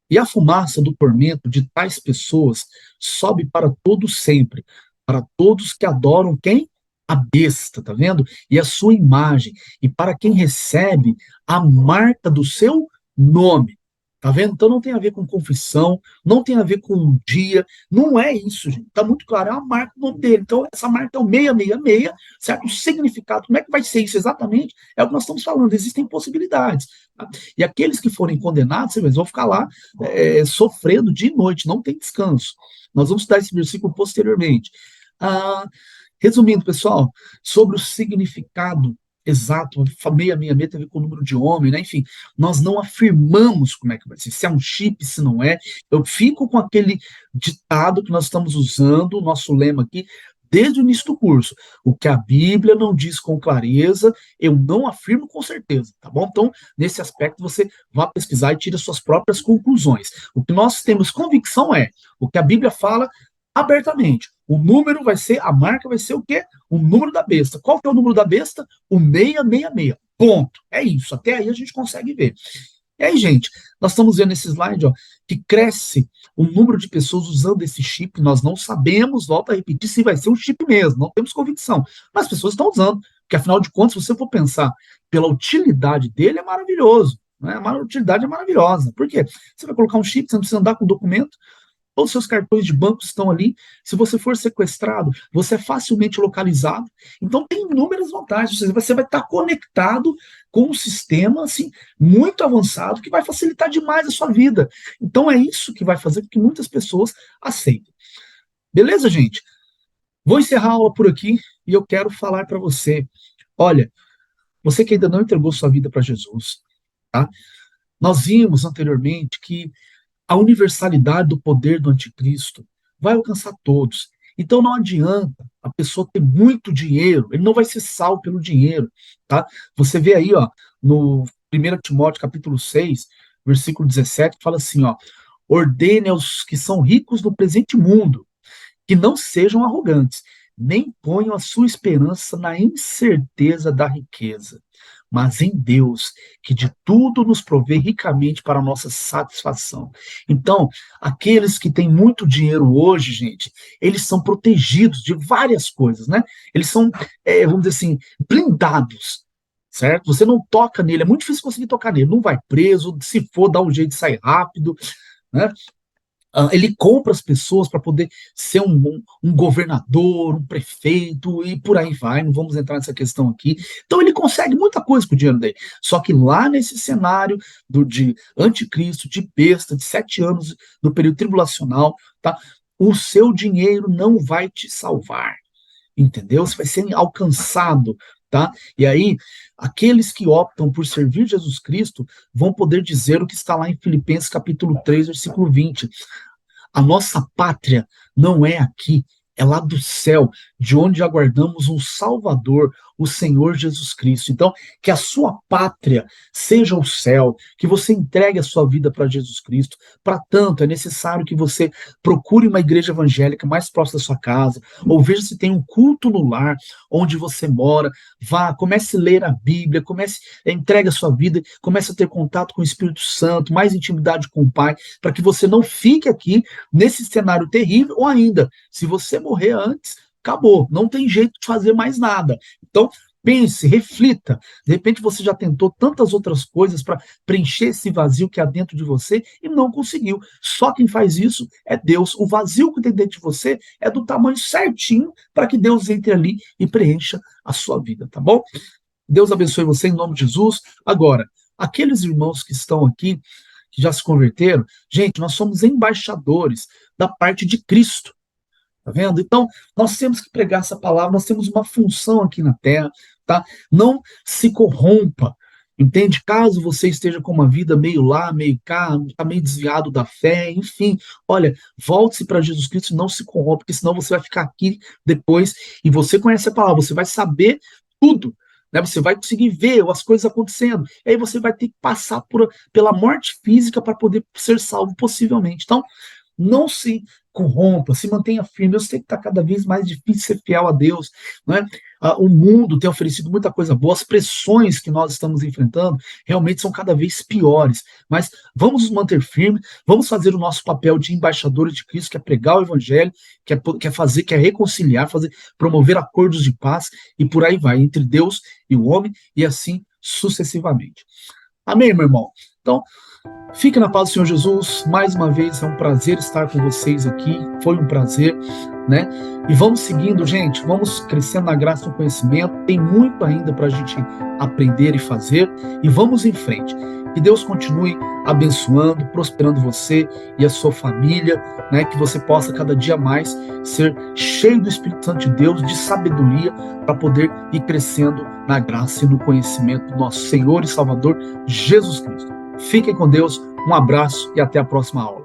e a fumaça do tormento de tais pessoas sobe para todo sempre, para todos que adoram quem? A besta, tá vendo? E a sua imagem, e para quem recebe a marca do seu nome. Tá vendo? Então não tem a ver com confissão, não tem a ver com um dia, não é isso, gente. Tá muito claro, é uma marca do nome dele. Então essa marca é o 666, certo? O significado, como é que vai ser isso exatamente? É o que nós estamos falando, existem possibilidades. Tá? E aqueles que forem condenados, eles vão ficar lá sofrendo de noite, não tem descanso. Nós vamos estudar esse versículo posteriormente. Ah, resumindo, pessoal, sobre o significado exato, 666 tem a ver com o número de homem, né? Enfim, nós não afirmamos como é que vai ser, se é um chip, se não é. Eu fico com aquele ditado que nós estamos usando, o nosso lema aqui, desde o início do curso. O que a Bíblia não diz com clareza, eu não afirmo com certeza, tá bom? Então, nesse aspecto, você vá pesquisar e tire suas próprias conclusões. O que nós temos convicção é o que a Bíblia fala abertamente. O número vai ser, a marca vai ser o quê? O número da besta. Qual que é o número da besta? O 666. Ponto. É isso. Até aí a gente consegue ver. E aí, gente, nós estamos vendo nesse slide, ó, que cresce o número de pessoas usando esse chip. Nós não sabemos, volto a repetir, se vai ser um chip mesmo. Não temos convicção. Mas as pessoas estão usando. Porque, afinal de contas, se você for pensar pela utilidade dele, é maravilhoso. Né? A utilidade é maravilhosa. Por quê? Você vai colocar um chip, você não precisa andar com documento, todos os seus cartões de banco estão ali. Se você for sequestrado, você é facilmente localizado. Então tem inúmeras vantagens. Você vai estar conectado com um sistema assim muito avançado que vai facilitar demais a sua vida. Então é isso que vai fazer com que muitas pessoas aceitem. Beleza, gente? Vou encerrar a aula por aqui e eu quero falar para você. Olha, você que ainda não entregou sua vida para Jesus, tá? Nós vimos anteriormente que a universalidade do poder do anticristo vai alcançar todos. Então não adianta a pessoa ter muito dinheiro, ele não vai ser salvo pelo dinheiro, tá? Você vê aí, ó, no 1 Timóteo capítulo 6, versículo 17, que fala assim, ó, ordene aos que são ricos no presente mundo, que não sejam arrogantes, nem ponham a sua esperança na incerteza da riqueza, mas em Deus, que de tudo nos provê ricamente para a nossa satisfação. Então, aqueles que têm muito dinheiro hoje, gente, eles são protegidos de várias coisas, né? Eles são, vamos dizer assim, blindados, certo? Você não toca nele, é muito difícil conseguir tocar nele, não vai preso, se for, dá um jeito de sair rápido, né? Ele compra as pessoas para poder ser um governador, um prefeito e por aí vai. Não vamos entrar nessa questão aqui. Então ele consegue muita coisa com o dinheiro dele. Só que lá nesse cenário de anticristo, de besta, de 7 anos do período tribulacional, tá? O seu dinheiro não vai te salvar, entendeu? Você vai ser alcançado, tá? E aí, aqueles que optam por servir Jesus Cristo vão poder dizer o que está lá em Filipenses capítulo 3, versículo 20. A nossa pátria não é aqui, é lá do céu, de onde aguardamos um Salvador, o Senhor Jesus Cristo. Então, que a sua pátria seja o céu, que você entregue a sua vida para Jesus Cristo. Para tanto, é necessário que você procure uma igreja evangélica mais próxima da sua casa, ou veja se tem um culto no lar onde você mora. Vá, comece a ler a Bíblia, entregue a sua vida, comece a ter contato com o Espírito Santo, mais intimidade com o Pai, para que você não fique aqui nesse cenário terrível, ou ainda, se você morrer antes, acabou, não tem jeito de fazer mais nada. Então, pense, reflita. De repente você já tentou tantas outras coisas para preencher esse vazio que há dentro de você e não conseguiu. Só quem faz isso é Deus. O vazio que tem dentro de você é do tamanho certinho para que Deus entre ali e preencha a sua vida, tá bom? Deus abençoe você em nome de Jesus. Agora, aqueles irmãos que estão aqui, que já se converteram, gente, nós somos embaixadores da parte de Cristo. Tá vendo? Então, nós temos que pregar essa palavra, nós temos uma função aqui na terra, tá? Não se corrompa, entende? Caso você esteja com uma vida meio lá, meio cá, tá meio desviado da fé, enfim, olha, volte-se para Jesus Cristo e não se corrompa, porque senão você vai ficar aqui depois e você conhece a palavra, você vai saber tudo, né? Você vai conseguir ver as coisas acontecendo, e aí você vai ter que passar pela morte física para poder ser salvo, possivelmente. Então, não se corrompa, se mantenha firme. Eu sei que está cada vez mais difícil ser fiel a Deus, né? O mundo tem oferecido muita coisa boa, as pressões que nós estamos enfrentando realmente são cada vez piores, mas vamos nos manter firmes, vamos fazer o nosso papel de embaixadores de Cristo, que é pregar o evangelho, que é reconciliar, promover acordos de paz, e por aí vai, entre Deus e o homem, e assim sucessivamente. Amém, meu irmão? Então, fique na paz do Senhor Jesus. Mais uma vez, é um prazer estar com vocês aqui. Foi um prazer, né? E vamos seguindo, gente. Vamos crescendo na graça e no conhecimento. Tem muito ainda para a gente aprender e fazer. E vamos em frente. Que Deus continue abençoando, prosperando você e a sua família, né? Que você possa cada dia mais ser cheio do Espírito Santo de Deus, de sabedoria, para poder ir crescendo na graça e no conhecimento do nosso Senhor e Salvador Jesus Cristo. Fiquem com Deus, um abraço e até a próxima aula.